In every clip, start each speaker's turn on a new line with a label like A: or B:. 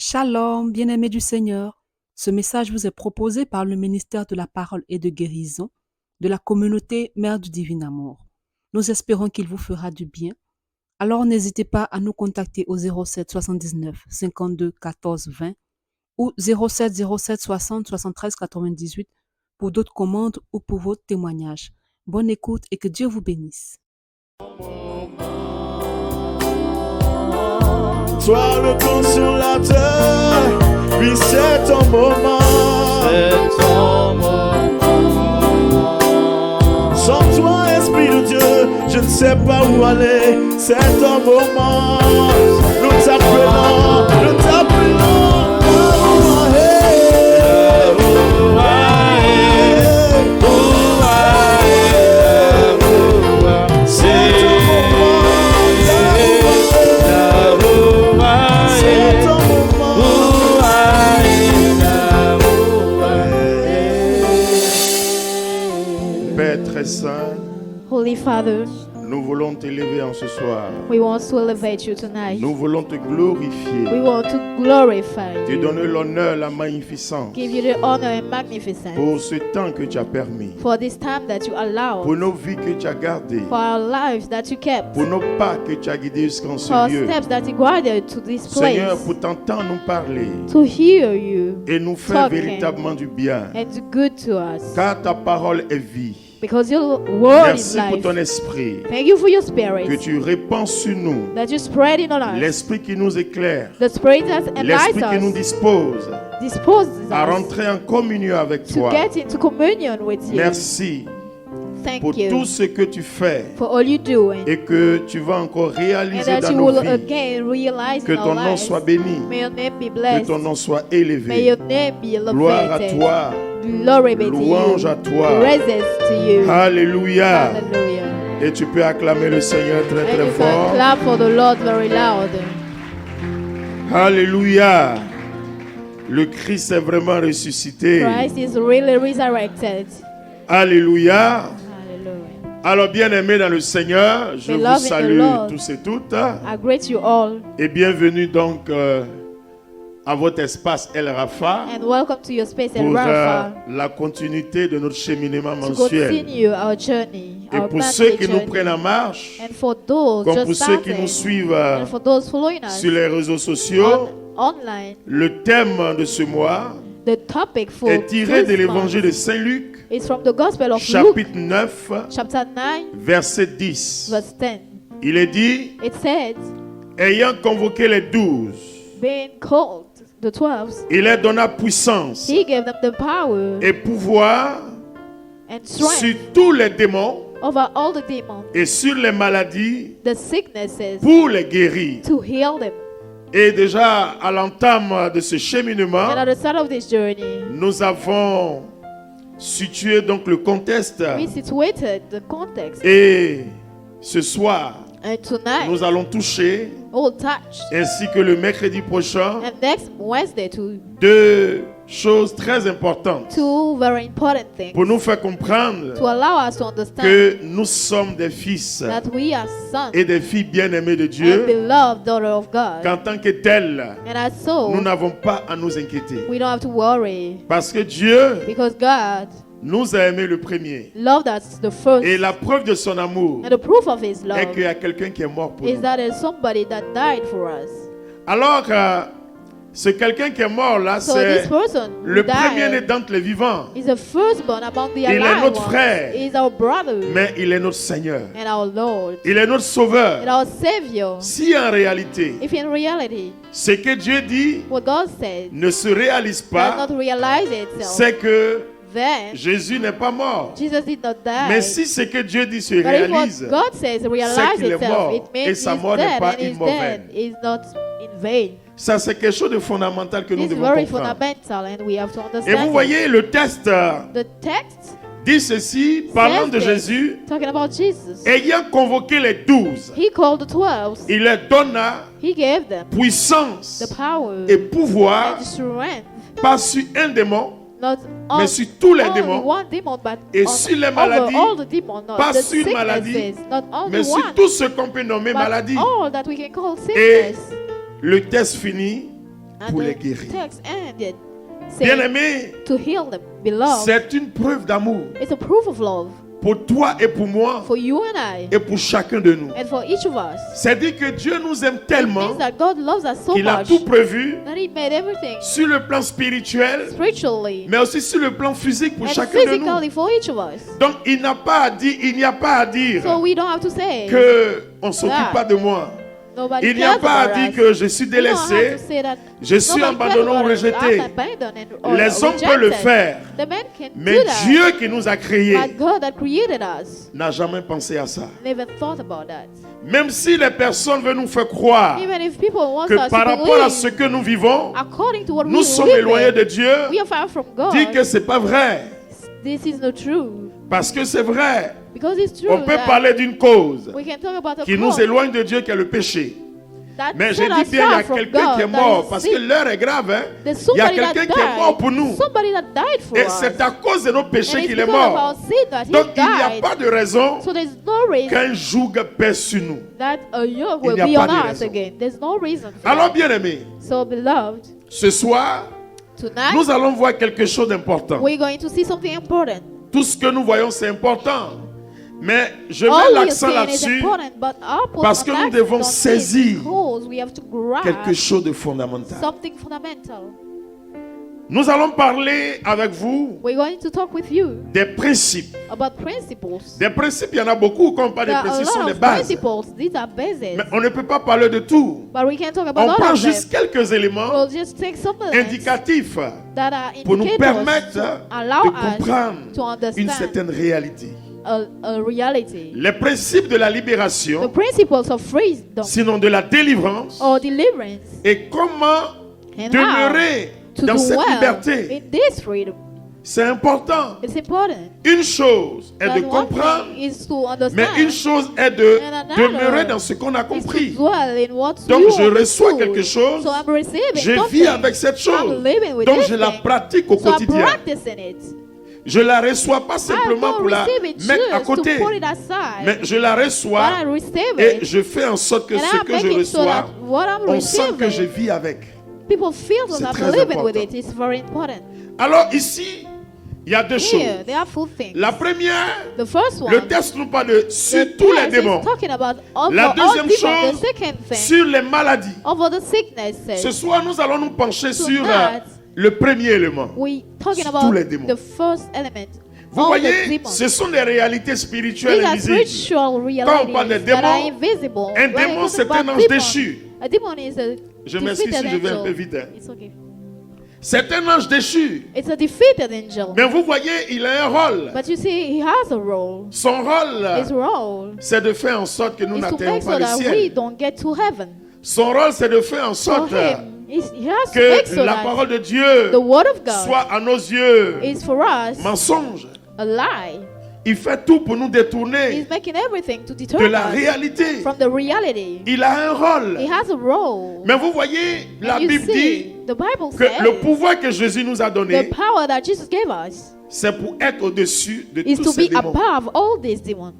A: Shalom, bien-aimés du Seigneur. Ce message vous est proposé par le ministère de la Parole et de Guérison de la communauté Mère du Divin Amour. Nous espérons qu'il vous fera du bien. Alors n'hésitez pas à nous contacter au 07 79 52 14 20 ou 07 07 60 73 98 pour d'autres commandes ou pour vos témoignages. Bonne écoute et que Dieu vous bénisse.
B: Sois le consolateur, oui c'est ton moment.
C: C'est ton moment.
B: Sans toi, Esprit de Dieu, je ne sais pas où aller. C'est ton moment. Nous t'appelons, nous t'appelons. Saint,
D: Holy Father,
B: nous voulons t'élever en ce soir.
D: we want to elevate you tonight.
B: Nous voulons te
D: We
B: glorifier.
D: want to glorify
B: Te
D: you,
B: donner l'honneur, la magnificence
D: give you the honor and magnificence
B: pour ce temps que tu as permis,
D: for this time that you
B: pour
D: allowed,
B: nos vies que tu as gardées,
D: for our lives that you kept,
B: pour nos pas que tu as guidés jusqu'en
D: for our
B: ce lieu.
D: steps that you guided to this
B: Seigneur,
D: place,
B: pour t'entendre nous parler
D: to hear you
B: et nous faire
D: talking
B: véritablement du bien.
D: and do good to us,
B: Car ta parole est vie.
D: because your word is
B: Merci pour
D: life.
B: ton esprit
D: Thank you for your
B: que
D: spirit
B: tu répands sur nous.
D: that you spread in our lives,
B: L'esprit qui nous éclaire.
D: the spirit that
B: L'esprit
D: enlightens
B: qui nous
D: us,
B: dispose
D: disposes
B: à
D: us
B: rentrer en communion avec
D: to
B: toi.
D: get into communion with you.
B: Merci
D: Thank
B: pour
D: you
B: tout ce que tu fais
D: for all you do
B: et que tu vas encore
D: and
B: réaliser
D: that
B: dans
D: you
B: nos
D: will
B: vies.
D: again realize
B: Que
D: in
B: ton
D: our
B: nom
D: lives.
B: soit béni,
D: May your name be
B: que
D: blessed.
B: ton nom soit
D: May
B: élevé.
D: your name be
B: Gloire à
D: elevated.
B: toi,
D: Glory be to
B: louange
D: you.
B: à toi.
D: Praises to you.
B: Alléluia.
D: Hallelujah.
B: Et tu peux acclamer le Seigneur très
D: And
B: très
D: you can
B: fort.
D: clap for the Lord very loud.
B: Alléluia. Le Christ est vraiment ressuscité.
D: Christ is really resurrected.
B: Alléluia.
D: Hallelujah.
B: Alors bien-aimés dans le Seigneur, je vous
D: Beloved in the
B: salue
D: Lord.
B: tous et toutes
D: I greet you all
B: et bienvenue donc à votre espace El Rafa
D: and welcome to your space in
B: pour
D: Rafa
B: la continuité de notre cheminement
D: to
B: mensuel.
D: continue our journey,
B: Et
D: our
B: pour ceux
D: monthly
B: qui nous
D: journey.
B: prennent en marche,
D: And for those
B: comme pour
D: just
B: ceux qui nous
D: starting,
B: suivent
D: and for those following us
B: sur les réseaux sociaux,
D: online,
B: le thème de ce mois
D: the topic for
B: est tiré de
D: this
B: l'évangile de
D: month
B: Saint Luc,
D: is from the Gospel of Luke,
B: chapitre 9,
D: chapter 9,
B: verset 10.
D: verse 10.
B: Il est dit,
D: It says,
B: ayant convoqué les 12,
D: being called the 12,
B: il leur donna puissance
D: he gave them the power
B: et pouvoir
D: and
B: sur
D: strength
B: tous les démons
D: over all the demons,
B: et sur les maladies
D: the sicknesses,
B: pour les guérir.
D: to heal them.
B: Et déjà à l'entame de ce
D: And
B: cheminement,
D: at the start of this journey,
B: nous avons situé donc le contexte
D: we situated the context.
B: et ce soir
D: And tonight,
B: nous allons toucher
D: we'll touch.
B: ainsi que le mercredi prochain
D: And next Wednesday,
B: deux choses très importantes
D: two very important things
B: pour nous faire comprendre
D: to allow us to understand
B: que nous sommes des fils
D: that we are sons
B: et des filles bien-aimées de
D: and
B: Dieu,
D: beloved daughter of God.
B: qu'en tant que tels,
D: And as so,
B: nous n'avons pas à nous inquiéter.
D: we don't have to worry
B: Parce que Dieu
D: because God
B: nous a aimés le premier.
D: loved us the first.
B: Et la preuve de son amour
D: And the proof of His
B: est
D: love
B: qu'il y a quelqu'un qui est mort pour
D: is
B: nous.
D: that there's somebody that died for us.
B: Alors, ce quelqu'un qui est mort là,
D: So
B: c'est
D: this person who
B: le premier-né
D: died
B: d'entre les vivants.
D: is the firstborn among the
B: Il est
D: alive
B: notre
D: ones.
B: frère.
D: He is our brother
B: Mais il est notre Seigneur.
D: and our Lord
B: Il est notre Sauveur.
D: and our Savior.
B: Si en réalité,
D: If in reality
B: ce que Dieu dit
D: what God says
B: ne se réalise
D: does
B: pas,
D: not realize itself,
B: c'est que
D: then
B: Jésus n'est pas mort.
D: Jesus did not die.
B: Mais si ce que Dieu dit se
D: But if
B: réalise,
D: what God says realize
B: qu'il est
D: itself,
B: mort,
D: it
B: et
D: means
B: sa
D: He's
B: mort n'est
D: dead
B: pas
D: and His
B: immorale.
D: death is not in vain.
B: ça c'est quelque chose de fondamental que nous
D: This is
B: devons
D: very
B: comprendre.
D: fundamental and we have to
B: Et
D: understand
B: vous
D: it.
B: voyez, le texte
D: The text
B: dit ceci, parlant de
D: says this,
B: Jésus,
D: talking about Jesus.
B: ayant convoqué les 12,
D: He called the 12.
B: il leur donna
D: He gave them
B: puissance
D: the power
B: et pouvoir,
D: and strength,
B: pas sur un démon,
D: not
B: mais
D: on
B: sur tous les
D: only
B: démons,
D: one demon, but
B: et
D: on,
B: sur les
D: over
B: maladies,
D: all the demons, not
B: pas
D: the
B: sur une maladie,
D: sicknesses, not only
B: mais sur
D: one,
B: tout ce qu'on peut nommer
D: but
B: maladie.
D: all that we can call
B: Et
D: sickness.
B: le texte finit
D: And
B: pour
D: the
B: les guérir.
D: text ended saying
B: Bien-aimé,
D: to heal them. Beloved,
B: c'est une preuve d'amour
D: it's a proof of love
B: pour toi et pour moi
D: for you and I
B: et pour chacun de nous.
D: and for each of us.
B: C'est-à-dire que Dieu nous aime
D: It
B: tellement
D: means that God loves us so
B: qu'il a
D: much
B: tout prévu
D: that He made everything
B: sur le plan spirituel,
D: spiritually
B: mais aussi sur le plan physique pour
D: and
B: chacun de nous.
D: physically for each of us.
B: Donc il n'y a pas à dire
D: So we don't have to say
B: que on s'occupe
D: that
B: pas de moi.
D: nobody
B: Il n'y a
D: cares
B: pas à
D: about
B: dire
D: us.
B: que je suis
D: We don't have
B: délaissé,
D: to say that
B: je suis
D: nobody cares
B: abandonné ou
D: about us.
B: rejeté.
D: I'm abandoned or
B: Les hommes peuvent le
D: rejected.
B: faire,
D: The man can
B: mais
D: do that.
B: Dieu qui nous a créés
D: But God that created us
B: n'a jamais pensé à ça.
D: never thought about that.
B: Même si les personnes veulent nous faire croire
D: Even if people want
B: que
D: us
B: par
D: to
B: rapport à
D: believe,
B: ce que nous vivons,
D: according to what
B: nous
D: we
B: sommes
D: live
B: éloignés
D: in,
B: de Dieu,
D: we are far from God.
B: dit que c'est pas vrai.
D: This is not true.
B: Parce que c'est vrai.
D: Because it's true
B: On peut
D: that
B: parler d'une cause
D: we can talk about a
B: qui nous
D: cause
B: éloigne de Dieu, qui est le péché.
D: that
B: Mais je
D: set
B: dis
D: us
B: bien, il y
D: far
B: a
D: from
B: quelqu'un
D: God,
B: qui est
D: that
B: mort,
D: is
B: parce
D: sick.
B: que l'heure est grave. Hein?
D: There's
B: Il y a
D: somebody that
B: quelqu'un qui est mort pour nous.
D: Somebody that died for
B: Et
D: us.
B: c'est à cause de nos péchés
D: And it's
B: qu'il est
D: because of
B: mort.
D: our sin that he
B: Donc il n'y a
D: died.
B: pas de raison
D: So there's no reason
B: qu'un joug pèse sur nous.
D: that a yoke
B: Il
D: will
B: n'y a
D: be
B: pas
D: on
B: de
D: us
B: raison.
D: again. There's no reason for
B: Alors
D: that.
B: bien aimé,
D: So beloved,
B: ce soir,
D: tonight
B: nous allons voir quelque chose d'important.
D: we're going to see something important.
B: Tout ce que nous voyons, c'est important. Mais je
D: All
B: mets
D: we are
B: l'accent
D: saying is
B: là-dessus,
D: important, but our
B: parce que nous devons saisir
D: because we have to
B: quelque
D: grasp
B: chose de fondamental.
D: something fundamental.
B: Nous allons parler avec vous
D: We're going to talk with you
B: des principes.
D: about principles.
B: Des principes, il y en a beaucoup. Quand on parle des
D: There are a
B: principes, ce sont
D: lot
B: des
D: of
B: bases.
D: principles. These are bases.
B: Mais on ne peut pas parler de tout.
D: But we can talk about
B: On
D: all
B: prend
D: of them.
B: juste quelques éléments
D: We'll just take some elements
B: indicatifs
D: that are
B: pour nous
D: indicators
B: permettre
D: to allow
B: de
D: us
B: comprendre
D: to
B: une
D: understand
B: certaine réalité.
D: a reality.
B: Les principes de la
D: The
B: libération,
D: principles of freedom
B: sinon de la délivrance,
D: or deliverance
B: et comment
D: and
B: demeurer
D: how to
B: dans cette
D: dwell
B: liberté.
D: in this freedom.
B: C'est important.
D: It's important.
B: Une chose est de
D: That one
B: comprendre,
D: thing is to understand.
B: mais une chose est de
D: And another
B: demeurer dans ce qu'on a
D: is to
B: compris.
D: dwell in what
B: Donc
D: you
B: je reçois
D: understood.
B: quelque chose,
D: So I'm receiving
B: je
D: something.
B: vis avec cette chose,
D: I'm living with
B: donc
D: this
B: je la
D: thing.
B: pratique au
D: So I'm
B: quotidien.
D: practicing it.
B: Je la reçois pas
D: I
B: simplement
D: don't
B: pour la
D: receive it
B: mettre à
D: just to
B: côté,
D: put it aside.
B: mais je la
D: But
B: reçois
D: I receive
B: et
D: it.
B: je fais en sorte que
D: And
B: ce
D: I'm
B: que je
D: making sure that
B: reçois,
D: what I'm
B: on sent que je
D: receiving,
B: vis avec.
D: people feel
B: C'est
D: that
B: très
D: I'm living with
B: important.
D: it. It's very important.
B: Alors ici, il y a deux
D: Here,
B: choses.
D: there are two things.
B: La première,
D: The first one,
B: le texte nous parle de sur
D: the
B: tous les
D: text
B: démons,
D: is talking about over
B: La
D: all
B: deuxième
D: demons.
B: chose,
D: The second thing,
B: sur les maladies.
D: over the sicknesses.
B: Ce soir, nous allons nous pencher sur
D: Tonight,
B: le premier élément.
D: We talking
B: Sur
D: about
B: tous les démons.
D: the first element.
B: Vous
D: all the
B: voyez,
D: demons.
B: ce sont des réalités spirituelles
D: These are
B: invisibles.
D: spiritual
B: Quand on parle des
D: realities that are
B: démons,
D: invisible.
B: un
D: When
B: démon,
D: we
B: c'est
D: talk
B: un
D: about
B: ange
D: demon,
B: déchu.
D: A demon is a
B: Je m'excuse si
D: defeated
B: je vais un peu
D: angel.
B: vite. Hein.
D: It's okay.
B: C'est un ange déchu.
D: It's a defeated angel.
B: Mais vous voyez, il a un rôle.
D: But you see, he has a role.
B: Son
D: His
B: rôle,
D: role
B: c'est de faire en sorte que nous
D: is to
B: n'atteignons
D: make
B: pas
D: sure
B: le
D: that we
B: ciel.
D: don't get to heaven.
B: Son rôle, c'est de faire en
D: For
B: sorte
D: him, he has to make
B: que
D: sure
B: la
D: that
B: parole de Dieu
D: the word of God
B: soit à nos yeux
D: is for us
B: mensonge.
D: a lie.
B: Il fait tout pour nous détourner
D: He's making everything to
B: de
D: deter
B: la
D: us
B: réalité.
D: from the reality.
B: Il a un rôle.
D: He has a role.
B: Mais vous voyez, la
D: And you
B: Bible dit
D: see, the Bible
B: que
D: says
B: le pouvoir que Jésus nous a
D: the
B: donné,
D: power that Jesus gave us
B: c'est pour être au-dessus de
D: is
B: tous
D: to
B: ces
D: be
B: démons.
D: above all these demons.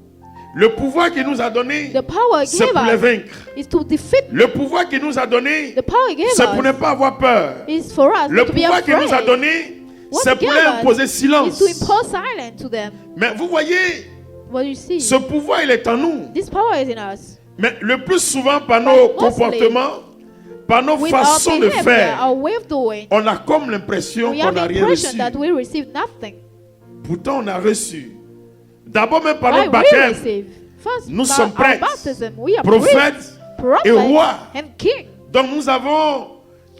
B: Le pouvoir qu'il nous a donné,
D: The power he
B: c'est
D: gave
B: pour les
D: us
B: vaincre.
D: is to defeat.
B: Le pouvoir qu'il nous a donné,
D: The power he gave
B: c'est pour ne
D: us
B: pas avoir peur.
D: is for us
B: Le
D: not to be
B: pouvoir qu'il nous a
D: afraid.
B: donné,
D: What
B: c'est
D: he
B: pour
D: gave
B: leur imposer
D: us
B: silence.
D: is to impose silence to them.
B: Mais vous voyez,
D: What you see,
B: ce pouvoir, il est en nous.
D: this power is in us.
B: Mais le plus souvent, par nos
D: But mostly,
B: comportements, par nos
D: With
B: façons
D: our
B: de
D: behavior,
B: faire,
D: our way of doing,
B: on a comme l'impression
D: we
B: qu'on
D: have
B: n'a
D: the
B: rien
D: impression
B: reçu.
D: that we receive nothing.
B: Pourtant, on a reçu. D'abord, même par
D: Why
B: notre
D: we
B: baptême,
D: receive? First,
B: nous
D: by
B: sommes
D: our
B: prêtres,
D: baptism, we are
B: prophètes
D: priests,
B: et
D: prophets,
B: rois.
D: and king.
B: Donc, nous avons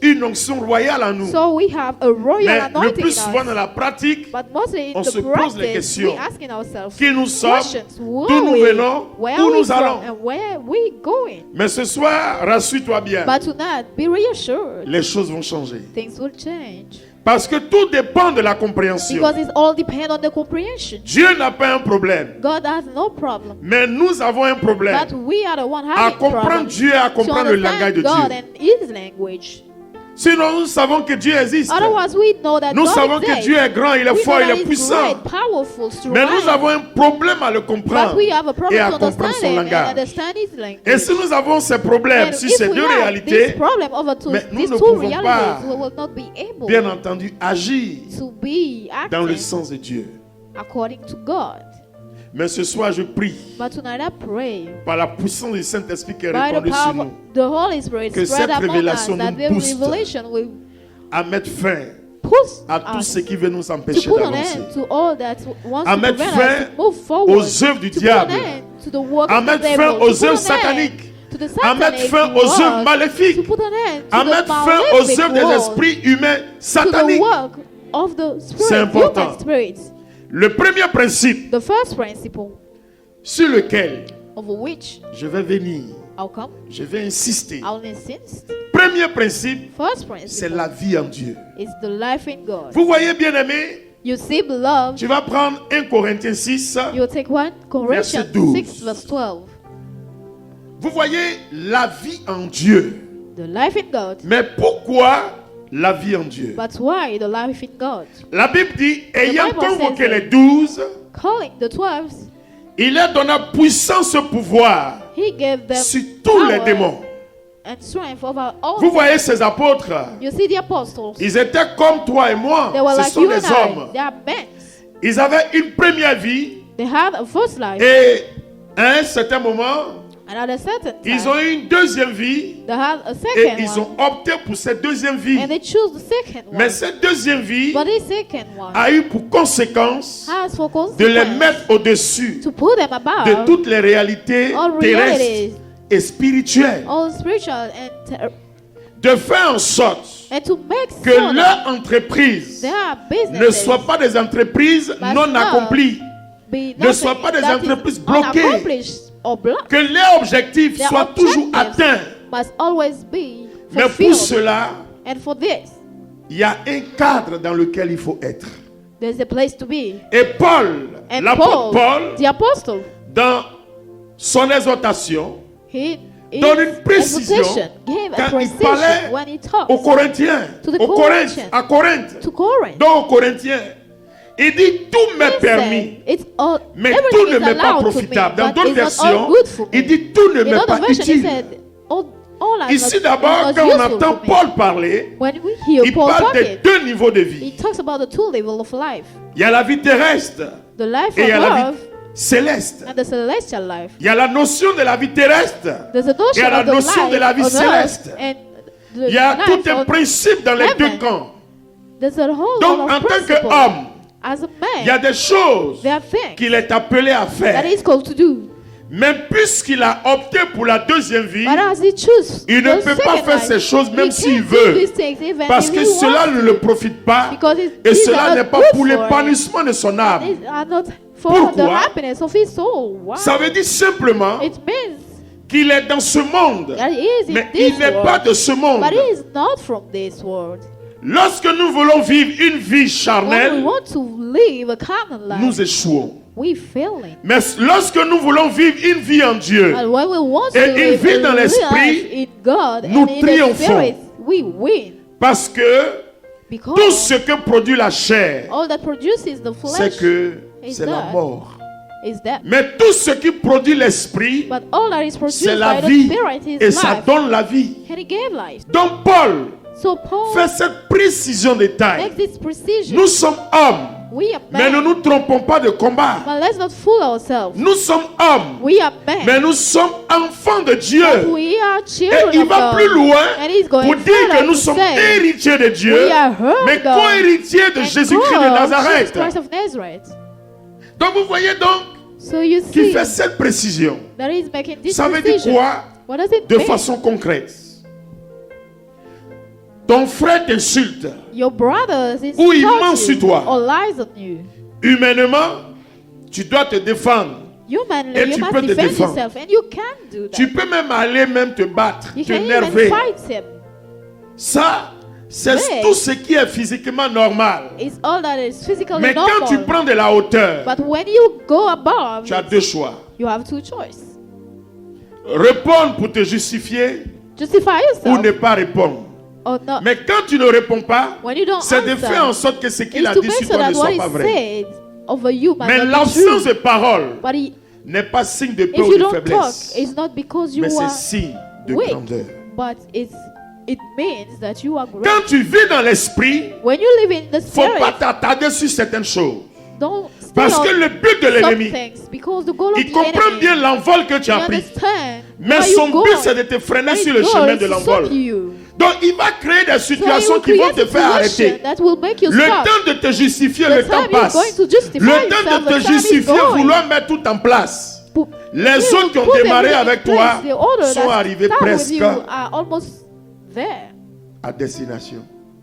B: une onction royale en nous.
D: So we have a royal
B: Mais le
D: anointing
B: plus
D: in
B: souvent dans
D: us.
B: la pratique,
D: But mostly in
B: on
D: the
B: se pose les
D: practice,
B: questions.
D: we asking ourselves
B: qui nous sommes,
D: questions. Who
B: d'où
D: are
B: nous
D: we?
B: venons,
D: Where
B: où
D: are we
B: nous
D: from?
B: allons.
D: And where we going?
B: Mais ce soir, rassure-toi bien,
D: But tonight, be reassured.
B: les choses vont changer.
D: Things will change.
B: Parce que tout dépend de la compréhension.
D: Because it all depends on the comprehension.
B: Dieu n'a pas un problème,
D: God has no problem.
B: mais nous avons un problème
D: But we are the one
B: à
D: having
B: comprendre
D: problem
B: Dieu et à
D: to
B: comprendre le langage de
D: understand God
B: Dieu.
D: and His language.
B: Sinon, nous savons que Dieu existe.
D: Otherwise, we know that
B: Nous
D: God
B: savons que
D: exists.
B: Dieu est grand, il est
D: We
B: fort,
D: know
B: il
D: that
B: est
D: He's
B: puissant.
D: great, powerful, strong.
B: Mais nous avons un problème à le comprendre
D: But we have a
B: et
D: problem
B: à
D: to
B: comprendre son
D: understand it and
B: langage.
D: understand His language.
B: Et si nous avons ces problèmes
D: And
B: sur
D: if
B: ces
D: we
B: deux
D: have
B: réalités,
D: this problem over
B: mais nous
D: these
B: ne
D: two
B: pouvons pas,
D: realities, we will not be able
B: bien entendu, agir
D: to be
B: dans le
D: acting
B: sens de Dieu.
D: according to God.
B: Mais ce soir, je prie
D: But tonight I pray
B: par la puissance du Saint-Esprit qui est
D: by the
B: répandue sur
D: power
B: nous
D: of the Holy Spirit
B: Que
D: spread
B: cette
D: among us,
B: révélation
D: that
B: nous
D: the
B: booste
D: revelation will
B: à mettre fin
D: push
B: à tout
D: us
B: ce qui veut nous
D: to
B: empêcher
D: put an
B: d'avancer.
D: end to all that wants
B: À
D: to
B: mettre
D: prevent
B: fin
D: us to move forward,
B: aux œuvres du
D: to
B: diable.
D: put an end to the work
B: À
D: of the
B: mettre
D: devil,
B: fin
D: to
B: aux
D: put an
B: œuvres
D: end
B: sataniques.
D: to the
B: À mettre
D: satanic
B: fin aux œuvres
D: work,
B: maléfiques.
D: to put an end
B: À
D: to the
B: mettre fin aux
D: malefic
B: œuvres des
D: work,
B: esprits humains
D: to the
B: sataniques.
D: work of the
B: C'est
D: spirit,
B: important.
D: human spirits.
B: Le premier principe
D: The first principle
B: sur lequel
D: of which
B: je vais venir,
D: I'll come,
B: je vais insister.
D: I'll insist.
B: Premier principe,
D: First
B: c'est
D: principle
B: la vie en Dieu.
D: is the life in God.
B: Vous voyez, bien-aimé,
D: You see, beloved,
B: tu vas prendre 1 Corinthiens 6.
D: you take 1 Corinthians
B: 12.
D: 6 verse 12.
B: Vous voyez la vie en Dieu.
D: The life in God.
B: Mais pourquoi la vie en Dieu?
D: But why the life in God?
B: La Bible dit, ayant
D: Bible
B: convoqué
D: says
B: les 12,
D: Calling the 12,
B: il leur donna puissance et pouvoir
D: He gave them
B: sur tous les
D: power
B: démons.
D: and strength over all.
B: Vous voyez ces apôtres,
D: You see the apostles.
B: ils étaient comme toi et moi.
D: They were
B: Ce
D: like
B: sont
D: you
B: des
D: and I.
B: hommes.
D: They are men.
B: Ils avaient une première vie
D: They had a first life,
B: et à un certain moment,
D: and at a certain time,
B: ils ont eu une deuxième vie
D: they had a
B: et
D: second
B: ils ont
D: one,
B: opté pour cette deuxième vie.
D: and they choose the second one.
B: Mais cette deuxième vie
D: But the second one
B: a eu pour conséquence
D: has for
B: de les
D: consequence
B: mettre au-dessus
D: to put them
B: de
D: above
B: toutes les réalités
D: all
B: terrestres
D: realities,
B: et spirituelles,
D: all spiritual,
B: de faire en sorte
D: and to make
B: que
D: sure that
B: leur entreprise
D: their
B: ne
D: businesses
B: soit pas des entreprises
D: must
B: non
D: not
B: accomplies,
D: be
B: ne soient
D: nothing
B: pas des
D: that is
B: entreprises bloquées.
D: unaccomplished or blocked.
B: que leur objectif
D: Their
B: soit toujours
D: objectives
B: atteint.
D: must always be
B: Mais pour
D: fulfilled.
B: cela,
D: And for this,
B: il y a un cadre dans lequel il faut être.
D: there's a place to be.
B: Et Paul,
D: And
B: l'apôtre Paul,
D: the apostle,
B: dans son exhortation,
D: he
B: donne une précision
D: gave a
B: quand il
D: precision
B: parlait
D: when he talked
B: aux Corinthiens,
D: To the
B: aux Corinthes,
D: Corinthians.
B: à Corinthe,
D: to Corinth.
B: donc aux Corinthiens. Il dit tout m'est
D: He
B: permis,
D: said, it's all,
B: mais
D: everything
B: tout ne
D: is
B: m'est pas
D: allowed to me,
B: profitable. Dans
D: but
B: d'autres
D: it's not all
B: versions,
D: good for me.
B: il dit tout ne
D: In
B: m'est
D: other
B: pas
D: version, he
B: utile.
D: said, all are
B: Ici
D: not,
B: d'abord,
D: is
B: quand
D: not
B: on
D: useful
B: entend
D: for me.
B: Paul parler,
D: When we hear
B: il
D: Paul
B: parle des
D: talking,
B: deux niveaux de
D: he
B: vie.
D: talks about the two levels of life.
B: Il y a la vie terrestre
D: The life
B: et il y a
D: of
B: la
D: earth
B: vie céleste.
D: and the celestial life.
B: Il y a la notion de la vie terrestre.
D: There's a notion
B: Il y a la
D: of the
B: notion
D: life
B: de la vie
D: on earth
B: céleste.
D: and the
B: Il y a
D: life
B: tout un
D: on
B: principe dans les
D: heaven.
B: deux camps.
D: There's a whole
B: Donc,
D: lot
B: en
D: of
B: tant
D: principles.
B: qu'homme,
D: As a
B: il y a
D: man,
B: des choses
D: there are things
B: qu'il est appelé à
D: that
B: faire.
D: he's called to do.
B: Mais puisqu'il a opté pour la deuxième vie,
D: But as he chooses
B: il ne
D: the
B: peut pas
D: second
B: faire
D: life,
B: ces choses même
D: he
B: s'il
D: can't do
B: veut.
D: these things even
B: Parce
D: if
B: que
D: he
B: cela
D: wants
B: ne
D: to.
B: le profite pas.
D: Because
B: Et
D: these
B: cela
D: are
B: n'est
D: not
B: pas
D: good
B: pour
D: for him.
B: l'épanouissement de son âme.
D: These are not for
B: Pourquoi?
D: the happiness of his soul. Why?
B: Ça veut dire simplement
D: It means
B: qu'il est dans ce monde.
D: that he is in
B: Mais
D: this
B: il n'est
D: world,
B: pas de ce monde.
D: but he is not from this world.
B: Lorsque nous voulons vivre une vie
D: When we
B: charnelle,
D: want to live a carnal life,
B: nous échouons.
D: we fail it.
B: Mais lorsque nous voulons vivre une vie en Dieu,
D: And when we want to
B: Et une
D: live
B: vie dans
D: a
B: l'esprit,
D: life in God
B: nous
D: and in the
B: triomphons.
D: Spirit, we win.
B: parce que tout
D: Because
B: ce que produit la chair,
D: all that produces the
B: c'est
D: flesh
B: que
D: is
B: c'est la
D: that.
B: mort.
D: is that.
B: Mais tout ce qui produit l'esprit,
D: But all that is produced
B: c'est la
D: by the
B: vie.
D: Spirit is
B: Et ça
D: life.
B: donne la vie.
D: And he gave life.
B: Donc Paul
D: So Paul
B: fait cette précision de taille.
D: makes this precision.
B: Nous sommes hommes,
D: We are
B: mais ne
D: men.
B: nous trompons pas de combat.
D: But let's not fool ourselves.
B: Nous sommes hommes,
D: We are men.
B: mais nous sommes enfants de
D: But
B: Dieu.
D: we are
B: Et
D: children
B: il
D: of
B: va
D: God.
B: plus loin
D: And he's going
B: pour dire
D: further
B: que nous
D: to
B: sommes
D: say,
B: héritiers de Dieu,
D: we are her
B: mais
D: God
B: co-héritiers de
D: and
B: Jésus-Christ de
D: God, Jesus
B: Nazareth.
D: Christ of Nazareth.
B: Donc vous voyez donc
D: So you
B: qu'il
D: see
B: fait cette précision.
D: that he's making this
B: Ça veut dire
D: precision.
B: quoi?
D: What does it
B: De
D: mean?
B: façon concrète. Ton frère t'insulte.
D: Your brothers
B: Ou il ment
D: insult
B: sur
D: you
B: toi.
D: or lies on you.
B: Humainement, tu dois te défendre.
D: Humanly,
B: Et
D: you
B: tu
D: must
B: peux te
D: defend
B: défendre.
D: yourself, and you can do that.
B: Tu peux même aller même te battre,
D: You can even
B: t'énerver.
D: fight him.
B: Ça, c'est
D: Mais-
B: tout ce qui est physiquement normal.
D: It's all that is physically
B: Mais
D: normal.
B: quand tu prends de la hauteur,
D: But when you go above,
B: tu as deux choix.
D: you have two choices.
B: Répondre pour te justifier
D: Justify
B: ou
D: yourself
B: ne pas répondre.
D: or not.
B: Mais quand tu ne réponds pas,
D: When you don't
B: c'est de
D: answer,
B: faire en sorte que ce qu'il
D: it's
B: a
D: to
B: dit
D: make
B: sur
D: so
B: toi
D: that
B: ne
D: what
B: soit
D: he
B: pas vrai.
D: said over you might
B: Mais
D: not be
B: l'absence
D: true.
B: de parole
D: But
B: n'est pas signe de
D: if
B: peur ou
D: you
B: de
D: don't talk,
B: faiblesse,
D: it's not because you
B: mais c'est
D: are
B: signe de
D: weak,
B: grandeur.
D: but it means that you are great.
B: Quand tu vis dans l'esprit,
D: When you live in the
B: faut pas
D: spirit,
B: t'attarder sur certaines choses.
D: don't stay
B: Parce
D: on
B: que le but de
D: some
B: l'ennemi,
D: things, because the goal of
B: il
D: the
B: comprend
D: enemy,
B: bien l'envol que tu
D: you
B: as pris.
D: understand
B: Mais
D: where
B: son
D: you go,
B: but, c'est de te freiner
D: but
B: sur
D: his
B: le
D: goal
B: chemin
D: is
B: de
D: to
B: l'envol.
D: stop you.
B: Donc, il va créer des
D: So he
B: situations
D: will
B: qui vont
D: create
B: te
D: a
B: faire
D: situation
B: arrêter.
D: that will make you
B: Le
D: stop.
B: temps de te justifier,
D: The
B: le temps
D: time you're
B: passe.
D: going to justify
B: Le temps
D: yourself,
B: de
D: the
B: te
D: time is
B: justifier,
D: going.
B: vouloir mettre tout en place.
D: Put-
B: Les
D: you
B: autres qui ont
D: put
B: démarré
D: everything
B: avec
D: in
B: toi
D: place. The order
B: sont
D: that
B: arrivés
D: start with
B: presque
D: you are almost there,
B: à destination.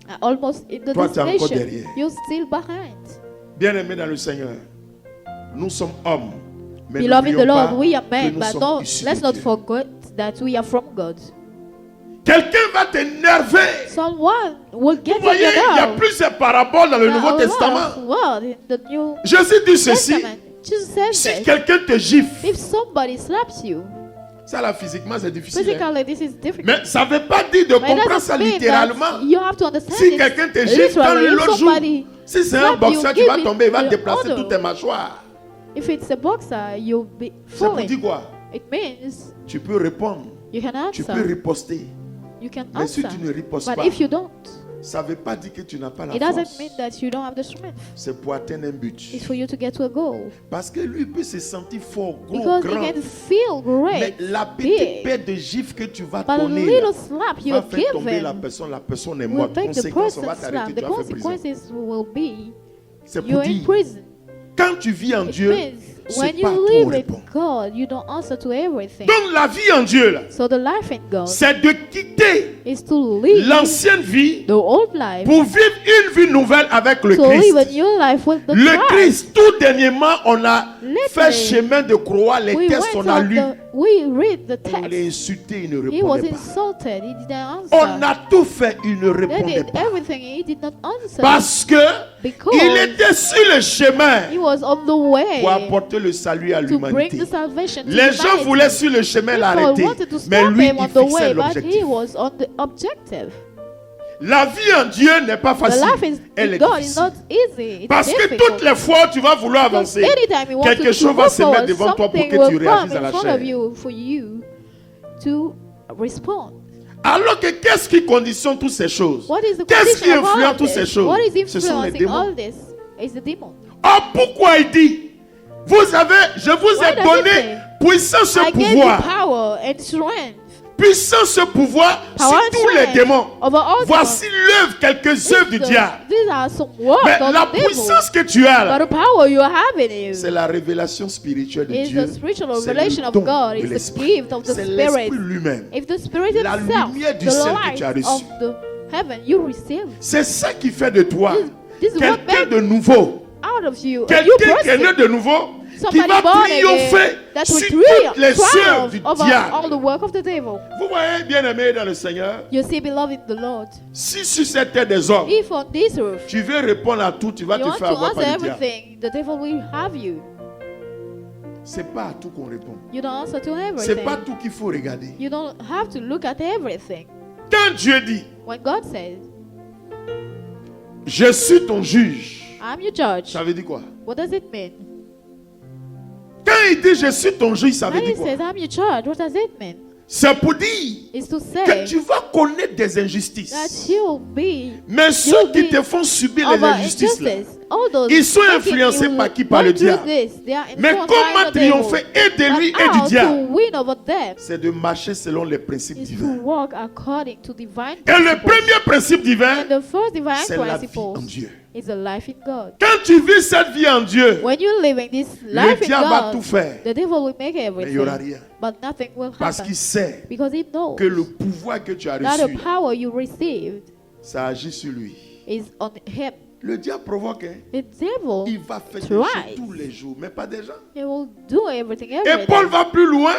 D: are almost in the
B: Toi, tu es encore
D: destination.
B: derrière.
D: You're still behind.
B: Bien-aimés dans le Seigneur, nous sommes hommes. Mais
D: Beloved in the
B: n'oublions
D: Lord,
B: pas
D: we are
B: que
D: men,
B: nous
D: but
B: sommes
D: don't,
B: issus
D: let's
B: de
D: not
B: Dieu.
D: forget that we are from God.
B: Quelqu'un va t'énerver.
D: Someone will get
B: Vous
D: on
B: voyez,
D: your
B: il y a
D: nerve.
B: plusieurs paraboles dans le
D: There are
B: Nouveau
D: a lot
B: Testament.
D: of word in the New
B: Jésus dit ceci.
D: Testament. Jesus says
B: Si
D: this.
B: quelqu'un te gifle,
D: If somebody slaps you,
B: ça là physiquement c'est difficile. Hein.
D: physically this is difficult.
B: Mais ça ne veut pas dire de
D: But it
B: comprendre
D: doesn't
B: ça
D: mean
B: littéralement.
D: that you have to understand
B: Si
D: it
B: quelqu'un te gifle, quand
D: literally. If
B: l'autre joue,
D: somebody
B: si c'est un
D: slap you,
B: boxeur, tu
D: give
B: vas
D: it
B: tomber, il va
D: the
B: déplacer
D: order.
B: toutes tes mâchoires.
D: If it's a boxer, you'll be
B: Ça pour dire
D: falling.
B: quoi?
D: It means
B: Tu peux répondre,
D: you can
B: tu peux
D: answer.
B: riposter.
D: You can
B: Mais si
D: answer.
B: tu ne ripostes
D: But
B: pas,
D: if you don't,
B: ça ne veut pas dire que tu n'as pas la
D: it doesn't
B: force.
D: mean that you don't have the strength.
B: C'est pour atteindre un but.
D: It's for you to get to a goal.
B: Parce que lui il peut se sentir fort, gros,
D: Because
B: grand.
D: you can feel
B: Mais
D: great,
B: la petite
D: big.
B: paire de gifles que tu vas
D: But a
B: donner
D: little slap
B: va
D: you're
B: faire tomber la
D: given
B: personne est
D: will
B: morte.
D: make the
B: Conséquence, on
D: person
B: va
D: slap.
B: t'arrêter,
D: The
B: tu vas faire prison.
D: consequences will be
B: C'est pour
D: you're in
B: dire,
D: prison.
B: quand tu vis en
D: It
B: Dieu,
D: means
B: c'est
D: when
B: pas
D: you
B: tout
D: live in
B: répond.
D: God, you don't answer to everything.
B: Donc la vie en Dieu, là,
D: So the life in God
B: c'est de quitter
D: is to live
B: l'ancienne vie
D: the old life,
B: pour vivre une vie nouvelle avec le
D: to live a
B: Christ.
D: new life with the
B: Le
D: Christ.
B: Christ, tout dernièrement, on a fait
D: Literally,
B: chemin de croix, les
D: We
B: textes,
D: went
B: on a
D: on
B: lu.
D: we read the
B: On l'a
D: text.
B: insulté, il ne
D: He was
B: répondait pas.
D: insulted. He didn't
B: On
D: answer.
B: a tout fait, il ne
D: They
B: répondait
D: did
B: pas.
D: everything. He did not answer.
B: Parce que
D: Because
B: il était sur le chemin
D: he was on the way
B: pour apporter le salut à
D: to bring
B: l'humanité.
D: the salvation to
B: Les gens
D: humanity.
B: voulaient sur le chemin
D: People
B: l'arrêter,
D: wanted to
B: mais
D: stop
B: lui,
D: him on
B: il
D: the
B: fixait
D: way, but he
B: l'objectif.
D: was on the objective.
B: La vie en Dieu n'est pas
D: The
B: facile.
D: life is
B: Elle
D: in
B: est
D: God is
B: difficile.
D: not easy. It's
B: Parce que
D: difficult.
B: toutes les fois où tu vas vouloir
D: Because
B: avancer,
D: anytime you want
B: quelque
D: to
B: chose va
D: move
B: se mettre
D: forward,
B: devant toi pour
D: something
B: que tu
D: will come
B: réagisses à la
D: in front
B: chair.
D: of you for you to respond.
B: Alors que qu'est-ce qui conditionne toutes ces choses?
D: What is the
B: Qu'est-ce qui
D: condition of all
B: influence
D: of
B: toutes ces
D: this?
B: choses?
D: What is
B: Ce sont les
D: influencing
B: démons.
D: all this? Is the demon.
B: Oh, pourquoi il dit, je vous
D: Why
B: ai
D: does
B: donné
D: it say,
B: puissance
D: I
B: et
D: gave you
B: pouvoir.
D: power and strength
B: Puissance et pouvoir
D: Power
B: sur
D: and
B: tous les
D: strength
B: démons.
D: over all
B: Voici l'œuvre, quelques œuvres du diable.
D: These are some words
B: Mais
D: of
B: la
D: the devil.
B: puissance que tu as là,
D: But the power you have in you
B: c'est la révélation spirituelle de
D: is
B: Dieu.
D: the spiritual
B: C'est
D: revelation
B: le
D: of
B: don
D: God.
B: de
D: It's the
B: l'esprit.
D: gift of the
B: C'est
D: Spirit.
B: l'esprit lui-même.
D: If the Spirit
B: La
D: himself,
B: lumière du
D: the
B: ciel que
D: light
B: tu as reçu.
D: of the heaven you receive
B: C'est ça qui fait de toi
D: This is what
B: quelqu'un
D: makes
B: de nouveau.
D: out of you a new
B: Quelqu'un qui est né
D: person.
B: de nouveau, qui
D: Somebody
B: va
D: born
B: triompher
D: again that will
B: sur toutes les œuvres
D: triumph
B: du
D: over all
B: diable.
D: the work of the devil.
B: Vous voyez, bien-aimés dans le Seigneur,
D: You see, beloved in the Lord,
B: si sur cette terre des hommes,
D: if on this earth
B: tu veux répondre à tout, tu vas
D: you
B: te
D: want
B: faire
D: to
B: avoir
D: answer
B: par le diable.
D: everything, the devil will have you.
B: C'est pas à tout qu'on répond.
D: You don't answer to
B: C'est
D: everything.
B: pas tout qu'il faut regarder.
D: You don't have to look at everything.
B: Quand Dieu dit,
D: When God says,
B: je suis ton juge,
D: I'm your judge,
B: ça veut dire quoi?
D: what does it mean?
B: Quand il dit je suis ton juge, ça veut
D: When he
B: dire quoi?
D: says, I'm your judge, what does it mean?
B: C'est pour dire
D: It's to
B: que
D: say
B: tu vas connaître des
D: that
B: injustices.
D: you'll be
B: Mais ceux
D: you'll
B: qui
D: be
B: te font subir les
D: over
B: injustices là,
D: injustice. All those
B: ils sont
D: making
B: influencés
D: you
B: par qui? Par le
D: go through
B: diable.
D: this, they are
B: Mais
D: influenced
B: comment
D: by the devil.
B: triompher et de lui
D: But
B: et du
D: how
B: diable?
D: to win over them
B: C'est de marcher selon les principes
D: is to
B: divins.
D: walk according to divine
B: Et le
D: principles.
B: premier principe divin,
D: And the first divine
B: c'est la vie en
D: principle
B: Dieu.
D: is a life in God.
B: Quand tu vis cette vie en Dieu,
D: When you're living this
B: le
D: life in
B: diable va tout
D: God,
B: faire,
D: the devil will make
B: mais il n'y aura
D: everything,
B: rien.
D: but nothing will
B: Parce
D: happen
B: qu'il sait
D: because he knows
B: que le pouvoir que tu as
D: that the
B: reçu,
D: power you received
B: ça agit sur lui.
D: is on him.
B: Le diable provoque, hein.
D: The devil,
B: Il va faire des
D: tries.
B: choses tous les jours, mais pas des gens.
D: he will do everything
B: Et
D: every
B: Paul
D: day.
B: va plus loin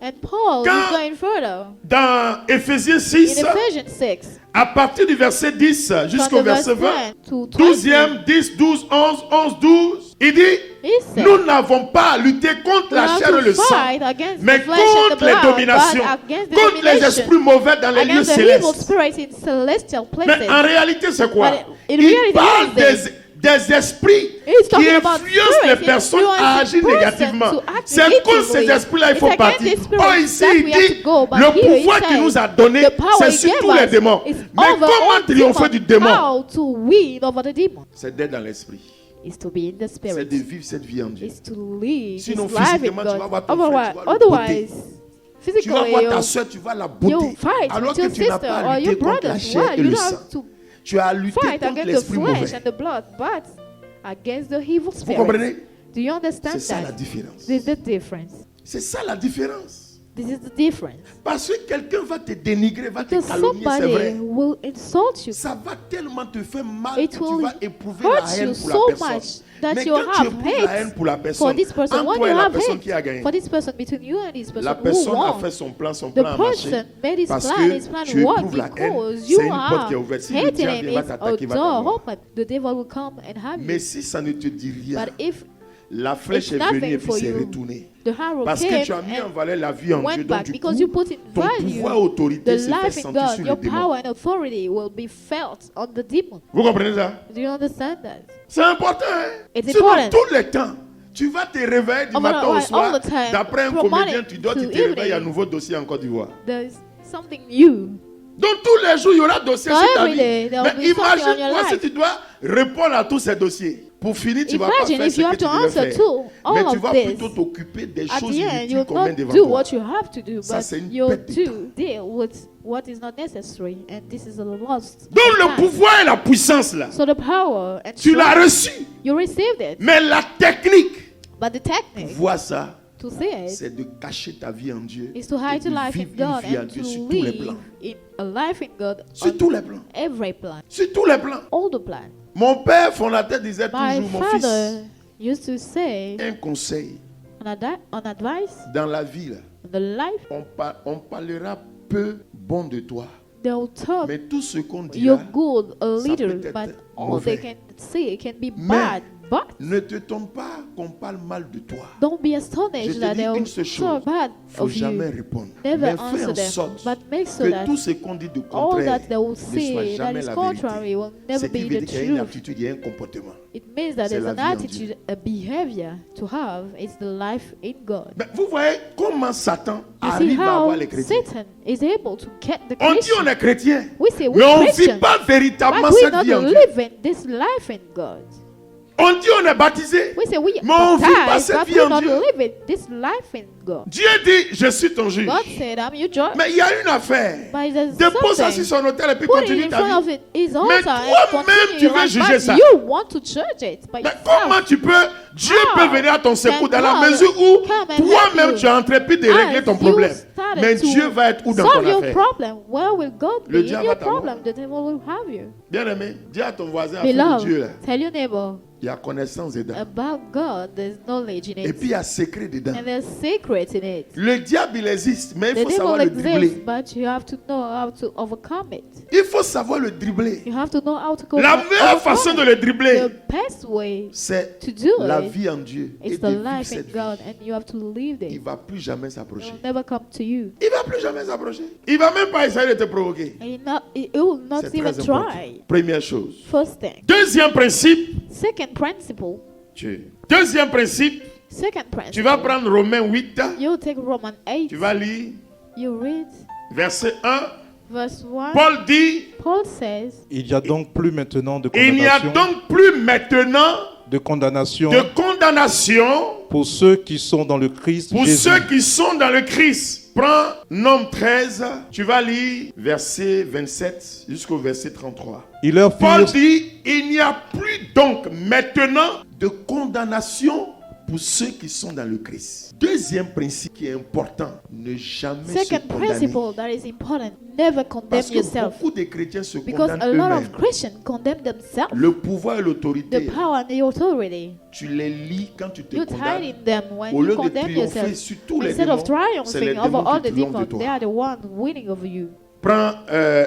D: And Paul
B: Quand-
D: is going further.
B: dans Éphésiens
D: In
B: 6,
D: Ephesians 6,
B: à partir du verset 10
D: from
B: jusqu'au
D: the verse
B: verset 20.
D: 10 to 20,
B: 12e, 10, 12, 11, 11, 12. Il dit,
D: He said,
B: nous n'avons pas à lutter contre
D: we
B: la
D: have
B: chair et
D: to
B: le sang,
D: fight against
B: mais
D: the flesh and the
B: contre les
D: blood,
B: dominations,
D: but against the
B: contre les
D: domination,
B: esprits mauvais dans les lieux
D: against the evil
B: célestes.
D: spirits in celestial
B: Mais
D: places.
B: en réalité, c'est quoi?
D: But in
B: Il
D: reality,
B: parle
D: what is
B: des esprits
D: He's
B: qui
D: talking about
B: influencent
D: spirits,
B: les personnes à agir
D: influencing persons
B: négativement.
D: to act
B: C'est contre ces
D: negatively.
B: esprits-là il
D: It's
B: faut
D: against
B: partir.
D: these spirits
B: Oh, ici,
D: that
B: il
D: we have
B: dit,
D: to go. But
B: le
D: here he
B: pouvoir qu'il
D: says,
B: nous a donné,
D: the power
B: c'est
D: he
B: sur
D: gave
B: tous les
D: us
B: démons.
D: is
B: Mais
D: over
B: comment
D: all
B: triompher du démon?
D: How to win over the demon
B: C'est d'être dans l'esprit.
D: is to be in the
B: C'est
D: spirit.
B: de vivre cette vie en Dieu.
D: Is to live
B: Sinon,
D: his life in
B: physiquement, tu vas
D: God.
B: voir ton frère,
D: Otherwise,
B: tu vas le
D: otherwise,
B: Tu vas
D: physically,
B: voir ta
D: you'll,
B: soeur, tu vas la
D: you'll
B: beauté.
D: fight
B: Alors
D: with
B: que
D: your
B: tu n'as
D: sister
B: pas à
D: or
B: lutter
D: your
B: contre la
D: brothers.
B: chair
D: Why?
B: et
D: You
B: le
D: don't
B: sang.
D: have to
B: Tu as à lutter
D: fight
B: contre
D: against the
B: l'esprit
D: flesh
B: mauvais.
D: and the blood, but against the evil
B: Vous
D: spirit.
B: comprenez?
D: Do you understand
B: C'est ça la
D: that?
B: différence.
D: This is the difference.
B: C'est ça la différence.
D: This is the difference.
B: Parce que quelqu'un va te dénigrer, va te
D: Because
B: calomnier, c'est
D: somebody
B: vrai.
D: will insult you.
B: Ça va tellement te faire mal
D: It
B: que tu
D: will
B: vas éprouver la
D: hurt
B: haine
D: you
B: pour la
D: so
B: personne.
D: much that
B: Mais
D: you
B: quand tu
D: have
B: éprouves la haine
D: hate
B: pour la
D: for
B: personne,
D: this person.
B: entre
D: When
B: toi
D: you
B: et la
D: have
B: personne qui a
D: hate
B: gagné,
D: for this person, between you and this person
B: la
D: who
B: personne a
D: won,
B: fait son plan
D: the
B: a marché.
D: person made his
B: Parce
D: plan
B: que tu
D: work
B: éprouves la haine,
D: because you
B: c'est une porte qui est
D: are
B: ouverte. Si le
D: hating
B: diable
D: him.
B: va
D: It's
B: t'attaquer,
D: a
B: va
D: door
B: t'avoir.
D: open. The devil will come and have
B: Mais
D: you.
B: si ça ne te dit rien,
D: But if
B: la flèche
D: it's
B: est venue
D: nothing
B: et puis
D: for
B: s'est
D: you,
B: retournée.
D: the arrow
B: Parce que
D: came
B: tu as mis en
D: and
B: valeur la vie en Dieu.
D: went
B: Donc
D: back
B: du
D: because
B: coup,
D: you put in
B: ton
D: value
B: pouvoir et autorité
D: the
B: se fait
D: life in
B: sentir
D: God.
B: sur
D: Your
B: le démon.
D: power and authority will be felt on the demon.
B: Vous comprenez ça?
D: Do you understand that?
B: C'est important, hein?
D: It's
B: Sinon,
D: important.
B: tout le temps, tu vas te réveiller du matin au
D: All
B: soir.
D: the time,
B: D'après un
D: from
B: comédien,
D: morning
B: tu dois
D: to
B: te réveilles, il y a un
D: evening.
B: nouveau dossier en Côte d'Ivoire.
D: There's something new.
B: Donc tous les jours, il y aura dossier
D: So
B: sur ta
D: every
B: vie.
D: day, there will
B: Mais
D: be something on your
B: imagine-toi si
D: life.
B: tu dois répondre à tous ces dossiers. Pour finir, tu ne vas pas
D: Imagine
B: faire
D: if
B: ce
D: you
B: que
D: have
B: tu
D: to
B: devais
D: answer
B: faire.
D: to all
B: Mais tu
D: of
B: vas
D: this.
B: plutôt t'occuper des
D: At
B: choses
D: the end,
B: inutiles
D: you'll
B: qu'on
D: not
B: met devant
D: do
B: toi.
D: what you have to do,
B: Ça,
D: but
B: c'est une
D: you'll
B: perte de temps.
D: deal with what is not necessary, and this is a lost
B: Donc le
D: time.
B: pouvoir et la puissance, là,
D: So the power and
B: tu l'as
D: strength,
B: reçu.
D: you received it,
B: Mais la technique,
D: but the technique
B: vois ça,
D: to see it
B: c'est de cacher ta vie en Dieu.
D: is to
B: et
D: hide
B: de
D: your life in
B: vivre
D: God
B: une vie en
D: and
B: Dieu
D: to
B: sur tous les
D: live
B: plans.
D: in a life in God
B: Sur
D: on
B: tous les plans.
D: every plan,
B: Sur tous les plans.
D: all the plan.
B: Mon père fondateur disait
D: My
B: toujours, mon
D: father
B: fils,
D: used to say,
B: un conseil
D: on advice,
B: dans la vie, là,
D: in the life,
B: on parlera peu bon de toi.
D: they'll talk
B: Mais tout ce qu'on
D: you're
B: dira,
D: good, a
B: ça
D: leader,
B: peut être
D: but all
B: mauvais.
D: they can say can be
B: Mais
D: bad. But
B: ne te tombe pas qu'on parle mal de toi.
D: don't be
B: Je
D: astonished
B: te
D: that
B: dis
D: they'll
B: une seule chose,
D: talk bad
B: faut
D: of
B: jamais
D: you.
B: répondre.
D: Never
B: Mais fais
D: answer
B: en
D: them,
B: sorte
D: but make so
B: que
D: that
B: tout ce qu'on dit de
D: all
B: contraire
D: that they will
B: ne soit
D: say that
B: jamais
D: is
B: la
D: contrary
B: vérité.
D: will
B: Ce
D: never
B: qui
D: be
B: veut
D: the
B: dire qu'il y a une
D: truth.
B: attitude, il y a un comportement.
D: It means that
B: C'est
D: there's
B: la
D: an
B: vie en
D: attitude, a behavior to have. It's the life in God.
B: Mais vous voyez comment Satan
D: You see
B: arrive à
D: how
B: avoir les chrétiens.
D: Satan is able to get the
B: On dit on
D: Christian.
B: est chrétien,
D: We say
B: mais on
D: we're
B: ne vit
D: Christian,
B: pas véritablement
D: but we're
B: cette
D: not
B: vie en Dieu.
D: living this life in God.
B: On dit on est baptisé,
D: We say we
B: mais on ne vit pas
D: baptized,
B: cette
D: but
B: vie
D: we're
B: en
D: not
B: Dieu.
D: living this life in God.
B: Dieu dit, je suis ton juge.
D: God said, I'm your judge.
B: Mais il y a une affaire.
D: But there's
B: Dépose ça
D: something.
B: sur son autel et puis
D: Put it
B: continue
D: in
B: ta
D: front of
B: vie.
D: it, his
B: Mais
D: altar and
B: toi-même,
D: continue
B: tu
D: your
B: veux
D: life.
B: juger
D: But
B: ça.
D: you want to judge it by
B: Mais
D: yourself.
B: comment tu peux, Dieu
D: How
B: peut venir à ton secours dans la
D: can
B: mesure
D: God
B: où
D: come and
B: toi-même
D: help
B: tu as entrepris de
D: you?
B: régler ton
D: As
B: problème.
D: you started
B: Mais
D: to
B: Dieu va être où dans
D: solve
B: ton
D: your
B: affaire?
D: problem? Where will God
B: Le
D: be in
B: diable
D: your
B: va t'avoir.
D: problem? The devil will have you.
B: Bien aimé, dis à ton voisin, afin de Dieu,
D: Beloved,
B: là,
D: tell your neighbor
B: il y a connaissance dedans.
D: about God. There's knowledge in
B: Et
D: it.
B: puis il y a secret dedans.
D: And there's secret in it.
B: Le diable, il existe, mais il
D: The
B: faut savoir
D: devil
B: le
D: exists,
B: dribbler.
D: but you have to know how to overcome it.
B: Il faut savoir le dribbler.
D: You have to know how to go
B: La meilleure
D: overcome
B: façon
D: it.
B: de le dribbler,
D: The best way
B: c'est
D: to do
B: la
D: it
B: vie en Dieu. Et
D: is
B: de
D: the
B: vivre
D: life in
B: cette vie.
D: God, and you have to live
B: Il ne
D: it.
B: va plus jamais
D: It
B: s'approcher.
D: will never come to you.
B: Il ne va plus jamais s'approcher. Il ne va même pas essayer de te provoquer.
D: And it will not
B: C'est
D: even
B: très important.
D: try.
B: Première chose.
D: First thing.
B: Deuxième principe.
D: Second principle.
B: Deuxième principe.
D: Second
B: Tu
D: principle.
B: vas prendre Romains 8.
D: You take Romans 8.
B: Tu vas lire
D: You read
B: verset 1.
D: verse 1.
B: Paul dit,
D: Paul says,
C: Il n'y a donc plus maintenant de
B: il n'y a
C: condamnation,
B: donc plus maintenant
C: de condamnation
B: de condamnation
C: pour ceux qui sont dans le Christ
B: pour
C: Jésus.
B: ceux qui sont dans le Christ. Prends Nom 13, tu vas lire verset 27 jusqu'au verset 33.
C: Il leur
B: Paul
C: firent
B: dit, il n'y a plus donc maintenant de condamnation pour ceux qui sont dans le Christ. Deuxième principe qui est important, ne jamais se
D: second
B: condamner.
D: principle that is important, never condemn
B: Parce que
D: yourself.
B: beaucoup de chrétiens se
D: Because
B: condamnent
D: a lot
B: eux-mêmes.
D: of Christians condemn themselves.
B: Le pouvoir et
D: The
B: l'autorité,
D: power and the authority.
B: tu les lis quand tu te
D: You
B: condamnes.
D: hide in them when
B: Au lieu
D: you
B: de
D: condemn
B: triompher
D: yourself.
B: sur tous les
D: Instead of
B: démons, c'est les
D: triumphing over
B: démons
D: all
B: qui
D: the
B: triomphent de
D: demons, they
B: toi.
D: are the ones winning over you.
B: Prends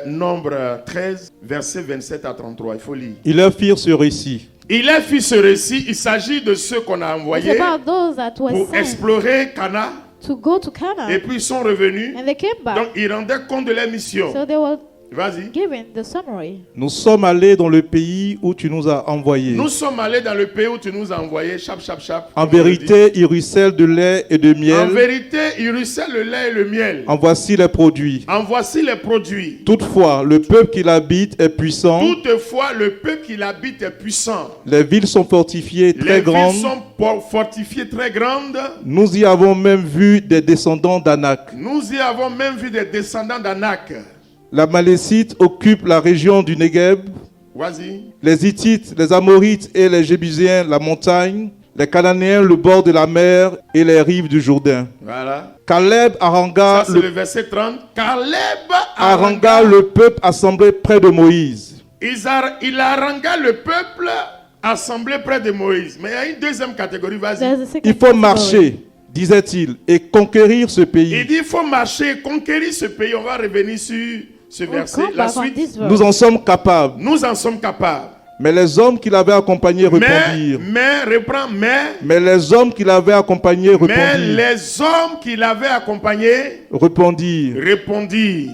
B: Nombre 13, verset 27 à 33. Il faut lire.
C: Ils leur firent ce récit.
E: Il a fait ce récit, il s'agit de ceux qu'on a
D: It's
E: envoyés
D: about those that were
E: pour
D: sent
E: explorer Cana,
D: to go to Canaan.
E: et puis ils sont revenus.
D: And they came back.
E: Donc ils rendaient compte de leur mission.
D: So they were
E: Vas-y.
D: given the summary.
C: Nous sommes allés dans le pays où tu nous as envoyés.
E: Nous sommes allés dans le pays où tu nous as envoyés, chap, chap, chap.
C: En
E: comme on le dit.
C: vérité, il ruisselle de lait et de
E: En
C: miel.
E: vérité, il ruisselle le lait et le miel.
C: En voici les produits.
E: En voici les produits.
C: Toutefois, le peuple qui l'habite est puissant.
E: Toutefois, le peuple qui l'habite est puissant.
C: Les villes sont fortifiées très
E: Les villes
C: grandes.
E: sont fortifiées très grandes.
C: Nous y avons même vu des descendants d'Anak.
E: Nous y avons même vu des descendants d'Anak.
C: La Malécite occupe la région du Negev.
E: Vas-y.
C: Les Hittites, les Amorites et les Jébusiens la montagne. Les Cananéens le bord de la mer et les rives du Jourdain.
E: Voilà.
C: Caleb arrangea
E: Ça, c'est le
C: le,
E: verset 30. Caleb
C: arrangea le peuple assemblé près de Moïse.
E: Il arrangea le peuple assemblé près de Moïse. Mais il y a une deuxième catégorie, vas-y.
D: There's a second
C: Il faut
D: category.
C: marcher, disait-il, et conquérir ce
E: Il
C: pays.
E: dit il faut marcher, conquérir ce pays. On va revenir sur ce
D: We'll
E: verset.
D: come
E: La
D: back on
E: suite,
D: this verse.
C: Nous en sommes capables.
E: nous en sommes capables.
C: Mais les hommes qui l'avaient accompagné répondirent. Mais les hommes qui l'avaient accompagné
E: Mais
C: répondirent.
E: les hommes qui l'avaient accompagné répondirent.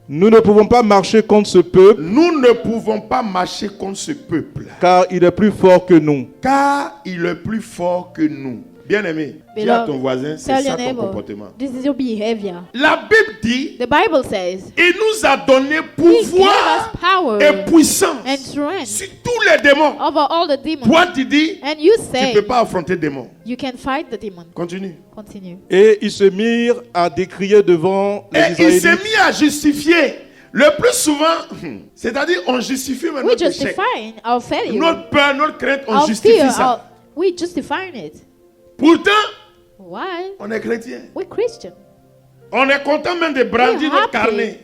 C: Nous ne pouvons pas marcher contre ce peuple,
E: Nous ne pouvons pas marcher contre ce peuple,
C: car il est plus fort que nous.
E: car il est plus fort que nous. Bien-aimé, dis à
D: Beloved,
E: ton voisin, c'est
D: tell
E: ça
D: your
E: ton
D: neighbor,
E: comportement.
D: this is your behavior.
E: La Bible dit,
D: The Bible says,
E: il nous a donné
D: He gave
E: pouvoir
D: us power
E: et puissance
D: and strength
E: sur tous les démons.
D: over all the demons.
E: Toi, tu dis,
D: And you
E: tu ne
D: say
E: peux pas affronter les démons.
D: you can fight the demon.
E: Continue.
D: Continue.
C: Et ils se mirent à décrier devant les
E: Et il s'est
C: Israélites.
E: mis à justifier. Le plus souvent, c'est-à-dire on justifie
D: We
E: notre échec.
D: justifying our failure,
E: Notre peur, notre crainte, on
D: our
E: justifie
D: fear,
E: ça.
D: we justifying it.
E: Pourtant,
D: Why?
E: on est chrétien.
D: We're Christian.
E: On est content même de brandir
D: We're
E: notre carnet.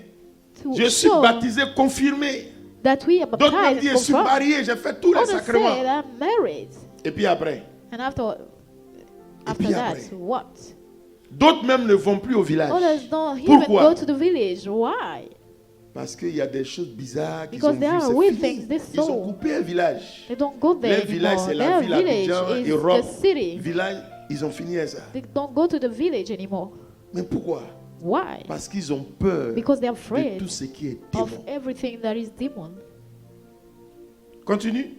D: To
E: Je suis
D: show
E: baptisé, confirmé.
D: that we are
E: D'autres m'ont
D: baptized
E: dit,
D: and
E: je suis
D: confirmed.
E: marié, j'ai fait tous les
D: Others say
E: sacrements.
D: that I'm married.
E: Et puis après,
D: And after
E: puis
D: that,
E: après.
D: what?
E: d'autres même ne vont plus au village.
D: Others don't even
E: Pourquoi?
D: go to the village. Why?
E: Parce qu'il y a des choses bizarres qu'ils
D: Because
E: ont
D: there
E: vues.
D: are
E: C'est
D: weird
E: fini.
D: things they
E: Ils ont
D: saw.
E: coupé un village.
D: They don't go there
E: Le village,
D: anymore.
E: c'est la
D: Their
E: ville
D: village
E: Abidjan
D: is
E: et Rome.
D: the city.
E: Village, ils ont fini à ça.
D: They don't go to the village anymore.
E: Mais pourquoi?
D: Why?
E: Parce qu'ils ont peur
D: Because they're
E: de
D: afraid
E: tout ce qui est
D: of
E: démon.
D: everything that is demon.
E: Continue.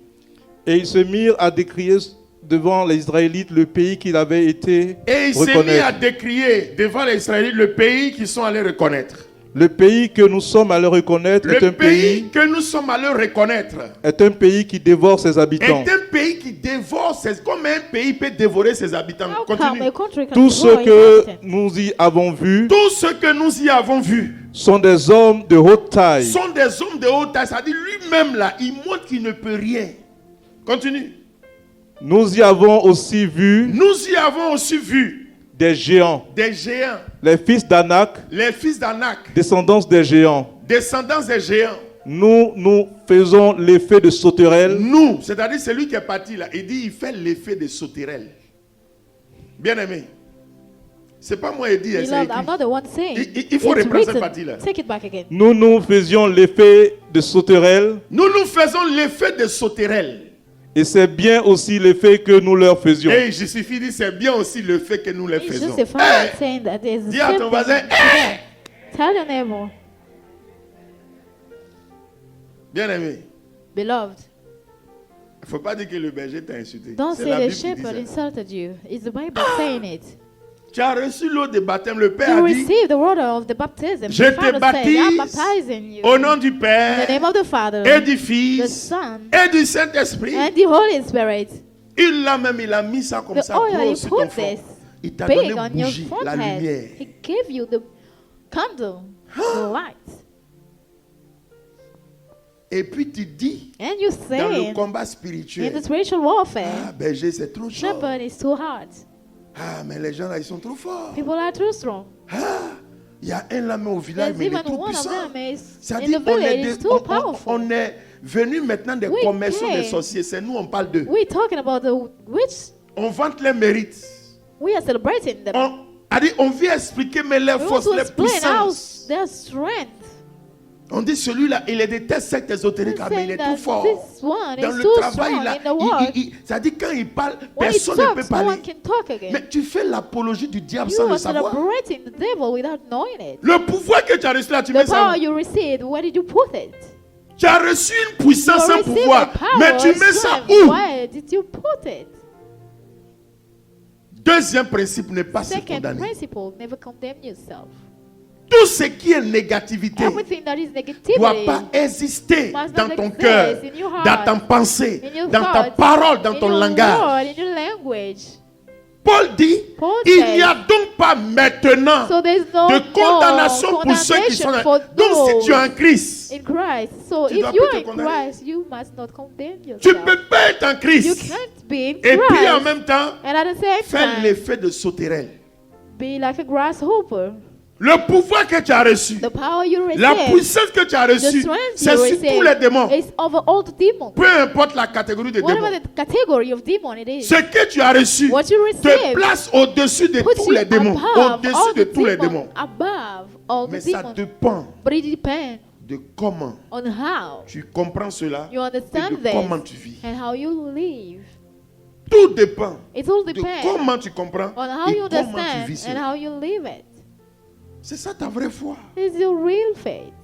C: Et ils se mirent à décrier devant les Israélites le pays qu'il avait été
E: Et il s'est mis à
C: reconnaître.
E: décrier devant les Israélites le pays qu'ils sont allés reconnaître.
C: Le pays que nous sommes allés reconnaître est
E: Le
C: un
E: pays
C: pays,
E: que nous sommes allés reconnaître
C: est un pays qui dévore ses habitants.
E: est un pays qui dévore ses... Comme un pays peut dévorer ses habitants.
D: How come
E: Continue.
D: a country can
C: Tous
D: devour
C: ceux
D: its
C: que
D: inhabitants?
C: nous y avons vus
E: Tous ceux que nous y avons vus
C: sont des hommes de haute taille.
E: sont des hommes de haute taille. C'est-à-dire lui-même là, il montre qu'il ne peut rien. Continue.
C: Nous y avons aussi vu
E: Nous y avons aussi vu
C: des géants,
E: des géants,
C: les fils d'Anak,
E: les fils d'Anak,
C: descendance des géants.
E: descendants des géants.
C: Nous faisons l'effet de sauterelles.
E: Nous, c'est-à-dire celui qui est parti là, il dit il fait l'effet de sauterelles. Bien aimé. C'est pas moi qui dis, c'est
D: Beloved,
E: écrit.
D: I'm not the one saying.
E: Il faut
D: It's
E: reprendre cette
D: written.
E: partie-là.
D: Take it back again.
C: Nous faisions l'effet de sauterelles.
E: Nous faisons l'effet de sauterelles.
C: Et c'est bien aussi l'effet que nous leur faisions.
E: Et il justifie, dit c'est bien aussi le fait que nous les
D: It's
E: faisons.
D: justified
E: Hey!
D: saying that there's the
E: Dis à
D: same
E: ton
D: thing
E: voisin,
D: to them. Tell your neighbor,
E: Bien aimé,
D: beloved,
E: il ne faut pas dire que le berger t'a insulté.
D: don't
E: C'est
D: say
E: la
D: the
E: Bible qui dit
D: shepherd
E: ça.
D: insulted you. It's the Bible saying it.
E: Tu as reçu l'eau de baptême. Le Père
D: You
E: a dit,
D: receive the water of the baptism.
E: je
D: The
E: te
D: Father said, I'm
E: baptise
D: baptizing you.
E: au nom du
D: In the
E: Père
D: name of the Father,
E: et du
D: the
E: Fils
D: Son,
E: et du Saint-Esprit.
D: and the Holy Spirit.
E: Il a mis ça comme
D: The
E: ça
D: oil,
E: gros
D: he
E: sur ton
D: put
E: front.
D: this
E: Il t'a donné
D: big
E: une
D: on your
E: bougie, la
D: forehead.
E: lumière.
D: He gave you the candle, the light.
E: Et puis tu dis,
D: And you
E: dans le
D: say,
E: combat
D: in
E: spirituel,
D: the spiritual warfare,
E: ah, berger, c'est trop chaud.
D: shepherd is too hard.
E: Ah, mais les gens là, ils sont trop forts.
D: People are too strong.
E: Ah, il y a un là, mais au village,
D: There's
E: mais il est
D: even
E: trop
D: one of
E: puissant.
D: them is
E: Ça
D: in
E: dit,
D: the village is too powerful.
E: on est venu maintenant des
D: We
E: commerçants, des
D: came.
E: sorciers. C'est nous, on parle d'eux.
D: We're talking about the witch.
E: On vante les mérites.
D: We are celebrating them.
E: On vient expliquer, mais les
D: We want
E: forces,
D: to
E: les
D: explain how
E: puissances.
D: their strength.
E: On dit celui-là, il est des tests sectes ésotériques,
D: You're
E: mais il
D: saying
E: est tout
D: that
E: fort.
D: this one
E: Dans
D: is
E: le
D: too
E: travail,
D: strong in the work.
E: ça dit quand il parle,
D: When he
E: personne ne peut
D: talks, no one
E: parler.
D: can talk again.
E: Mais tu fais l'apologie du diable
D: You
E: sans le
D: are
E: savoir.
D: celebrating the devil without knowing it.
E: Le pouvoir que tu as reçu là, tu
D: The
E: mets ça
D: power
E: où?
D: you received, where did you put it?
E: Tu as reçu une
D: You
E: puissance sans
D: received
E: pouvoir,
D: the power,
E: mais tu mets ça
D: strength.
E: où?
D: Where did you put it?
E: Deuxième principe, ne pas se
D: Second
E: condamner.
D: principle, never condemn yourself.
E: Tout ce qui est négativité
D: Everything that is
E: ne
D: negativity
E: doit pas exister
D: must
E: dans
D: not
E: ton
D: exist
E: cœur,
D: in your
E: dans
D: heart,
E: ta pensée,
D: in your
E: dans ta
D: thoughts,
E: parole, dans
D: in
E: ton
D: your
E: langage.
D: word, in your language.
E: Paul dit,
D: Paul
E: il
D: says,
E: n'y a donc pas maintenant
D: So there's no
E: de condamnation
D: more
E: pour ceux qui sont
D: condemnation
E: dans...
D: for
E: Donc si tu es en
D: those
E: Christ,
D: in Christ. So
E: Tu
D: if
E: dois
D: you
E: pas
D: are
E: te
D: in
E: condamner.
D: Christ, you must not condemn
E: tu
D: yourself.
E: ne peux pas être en
D: You
E: Christ
D: can't be in
E: et puis en
D: Christ
E: même temps
D: and at the same
E: faire
D: time
E: l'effet de sauterelle.
D: be like a grasshopper.
E: Le pouvoir que tu as reçu,
D: The power you
E: la
D: receive,
E: puissance que tu as
D: the
E: reçue,
D: strength
E: c'est
D: you
E: sur tous les
D: receive
E: démons.
D: is over all the demons.
E: Peu importe la catégorie de
D: Whatever
E: démons.
D: the category of demon it is,
E: Ce que tu as reçu
D: what you
E: te
D: receive
E: place au-dessus de
D: puts
E: tous
D: you
E: les démons.
D: above
E: Au-dessus
D: all
E: de
D: the
E: tous les
D: demons,
E: démons.
D: above all
E: Mais
D: the
E: ça
D: demons.
E: dépend
D: But it depends
E: de comment
D: on how
E: tu comprends cela
D: you
E: et
D: understand
E: de
D: this
E: comment tu vis.
D: and how you live.
E: Tout dépend
D: It all
E: de
D: depends
E: comment tu comprends
D: on how
E: et
D: you
E: comment tu
D: understand
E: vis
D: and
E: cela.
D: how you live it.
E: C'est ça ta vraie foi.
D: It's your real faith.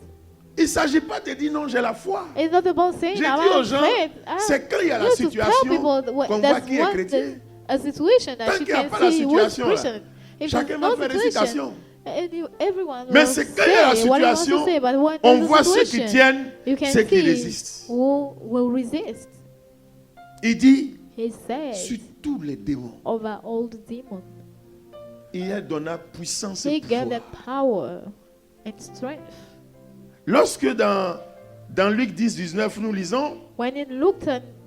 E: Il ne s'agit pas de dire non, j'ai la foi.
D: It's not about saying
E: J'ai
D: I
E: dit aux
D: have
E: gens,
D: faith.
E: c'est quand il y a la
D: You have to tell
E: situation
D: people
E: qu'on voit
D: that's
E: qui est
D: what
E: chrétien.
D: a situation that
E: Tant
D: you
E: qu'il n'y a
D: can
E: pas la
D: see which
E: situation, là,
D: Christian. If
E: chacun
D: there's
E: va
D: no
E: faire des
D: situation,
E: citations.
D: everyone
E: Mais
D: will
E: c'est quand il y a la
D: say what he wants to
E: situation,
D: say, but when
E: on
D: there's a
E: voit ceux qui
D: situation,
E: tiennent,
D: you can
E: ceux qui
D: see
E: résistent.
D: who will resist.
E: Il dit,
D: He says,
E: sur tous les démons,
D: over all the demons,
E: il a donné puissance et
D: he gave them
E: pouvoir.
D: power and strength.
E: Lorsque dans Luc 10, 19, nous lisons,
D: When in Luke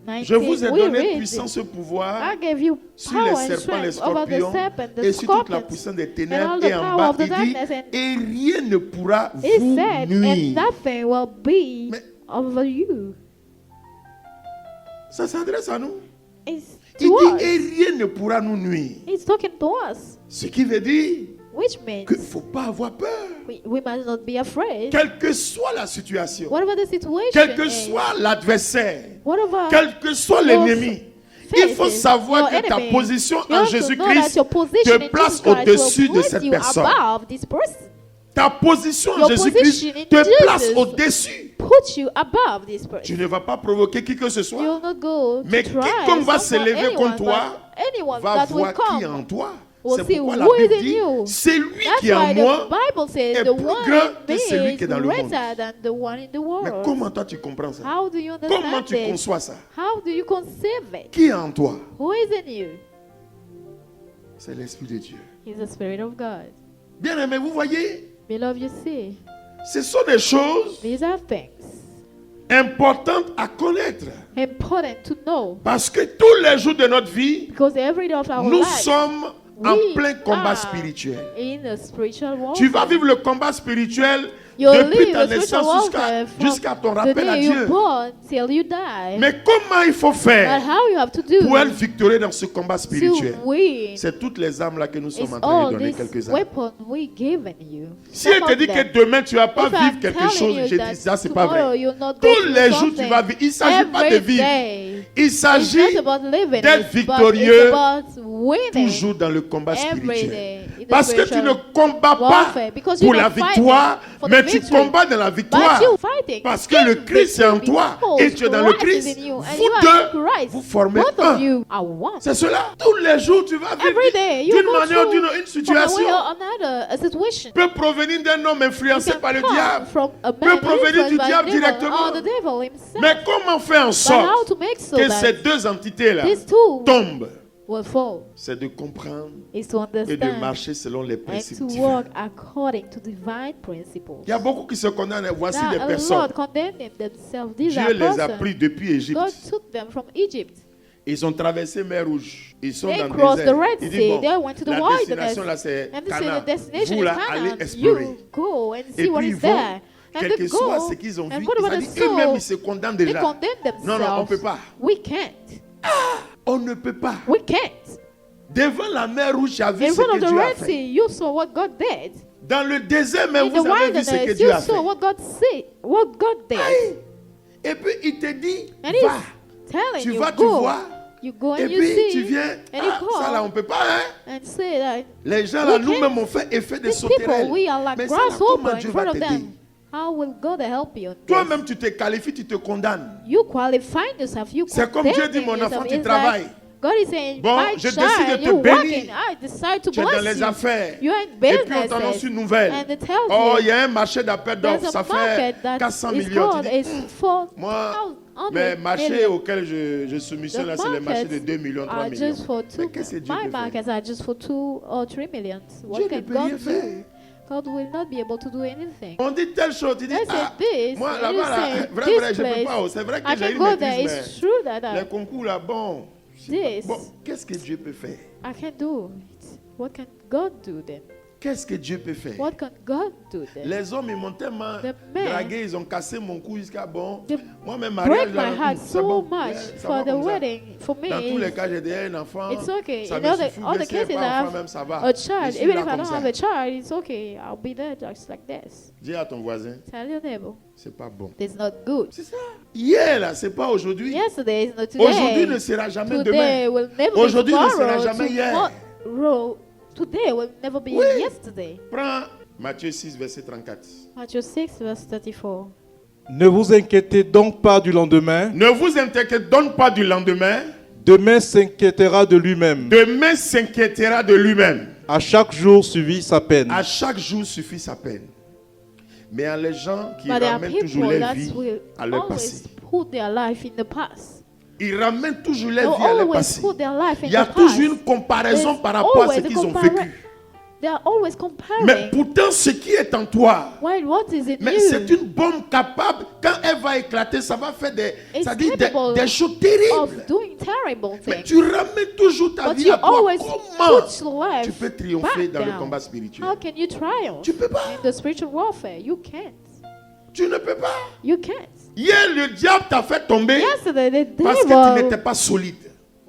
D: 10,
E: je vous ai
D: 19, we
E: donné
D: read,
E: puissance et pouvoir
D: I gave you
E: sur les
D: power and
E: serpents, les
D: strength over the
E: scorpions
D: serpent, the
E: et sur toute la
D: scorpions,
E: puissance des
D: and all
E: ténèbres.
D: the
E: Et en
D: power
E: bas,
D: of the
E: il dit,
D: darkness, and
E: et rien ne pourra
D: he
E: vous
D: said, and
E: nuire.
D: nothing will be
E: Mais-
D: over you.
E: Ça s'adresse à nous.
D: It's
E: Il
D: to
E: dit,
D: us.
E: et rien ne pourra nous nuire.
D: He's talking to us,
E: Ce qui veut dire
D: which means
E: qu'il ne faut pas avoir peur.
D: we must not be afraid.
E: Quelle que soit la situation,
D: Whatever the situation
E: quel que
D: is,
E: soit l'adversaire,
D: whatever
E: quel que soit
D: your
E: l'ennemi, il faut
D: faces,
E: savoir
D: your
E: que ta
D: enemy,
E: position
D: you
E: en
D: have to know that
E: Jésus-Christ
D: your position
E: te
D: in
E: place
D: Jesus Christ
E: au-dessus
D: will
E: de
D: place
E: cette
D: you
E: personne.
D: above this person.
E: Ta position en
D: Your
E: Jésus-Christ
D: position in
E: te
D: Jesus
E: place au-dessus.
D: Put you above this
E: Tu
D: person.
E: ne vas pas provoquer qui que ce
D: You
E: soit,
D: will not go to
E: mais
D: try
E: quiconque va
D: someone,
E: s'élever
D: anyone,
E: contre toi
D: but anyone
E: va
D: that will
E: voir qui est en
D: come.
E: toi.
D: will
E: C'est
D: see
E: pourquoi la
D: who is
E: Bible
D: in
E: dit,
D: you.
E: c'est lui
D: That's
E: qui est en
D: why
E: moi.
D: the Bible says
E: est
D: the
E: plus
D: one
E: grand
D: in
E: que
D: me
E: celui
D: is
E: qui est dans le monde.
D: greater than the one in the
E: Mais
D: world.
E: comment toi tu comprends ça?
D: How do you
E: Comment
D: understand
E: tu
D: it?
E: conçois ça?
D: How do you conceive it?
E: Qui est en toi?
D: Who is in you?
E: C'est l'Esprit de Dieu.
D: He's the Spirit of God.
E: Bien aimé, vous voyez,
D: Beloved, you see,
E: ce sont des choses
D: these are things
E: importantes à connaître.
D: important to know,
E: Parce que tous les jours de notre vie,
D: because every day of our
E: nous
D: life
E: sommes en
D: we
E: plein combat
D: are
E: spirituel.
D: in a spiritual warfare.
E: Tu vas vivre le combat spirituel
D: You'll
E: depuis
D: live
E: ta
D: a spiritual
E: naissance
D: warfare
E: jusqu'à ton
D: from the
E: rappel à
D: day
E: Dieu.
D: you're born till you die.
E: Mais comment il faut
D: But
E: faire
D: how you have to do
E: pour être victorieux dans ce combat spirituel?
D: to win
E: C'est toutes les armes là que nous sommes
D: is
E: en train
D: all
E: de donner
D: this
E: quelques armes.
D: weapon we given you.
E: Si elle
D: Some
E: te
D: of
E: dit
D: them.
E: que demain tu vas pas
D: If
E: vivre
D: I'm
E: quelque
D: telling
E: chose,
D: you
E: je
D: that
E: dis ça, c'est pas
D: tomorrow
E: vrai.
D: you'll not go
E: Tous
D: through
E: les jours tu
D: something,
E: vas vivre. Il ne s'agit pas de
D: every
E: vivre.
D: day.
E: Il
D: It's
E: s'agit
D: not about living
E: d'être
D: it, but
E: victorieux
D: it's about winning
E: toujours dans le combat
D: every
E: spirituel.
D: day in the
E: Parce que tu ne
D: spiritual
E: combats pas
D: warfare, because you're
E: pour la
D: not fighting
E: victoire,
D: for the
E: mais tu
D: victory.
E: combats dans la
D: But
E: victoire.
D: you're fighting
E: Parce que le
D: in
E: Christ est en
D: victory
E: toi
D: because
E: et tu es dans le
D: Christ is
E: Christ.
D: in you, and
E: Vous
D: you are in
E: deux,
D: Christ.
E: vous formez
D: Both
E: un.
D: of you are one.
E: C'est cela. Tous les jours, tu vas
D: Every
E: vivre
D: day you
E: d'une
D: go
E: manière ou d'une
D: through
E: autre une
D: from a
E: situation.
D: way or another a situation.
E: Peut provenir d'un homme influencé
D: Can
E: par le
D: come
E: diable.
D: from a
E: Peut
D: man
E: provenir du
D: influenced by
E: diable
D: the devil
E: directement.
D: or the devil himself.
E: Mais comment faire en
D: But how
E: sorte
D: to make so
E: que
D: that
E: ces deux entités-là
D: these two
E: tombent?
D: will fall
E: C'est de comprendre
D: is to
E: et de
D: understand
E: marcher selon les
D: and
E: principes
D: to
E: divins.
D: work according to divine principles.
E: Il y a beaucoup qui se condamnent. Voici
D: There
E: des
D: are a
E: personnes.
D: lot condemning themselves. These
E: Dieu
D: are
E: les a
D: persons.
E: pris depuis Égypte.
D: God took them from Egypt.
E: Ils ont traversé mer Rouge. Ils sont
D: They
E: dans le
D: crossed
E: désert.
D: the Red
E: Il dit,
D: Sea.
E: bon,
D: They went to the
E: la
D: wilderness.
E: destination là c'est
D: And they say
E: Canaan.
D: the destination
E: Vous
D: is
E: là allez
D: Canaan.
E: explorer.
D: You go and
E: Et
D: see what
E: puis
D: is
E: ils vont,
D: there. And
E: quel que
D: they
E: soit
D: go.
E: ce qu'ils ont
D: And
E: vu,
D: whatever
E: ils
D: they
E: eux-mêmes
D: saw,
E: ils se condamnent
D: they
E: déjà.
D: condemn themselves.
E: Non, non, on ne peut pas.
D: We can't.
E: On ne peut pas.
D: We can't.
E: Devant la mer Rouge, tu as vu
D: In
E: ce
D: front
E: que
D: of the
E: Dieu a
D: Red
E: fait.
D: Sea, you saw what God did.
E: Dans le désert même,
D: In the
E: vous avez vu ce que
D: wilderness,
E: Dieu
D: you
E: a fait.
D: saw what God did.
E: Aïe. Et puis il te dit,
D: And
E: va.
D: he's telling
E: Tu
D: you,
E: vas, tu
D: go.
E: vois.
D: You go
E: Et
D: and you
E: puis tu
D: see.
E: viens.
D: And you
E: Ça là, on
D: call
E: ne peut pas. Hein?
D: and say that
E: Les gens là,
D: We
E: nous-mêmes,
D: can't-
E: on fait effet de
D: these
E: sauterelles.
D: people, we are like
E: Mais ça là,
D: grasshopper
E: comment
D: in
E: Dieu
D: front
E: va
D: of
E: t'aider?
D: them. How will God help you? on this?
E: Toi-même, tu te qualifies, tu te condamnes.
D: You qualify yourself. You
E: C'est comme Dieu dit,
D: condemning
E: mon enfant,
D: yourself.
E: tu
D: It's
E: travailles.
D: like God is saying,
E: Bon,
D: my
E: je décide
D: child,
E: de te
D: you're
E: bénir.
D: working. I decide to
E: Tu es dans
D: bless
E: les
D: you.
E: affaires.
D: You're in
E: Et puis on t'annonce
D: businesses.
E: une nouvelle.
D: And they tell
E: Oh,
D: you,
E: il y a un marché d'appel
D: there's
E: d'offres,
D: a
E: ça fait
D: market that
E: 400
D: is
E: millions. Tu
D: called
E: dis,
D: is for
E: moi,
D: 100
E: mes marchés
D: million.
E: auxquels je soumissionne,
D: The
E: là, c'est les marchés de
D: markets
E: 2 millions, 3
D: are
E: millions.
D: just for
E: Mais
D: 2.
E: qu'est-ce que Dieu
D: My
E: peut faire?
D: markets are just for 2 or 3 millions. What
E: Dieu ne
D: can
E: peut rien
D: God
E: faire.
D: do? God will not be able to do anything.
E: On dit telle chose, tu dis,
D: They say
E: ah,
D: this,
E: moi
D: and
E: là-bas,
D: you
E: là,
D: say,
E: vrai,
D: this
E: je ne peux
D: place,
E: pas. C'est vrai que
D: I
E: j'ai
D: can
E: une
D: go there.
E: maîtrise,
D: It's
E: mais
D: true that
E: les concours là, bon.
D: this,
E: Bon, qu'est-ce que Dieu peut faire?
D: I can do it. What can God do then?
E: Qu'est-ce que Dieu peut faire?
D: What can God do then?
E: Les hommes, ils m'ont tellement
D: The men
E: dragué, ils ont cassé mon cou jusqu'à bon.
D: They
E: Moi-même, mariage,
D: break
E: là,
D: my heart
E: c'est
D: so
E: bon.
D: much
E: Ouais, ça
D: for
E: va
D: the
E: comme ça.
D: wedding. For me,
E: Dans tous les cas, j'ai déjà un enfant.
D: it's okay.
E: Ça
D: In
E: me
D: all
E: suffit,
D: the
E: mais s'il y a
D: cases,
E: pas
D: I
E: d'enfant,
D: have
E: même, ça va.
D: a
E: Je
D: child.
E: suis
D: Even
E: là
D: if I
E: comme
D: don't
E: ça.
D: have a child, it's okay. I'll be there just like this.
E: Dis à ton voisin,
D: Tell your neighbor,
E: c'est pas bon.
D: it's not good.
E: C'est ça. Hier, là, c'est pas aujourd'hui.
D: Yesterday is not
E: Aujourd'hui
D: today.
E: ne sera jamais
D: Today
E: demain.
D: will never be
E: Aujourd'hui ne sera
D: tomorrow.
E: jamais hier.
D: Tomorrow, today will never be
E: Oui.
D: yesterday.
E: Prends Matthieu 6, verset 34.
D: Matthew 6, verse 34.
C: Ne vous inquiétez donc pas du lendemain.
E: Ne vous inquiétez donc pas du lendemain.
C: Demain s'inquiétera de lui-même.
E: Demain s'inquiétera de lui-même.
C: À chaque jour suffit sa peine.
E: À chaque jour suffit sa peine. Mais il y a les gens qui
D: But there are
E: ramènent toujours
D: people
E: leur
D: that
E: vie
D: will
E: à leur
D: always
E: passé.
D: put their life in the past.
E: Ils ramènent toujours
D: They
E: leur vie à leur
D: always
E: passé.
D: put their life in
E: Il y a
D: the
E: toujours
D: past.
E: une comparaison
D: There's
E: par rapport à ce
D: always a
E: qu'ils ont
D: compara-
E: vécu.
D: They are always
E: Mais
D: comparing.
E: pourtant, ce qui est en toi,
D: While what is in
E: mais c'est
D: you
E: une bombe capable, quand elle va éclater, ça va faire
D: It's
E: ça dit
D: capable
E: des choses terribles.
D: of doing terrible
E: Mais
D: things.
E: tu ramènes toujours ta
D: But
E: vie
D: you
E: à toi.
D: always
E: Comment
D: put your life
E: tu peux triompher
D: back
E: dans le
D: down.
E: combat spirituel?
D: How can you triumph
E: Tu peux pas.
D: in the spiritual warfare? You can't.
E: Tu ne peux pas.
D: You can't.
E: Hier, le diable t'a fait tomber
D: Yesterday, the
E: parce que tu n'étais
D: devil
E: pas solide.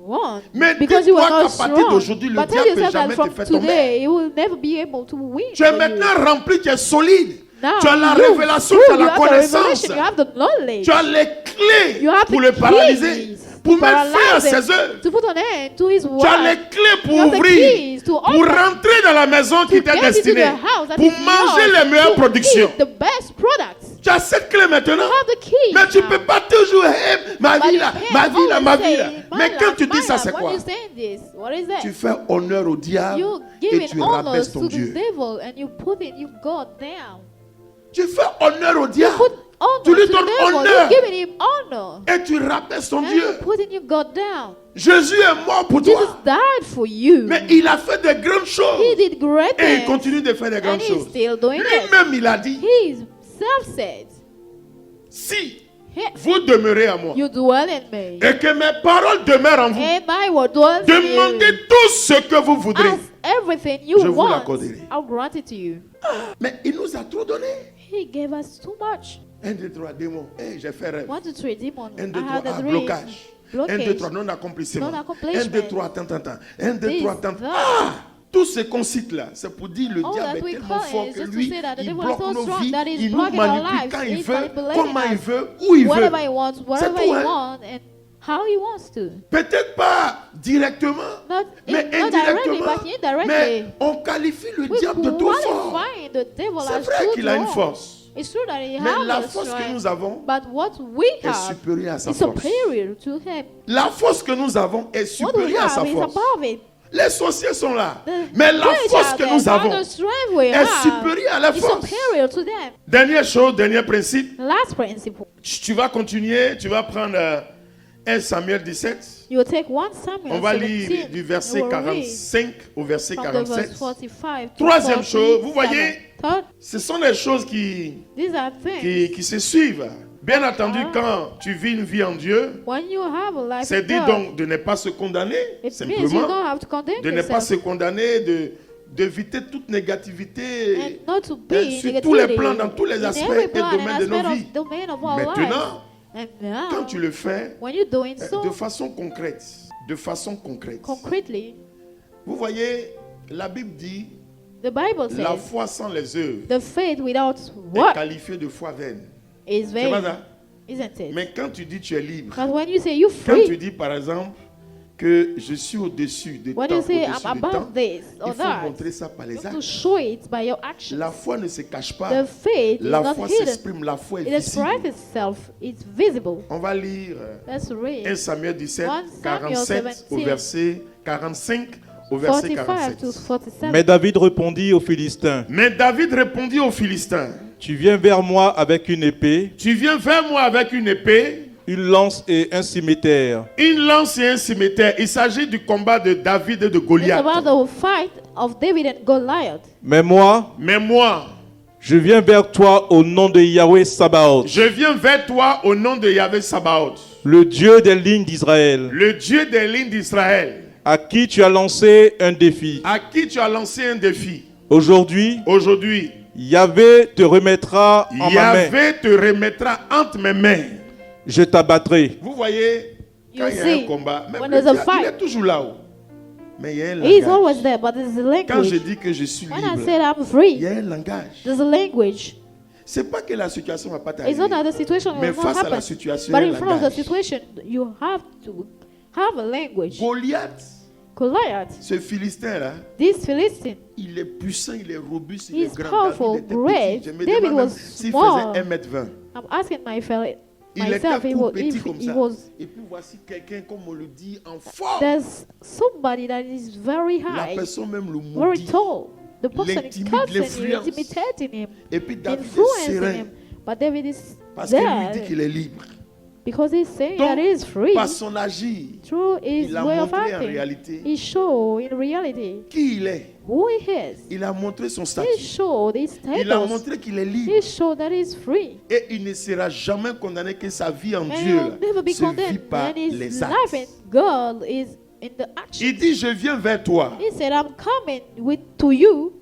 D: won
E: Mais
D: because you were
E: dis-toi
D: not
E: qu'à partir
D: strong.
E: d'aujourd'hui, le
D: But tell
E: diable ne peut
D: yourself that
E: jamais te
D: from
E: faire tomber.
D: today, you will never be able to win.
E: Tu es
D: for you.
E: maintenant rempli, tu es solide.
D: Now,
E: Tu as la
D: you-
E: révélation,
D: you
E: tu as la
D: have the
E: connaissance.
D: revelation, you have the knowledge.
E: Tu as les clés
D: You have
E: pour
D: the
E: le paralyser,
D: keys
E: pour
D: to
E: mettre fin à
D: paralyze him,
E: ses œuvres.
D: to put an end to his
E: Tu as
D: work.
E: les clés pour
D: You have the
E: ouvrir,
D: keys to
E: pour
D: open,
E: rentrer dans la maison qui
D: to
E: t'est
D: get into
E: destinée,
D: the house that
E: pour
D: is
E: manger
D: yours,
E: les meilleures
D: to
E: productions.
D: eat the best products.
E: Tu as cette clé maintenant.
D: You have the keys
E: Mais tu ne
D: now.
E: peux pas toujours, hey, ma
D: But
E: vie
D: you
E: là,
D: can't
E: ma vie là,
D: always
E: ma vie
D: say,
E: là.
D: my
E: Mais quand
D: life,
E: tu dis
D: my
E: ça,
D: life.
E: c'est
D: When
E: quoi?
D: you say this, what is that?
E: Tu fais honneur au diable
D: You give
E: et
D: it
E: tu
D: honor
E: rabaisses ton
D: to the
E: Dieu.
D: devil and you put it, you go down.
E: Tu fais honneur au
D: You
E: diable
D: put honor
E: Tu lui
D: to the
E: donnes
D: devil.
E: honneur.
D: You give him honor.
E: et tu rabaisses ton
D: And
E: Dieu.
D: you put it, you go down.
E: Jésus est mort pour
D: Jesus
E: toi.
D: died for you.
E: Mais il a fait de grandes
D: He
E: choses.
D: did great
E: Et il
D: things.
E: continue de faire de
D: And
E: grandes
D: he's
E: choses.
D: still doing it.
E: Lui-même, il a dit,
D: He himself said,
E: si
D: "Hey,
E: vous demeurez à moi
D: you dwell in me.
E: et que mes paroles demeurent en vous,
D: And my word dwells in
E: demandez
D: you.
E: tout ce que vous voudrez.
D: Ask everything you
E: Je vous
D: want.
E: l'accorderai.
D: I'll grant it to you."
E: Mais il nous a trop donné.
D: He gave us too much.
E: 1, 2, 3, démon. Hey, j'ai fait rêve.
D: 1, 2, 3, demon.
E: 1, 2,
D: I
E: 3,
D: have the
E: ah,
D: dream.
E: blocage. 1, 2, 3, non-accomplissement. 1,
D: Non-accomplissement.
E: 2, 3, tant. 1, 2,
D: This,
E: 3, tant.
D: that.
E: Ah! Tout ce qu'on cite là, c'est pour dire le
D: All
E: diable
D: that
E: est
D: we
E: tellement
D: call
E: fort
D: is
E: que
D: just to
E: lui,
D: say that the
E: il
D: devil is
E: bloque
D: so
E: nos
D: strong
E: vies,
D: that he's
E: il nous
D: blocking our
E: manipule
D: lives.
E: quand il
D: He's
E: veut,
D: manipulating
E: comment il
D: us.
E: veut, où il
D: Whatever
E: veut.
D: he wants,
E: C'est
D: whatever
E: tout,
D: he
E: hein.
D: wants, and how he wants to.
E: Peut-être pas directement,
D: Not,
E: mais
D: not directly,
E: indirectement.
D: but indirectly.
E: Mais on qualifie le
D: We
E: diable de trop fort.
D: qualify the devil
E: C'est
D: as
E: vrai
D: too
E: qu'il a une
D: strong.
E: force.
D: It's true that he
E: Mais
D: has
E: la
D: a
E: force que
D: strength,
E: nous avons
D: but what we
E: est
D: have
E: supérieure à sa
D: is
E: force.
D: superior to him.
E: La force que nous avons est
D: What we
E: supérieure à sa
D: have is
E: force.
D: above it.
E: Les sorciers sont là.
D: The
E: Mais la
D: witches
E: force
D: out
E: que
D: there,
E: nous
D: but
E: avons
D: the strength we
E: est
D: have
E: supérieure à la
D: is
E: force.
D: superior to them.
E: Dernière chose, dernier principe.
D: Last principle.
E: Tu vas continuer, tu vas prendre 1 Samuel 17.
D: You will take 1 Samuel
E: On va
D: 17,
E: lire du verset
D: you will read
E: 45 au verset
D: from the
E: 47.
D: verse 45 to
E: Troisième chose, vous
D: 47.
E: voyez,
D: Third,
E: ce sont des choses qui
D: these are things.
E: qui se suivent. Bien entendu, quand tu vis une vie en Dieu,
D: When you have a life
E: c'est
D: in
E: dit
D: God,
E: donc de ne pas se condamner,
D: it means you
E: simplement,
D: don't have to condemn
E: de ne pas
D: yourself
E: se condamner, d'éviter toute négativité
D: and not to be in
E: sur tous les
D: negativity
E: plans, dans tous les
D: in
E: aspects
D: every
E: et
D: plan
E: domaines
D: and
E: de nos
D: aspect
E: vies.
D: of domain of our
E: Maintenant,
D: lives. And now,
E: quand tu le fais
D: when you're doing so
E: de façon concrète,
D: concretely,
E: Vous voyez, la Bible dit,
D: The Bible
E: la
D: says
E: foi sans les œuvres
D: the faith without
E: est
D: work
E: qualifiée de foi vaine.
D: is
E: C'est pas
D: vain,
E: ça?
D: isn't it?
E: Mais quand tu dis tu es libre,
D: But when you say you're
E: quand tu
D: free,
E: dis par exemple que je suis au-dessus de
D: when
E: temps,
D: you say
E: au-dessus
D: I'm
E: de temps,
D: above this
E: il
D: or
E: faut
D: that,
E: montrer ça par
D: you
E: les
D: have to
E: actes.
D: show it by your actions.
E: La foi ne se cache pas.
D: The faith is
E: La
D: not
E: foi
D: hidden.
E: s'exprime, la foi est
D: It
E: visible.
D: expresses itself. It's visible.
E: On va lire
D: Let's
E: 1
D: read
E: Samuel 17,
D: 1 Samuel
E: 47 au
D: 17,
E: verset 45 au verset
D: 45 to
E: 47.
D: 47.
C: Mais David répondit aux Philistins,
E: Mais David répondit aux Philistins,
C: tu viens vers moi avec une épée,
E: tu viens vers moi avec une épée,
C: une lance et un cimetière.
E: une lance et un cimetière. Il s'agit du combat de David et de
D: It's
E: Goliath.
D: about the fight of David and Goliath.
C: Mais moi,
E: Mais moi,
C: je viens vers toi au nom de Yahweh Sabaoth,
E: je viens vers toi au nom de Yahvé Sabaoth,
C: le Dieu des lignes d'Israël,
E: le Dieu des lignes d'Israël,
C: à qui tu as lancé un défi.
E: à qui tu as lancé un défi.
C: Aujourd'hui,
E: Aujourd'hui,
C: Yahvé te remettra en ma main.
E: Yahvé te remettra entre mes mains.
C: Je t'abattrai.
E: Vous voyez, quand
D: You
E: il y a un
D: see,
E: combat, même
D: when
E: le
D: there's a
E: diable, il
D: fight,
E: est toujours là-haut. Mais il y a un
D: He's
E: langage.
D: always there, but there's a
E: Quand je
D: language.
E: dis que je suis
D: When I
E: libre,
D: said I'm
E: il y
D: free,
E: a un langage.
D: there's a language.
E: C'est pas que la situation va pas
D: It's
E: t'arriver.
D: not that the situation
E: Mais
D: will not
E: face à la
D: happen.
E: situation,
D: But
E: il y a
D: in
E: un
D: front of the
E: langage.
D: situation, you have to have a language.
E: Goliath,
D: Goliath,
E: ce Philistin-là,
D: this Philistine,
E: il est puissant, il est robuste, il
D: He's
E: est grand.
D: powerful,
E: David était
D: great.
E: petit. Je me
D: David
E: demande même
D: was
E: s'il
D: small.
E: faisait 1m20.
D: I'm asking myself,
E: Il était
D: myself
E: tout petit
D: if
E: comme
D: he
E: ça.
D: was.
E: Et puis voici quelqu'un, comme on le dit, en forme.
D: There's somebody that is very
E: La
D: high,
E: personne même le
D: very
E: maudit.
D: tall. The person is
E: L'intimide,
D: cursing him,
E: l'influence.
D: intimidating him,
E: Et puis David est
D: influencing
E: serein.
D: him. But David is
E: Parce qu'il lui dit
D: there
E: qu'il est libre.
D: because he's saying
E: Donc,
D: that he is free
E: par son agir,
D: through his
E: il a
D: way of
E: montré en
D: acting.
E: réalité
D: He showed in reality
E: qui il est.
D: who he is.
E: Il a montré son
D: He
E: statut.
D: showed his
E: Il a
D: status.
E: montré qu'il est libre.
D: He showed that he's free.
E: Et il ne sera jamais condamné que sa vie en
D: And
E: Dieu
D: he'll never be
E: se vit
D: condemned.
E: par
D: And his
E: les
D: life
E: actes.
D: in God is in the action.
E: Il dit, je viens vers toi.
D: He said, I'm coming to you.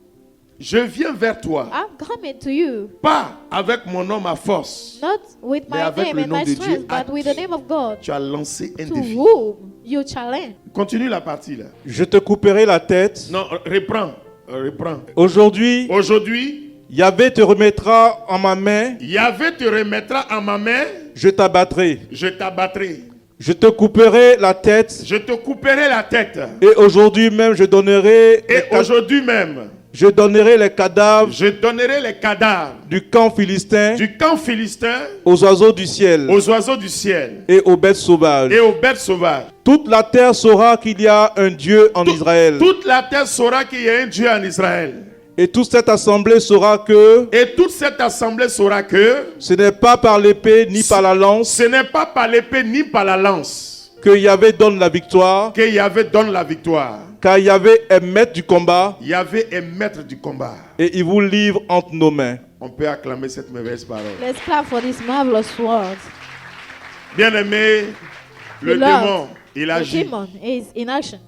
E: Je viens vers toi.
D: I'm coming to you.
E: Pas avec mon homme à force.
D: Not with
E: Mais
D: my
E: avec
D: name
E: le
D: and
E: nom
D: my
E: de Dieu,
D: strength,
E: à
D: but with
E: qui
D: the name of God.
E: Tu as lancé un
D: To
E: défi.
D: whom you challenge.
E: Continue la partie là.
C: Je te couperai la tête.
E: Non, reprends. Reprends.
C: Aujourd'hui,
E: Aujourd'hui,
C: Yahvé te remettra en ma main.
E: Yahvé te remettra en ma main.
C: Je t'abattrai.
E: Je t'abattrai.
C: Je te couperai la tête.
E: Je te couperai la tête.
C: Et aujourd'hui même, je donnerai
E: Et aujourd'hui même,
C: les cadavres
E: je donnerai les cadavres
C: du camp philistin
E: du camp philistin
C: aux oiseaux du ciel
E: aux oiseaux du ciel
C: et aux bêtes sauvages.
E: et aux bêtes sauvages.
C: Toute la terre saura qu'il y a un Dieu en Israël.
E: Toute la terre saura qu'il y a un Dieu en Israël.
C: Et toute cette assemblée saura que
E: Et toute cette assemblée saura que
C: ce n'est pas par l'épée ni par la lance
E: ce n'est pas par l'épée ni par la lance
C: que Yahvé donne la victoire,
E: que Yahvé donne la victoire.
C: car Yahvé est maître du combat
E: Yahvé est maître du combat.
C: et il vous livre entre nos mains.
E: On peut acclamer cette merveilleuse parole.
D: Let's clap for this marvelous word.
E: Bien-aimé, le
D: Beloved,
E: démon, il
D: The
E: agit.
D: demon is in action.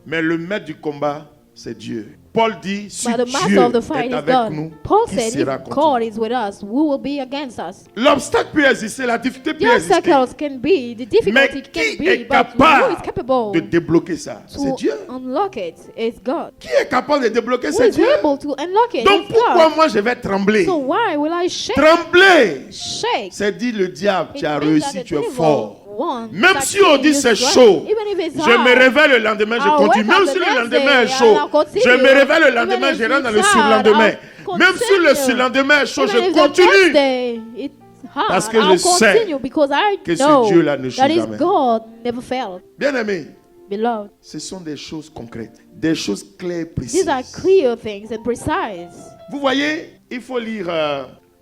E: Mais le maître du combat, c'est Dieu. Paul dit, si
D: But the
E: Dieu
D: master of the fight
E: est
D: is
E: avec
D: God.
E: nous,
D: Paul
E: qui
D: said,
E: sera
D: if
E: contre
D: God
E: nous?
D: is with us, who will be against us?
E: L'obstacle peut exister, la difficulté
D: The
E: peut exister.
D: obstacles can be, the
E: Mais
D: difficulty
E: qui
D: can
E: est
D: be, but who is
E: capable
D: capable
E: de débloquer ça? C'est
D: to
E: Dieu.
D: unlock it is God.
E: Qui est capable de débloquer?
D: Who
E: C'est
D: is
E: Dieu.
D: able to unlock it
E: Donc
D: is
E: pourquoi
D: God.
E: moi je vais trembler?
D: So why will I shake?
E: Trembler,
D: Shake.
E: c'est dire le diable,
D: It
E: tu as
D: means
E: réussi,
D: that the
E: tu es
D: devil
E: fort.
D: won.
E: Même si on dit c'est
D: Succeed,
E: chaud,
D: even if it's
E: je me
D: hard,
E: réveille le lendemain, je
D: I'll
E: continue.
D: wake up
E: Même
D: the
E: si le
D: next
E: lendemain
D: day
E: est chaud,
D: and I'll continue.
E: je me réveille le
D: Even
E: lendemain,
D: if
E: je rentre dans le
D: it's
E: surlendemain.
D: hard,
E: Même si le
D: continue.
E: surlendemain est chaud,
D: Even
E: je
D: if the next
E: continue.
D: day it's hard,
E: Parce que
D: I'll
E: je sais
D: continue because I
E: que ce
D: know
E: Dieu-là ne chute
D: that is
E: jamais.
D: God never failed.
E: Bien-aimé,
D: Beloved,
E: ce sont des choses concrètes, des choses claires, précises.
D: these are clear things and precise.
E: Vous voyez, il faut lire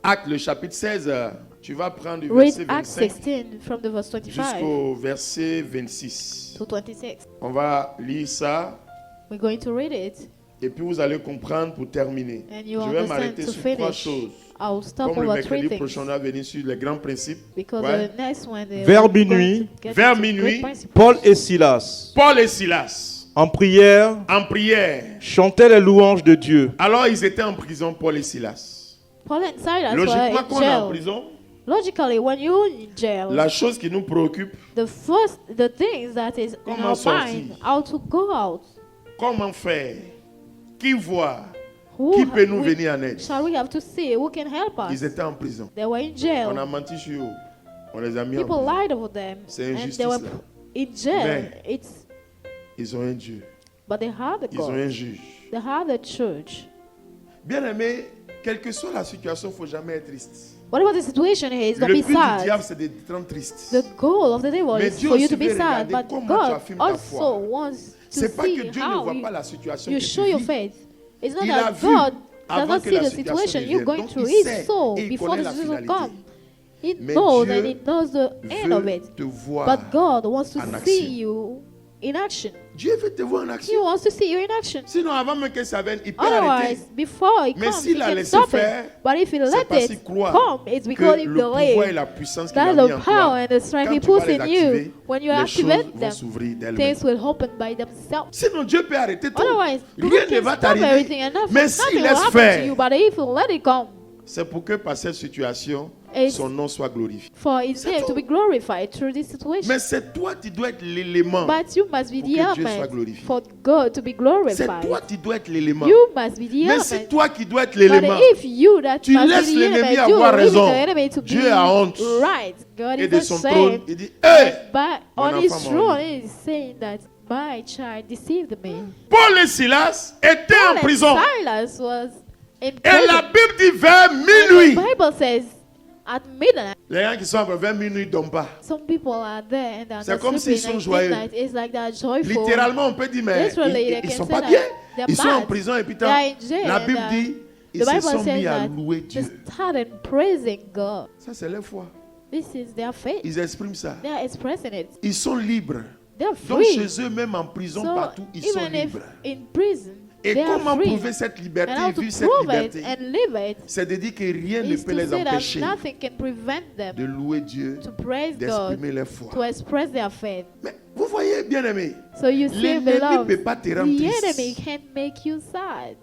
E: Actes, le chapitre 16. Tu vas prendre du
D: Read
E: verset
D: Acts
E: 25
D: 16 from the verse 25
E: jusqu'au verset 26.
D: to 26.
E: On va lire ça
D: We're going to read it
E: et puis vous allez comprendre pour terminer.
D: and you
E: Je vais
D: understand
E: m'arrêter
D: to
E: sur trois
D: finish.
E: choses.
D: I'll stop
E: Comme le
D: over three
E: mercredi
D: things
E: prochain, on va venir sur les grands principes.
D: because
E: Ouais.
D: the next one
C: Vers minuit,
E: vers minuit,
C: Paul et Silas,
E: Paul et Silas,
C: en prière,
E: en prière.
C: chantaient les louanges de Dieu.
E: Alors ils étaient en prison, Paul et Silas.
D: Paul and Silas were
E: Logiquement,
D: in
E: quand on est en
D: jail.
E: prison,
D: Logically, when you're in jail,
E: la chose qui nous préoccupe,
D: the things that is in
E: Comment
D: our
E: sortir?
D: mind, how to go out.
E: comment faire? Qui voit?
D: Who
E: Qui peut nous
D: we-
E: venir en aide?
D: shall we have to see? Who can help us?
E: Ils étaient en prison.
D: They were in
E: On
D: jail.
E: a menti sur eux. On les a mis en
D: People
E: prison.
D: lied over them.
E: C'est
D: And
E: injustice,
D: they were
E: là.
D: in jail.
E: Mais-
D: It's
E: Ils ont un Dieu.
D: but they had a
E: Ils ont un
D: God.
E: juge.
D: They had a church.
E: Bien aimé, quelle que soit la situation, il ne faut jamais être triste.
D: Whatever the situation is, don't
E: Le
D: be
E: but du
D: sad.
E: diable, c'est de te rendre triste.
D: The goal of the devil
E: Mais
D: is
E: Dieu
D: for you
E: aussi
D: to be
E: veut
D: sad,
E: regarder
D: but
E: comment tu
D: God
E: affirmes ta foi.
D: also wants to
E: C'est pas que
D: see
E: Dieu ne
D: how
E: voit pas la situation
D: you
E: que
D: show
E: tu
D: your
E: vis.
D: faith. It's not
E: Il a
D: that
E: vu
D: God does
E: avant
D: not
E: que
D: see
E: la
D: the
E: situation
D: situation
E: ne
D: you're
E: vienne.
D: going
E: Donc,
D: through.
E: il
D: He
E: sait
D: saw
E: et il
D: before
E: connaît
D: the
E: la
D: situation
E: finalité.
D: comes. He
E: Mais
D: knows
E: Dieu
D: and he knows the end of
E: veut
D: it.
E: te voir
D: But God wants to
E: en
D: see
E: action.
D: you in action.
E: Dieu veut te voir en
D: He
E: action.
D: wants to see you in action.
E: Sinon, avant même que ça vienne, il peut arrêter.
D: Otherwise, before it
E: Mais
D: comes,
E: s'il
D: he
E: a
D: can
E: laissé
D: stop
E: faire,
D: it. But if he
E: c'est
D: let
E: parce qu'il
D: it
E: croit
D: come, it's
E: que
D: because he
E: le pouvoir et
D: believes
E: la puissance qu'il a
D: that
E: mis
D: the
E: en
D: power
E: toi,
D: and the strength
E: quand
D: he
E: tu vas
D: puts
E: les
D: in
E: activer,
D: you, when you
E: les
D: activate
E: choses vont
D: them,
E: s'ouvrir d'elles-mêmes.
D: things will open by themselves.
E: Sinon, Dieu peut arrêter tout.
D: Otherwise,
E: Rien
D: God
E: ne
D: can
E: va
D: stop
E: t'arriver.
D: everything and
E: Mais
D: nothing
E: s'il
D: will
E: laisse
D: happen to
E: faire,
D: you. But if you let it come,
E: c'est pour que par cette situation,
D: It's-
E: son nom soit glorifié.
D: for his
E: C'est
D: name
E: tout.
D: to be glorified through this situation.
E: Mais c'est toi qui dois être l'élément.
D: But you must be
E: pour
D: the
E: que Dieu soit
D: element
E: glorifié.
D: for God to be
E: C'est
D: glorified.
E: toi qui dois être l'élément.
D: You must be the
E: Mais c'est
D: element.
E: toi qui dois être
D: But
E: l'élément.
D: if you that
E: Tu
D: must
E: laisses
D: be the
E: l'ennemi
D: element, you
E: avoir
D: leaving
E: raison.
D: the enemy to
E: Dieu
D: be
E: a honte.
D: right. God
E: Et
D: is
E: de son trône,
D: ashamed.
E: il dit, hé,
D: But
E: Mon
D: on his
E: enfant m'a
D: throne,
E: honte.
D: he is saying that my child deceived me.
E: Paul et Silas étaient en
D: Paul and
E: prison.
D: Silas was in
E: Et la
D: prison.
E: Bible dit vers
D: And
E: minuit.
D: the Bible says at midnight.
E: Les gens qui sont après vers minuit ne dorment pas.
D: Some people are there and they're
E: C'est
D: not
E: comme s'ils
D: sleeping
E: sont
D: at
E: joyeux.
D: midnight. It's like they're joyful.
E: Littéralement, on peut dire, mais
D: Literally, they
E: ils
D: can
E: sont
D: say
E: pas
D: that
E: bien.
D: they're
E: Ils sont en
D: bad.
E: prison et puis
D: They are in jail
E: la
D: and
E: Bible
D: they are-
E: dit, ils
D: The
E: se
D: Bible
E: sont
D: says
E: mis à
D: that
E: louer
D: they
E: Dieu.
D: started praising God.
E: Ça, c'est leur foi.
D: This is their faith.
E: Ils expriment ça.
D: They are expressing it.
E: Ils sont libres.
D: They're
E: Donc
D: free.
E: chez eux, même en prison,
D: So
E: partout, ils sont
D: even if
E: libres.
D: in prison,
E: Et
D: they are
E: comment
D: free.
E: prouver cette liberté
D: And how
E: et
D: to
E: vivre cette
D: prove it
E: liberté?
D: and live it
E: C'est de dire que rien ne
D: is
E: peut
D: to
E: les
D: say that
E: empêcher
D: nothing can prevent them
E: de louer Dieu,
D: to praise God,
E: d'exprimer leur foi.
D: to express their faith.
E: Mais vous voyez, bien aimé,
D: So you see,
E: l'ennemi ne
D: beloved,
E: peut pas te rendre
D: the enemy
E: triste.
D: can't make you sad.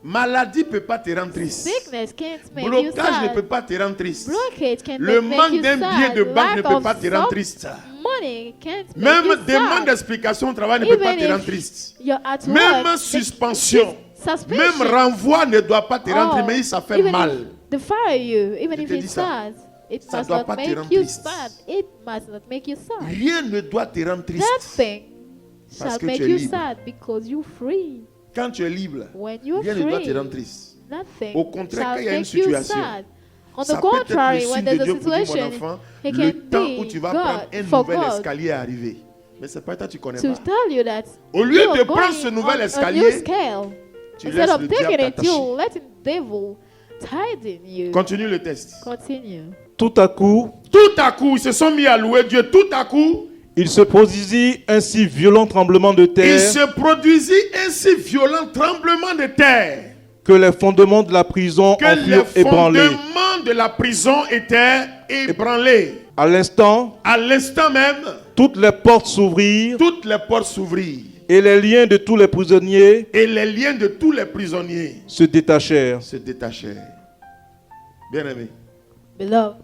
E: Maladie ne peut pas te rendre triste.
D: Sickness can't make you
E: Blocage ne
D: sad.
E: peut pas te rendre triste.
D: Blockage can
E: Le
D: make
E: manque
D: you
E: d'un billet
D: sad.
E: de banque ne
D: Lack
E: peut pas
D: of
E: te rendre
D: some
E: triste.
D: money can't make
E: Même
D: you
E: demande
D: sad.
E: d'explication au travail ne peut pas
D: Even
E: te rendre
D: if
E: triste.
D: you're at
E: Même
D: work,
E: suspension,
D: suspension,
E: même renvoi ne doit pas te rendre
D: oh,
E: triste, mais ça fait
D: even
E: mal.
D: if they fire you, even
E: Je
D: if
E: te dis
D: it's
E: ça.
D: sad, it
E: Ça
D: must
E: doit
D: not
E: pas te
D: make
E: rendre
D: you
E: triste.
D: sad. It must not make you sad.
E: Rien ne doit te rendre
D: That
E: triste.
D: thing
E: Parce
D: shall
E: que
D: make
E: tu es
D: you
E: libre.
D: sad because you're free.
E: Quand tu es libre,
D: When you're
E: rien ne doit te
D: free,
E: rendre triste.
D: nothing
E: Au contraire,
D: shall
E: quand il y a une
D: make you
E: situation,
D: sad. On
E: Ça
D: the
E: peut être le
D: contrary, when
E: signe de
D: there's a
E: Dieu pour dire, mon
D: situation,
E: enfant,
D: it
E: le
D: can
E: temps où tu
D: be
E: vas prendre
D: God
E: un
D: for
E: nouvel
D: God
E: escalier est arrivé. Mais c'est pas toi, tu connais
D: to
E: pas.
D: tell you that
E: Au lieu
D: you're
E: de prendre ce
D: going
E: nouvel
D: on a
E: escalier,
D: new scale.
E: tu
D: Instead
E: laisses
D: of
E: le
D: taking
E: diable
D: it,
E: t'attacher.
D: you let the devil tighten you.
E: Continue le test.
D: Continue.
C: Tout à coup,
E: Tout à coup, ils se sont mis à louer Dieu. Tout à coup,
C: il se produisit un si violent tremblement de
E: il
C: terre
E: se produisit un si violent tremblement de terre
C: que les fondements de la prison
E: que
C: en
E: les
C: furent ébranlés.
E: fondements de la prison étaient ébranlés.
C: À l'instant,
E: À l'instant même,
C: toutes les portes s'ouvrirent
E: toutes les portes s'ouvrirent
C: et les liens de tous les prisonniers
E: et les liens de tous les prisonniers
C: se détachèrent.
E: se détachèrent. Bien-aimé,
D: Beloved,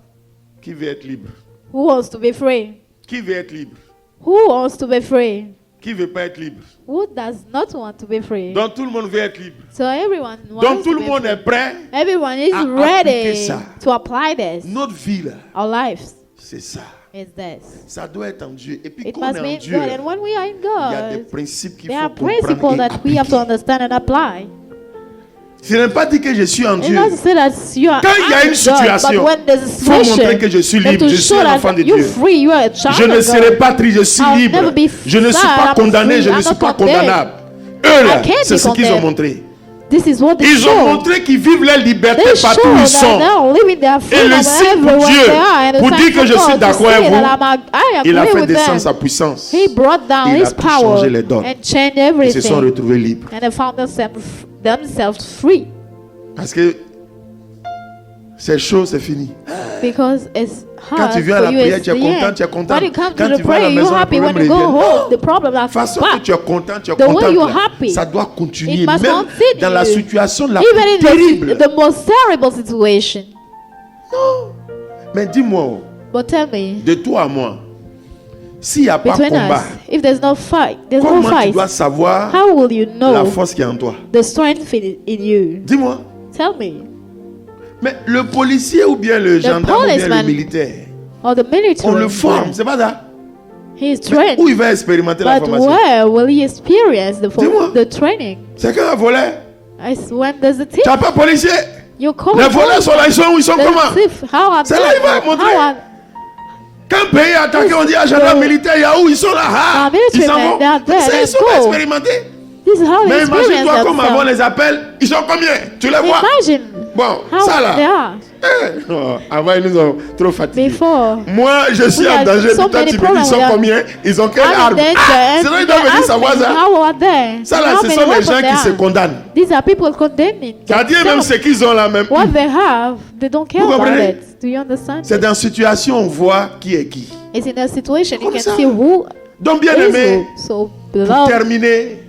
E: qui veut être libre?
D: who wants to be free?
E: Qui veut être libre?
D: Who wants to be free?
E: Qui veut pas être libre?
D: Who does not want to be free?
E: Donc tout le monde veut être libre.
D: So everyone
E: Donc
D: wants
E: tout
D: to
E: le
D: be
E: monde
D: free.
E: est prêt.
D: Everyone is
E: à appliquer
D: ready
E: ça.
D: to apply this.
E: Notre vie là,
D: Our lives
E: c'est ça.
D: is this.
E: Ça doit être en Dieu. Et puis
D: It
E: quand on
D: must
E: est
D: be
E: en
D: in
E: Dieu,
D: God. And when we are in
E: il y a des
D: God,
E: principes qu'il
D: there
E: faut
D: are principles
E: comprendre
D: that we have to
E: et
D: understand and apply.
E: je n'aime pas dire que je suis en
D: It's
E: Dieu.
D: not to say that you are
E: Quand il y a
D: in
E: une
D: God,
E: situation,
D: but when there's a
E: faut montrer
D: situation,
E: que je suis
D: then
E: libre,
D: to
E: je suis
D: show
E: un
D: that
E: enfant de
D: you're
E: Dieu.
D: free, you are a child
E: Je ne
D: of
E: serai
D: God.
E: pas triste, je suis
D: I'll
E: libre.
D: never be
E: Je ne suis
D: sad,
E: pas
D: I'm
E: condamné,
D: free,
E: je ne
D: I'm
E: suis
D: not
E: pas
D: condemned.
E: condamnable. Eux là,
D: I can't
E: c'est
D: be
E: ce qu'ils ont
D: condemned.
E: montré.
D: This is what they
E: Ils ont
D: show.
E: montré qu'ils vivent leur liberté
D: They show
E: partout où ils
D: that
E: sont.
D: they are living their
E: Et
D: freedom
E: le signe pour
D: everywhere
E: Dieu,
D: they are. And the
E: pour
D: sign
E: dire que
D: for
E: je suis
D: God to
E: d'accord avec
D: say
E: vous,
D: that I
E: il a
D: agree
E: fait
D: with
E: descendre
D: them.
E: sa puissance.
D: He brought down
E: Il a
D: his
E: tout
D: power
E: changé les donnes.
D: and changed
E: Ils se sont
D: everything.
E: retrouvés libres.
D: And they found themselves free.
E: Parce que c'est chaud, c'est fini.
D: Because it's
E: Quand
D: hard
E: tu viens à
D: for
E: la
D: you,
E: prière,
D: it's
E: tu es
D: the
E: content,
D: end.
E: tu es content.
D: When you come
E: Quand
D: to the
E: tu vas à la
D: prayer,
E: maison,
D: you're
E: le
D: happy. When
E: problème
D: you go
E: revient.
D: home, the problem
E: De
D: are
E: toute façon
D: back.
E: que tu es content,
D: The way you're
E: là,
D: happy,
E: ça doit continuer.
D: it must
E: Même
D: continue.
E: dans la situation la
D: Even
E: plus
D: in
E: terrible.
D: the most terrible situation.
E: Mais dis-moi,
D: But tell me,
E: de toi à moi, s'il n'y a pas
D: between
E: combat,
D: us. If there's no fight, there's no
E: comment tu
D: fight.
E: dois savoir
D: How will you
E: la
D: know
E: force qui est en toi?
D: the strength in you?
E: Dis-moi.
D: Tell me.
E: Mais le policier ou bien le gendarme ou bien le
D: policeman
E: militaire,
D: Or the
E: on
D: military.
E: le forme, c'est pas ça?
D: He is
E: Mais
D: trained.
E: où il va expérimenter la
D: But
E: formation?
D: where will he experience
E: Dis-moi.
D: the training?
E: C'est quand un voleur.
D: It's when there's a thief.
E: Tu n'as pas policier.
D: You call
E: Les voleurs sont là, ils sont où? Ils sont
D: the
E: comment?
D: thief. How are
E: C'est là, il va montrer. Quand un pays est attaqué, on dit ah, gendarme militaire, il y a où? Ils sont là. Ah, ils
D: military
E: s'en
D: men,
E: vont.
D: they are there,
E: Ça, ils
D: let's
E: sont pas
D: go.
E: expérimentés.
D: This is how they
E: Mais
D: experience
E: imagine-toi comme avant
D: themselves.
E: les appels, ils sont combien? Tu les vois?
D: Imagine
E: Bon,
D: how
E: ça là.
D: they are
E: Non, avant, ils nous ont trop fatigués.
D: before.
E: Moi, je suis
D: We
E: en
D: had
E: danger.
D: so
E: Putain,
D: many
E: tu me dis, ils
D: problems
E: sont
D: with
E: combien? Ils ont quelle
D: I'm in
E: arme?
D: danger,
E: Ah,
D: and
E: sinon, ils
D: they
E: doivent venir
D: ask
E: savoir
D: me,
E: ça.
D: how are they?
E: Ça là,
D: How
E: ce
D: many
E: sont les
D: weapons
E: gens
D: they
E: qui se
D: have?
E: condamnent.
D: These are people condemning.
E: C'est-à-dire même ce qu'ils ont là même.
D: What they have, they don't care
E: Vous
D: about
E: comprenez?
D: it. Do you understand?
E: C'est dans situation on voit qui est qui.
D: It's in a situation you
E: Comme
D: can
E: ça.
D: see who
E: Donc bien
D: is
E: aimé,
D: who. So,
E: pour
D: beloved,
E: terminer,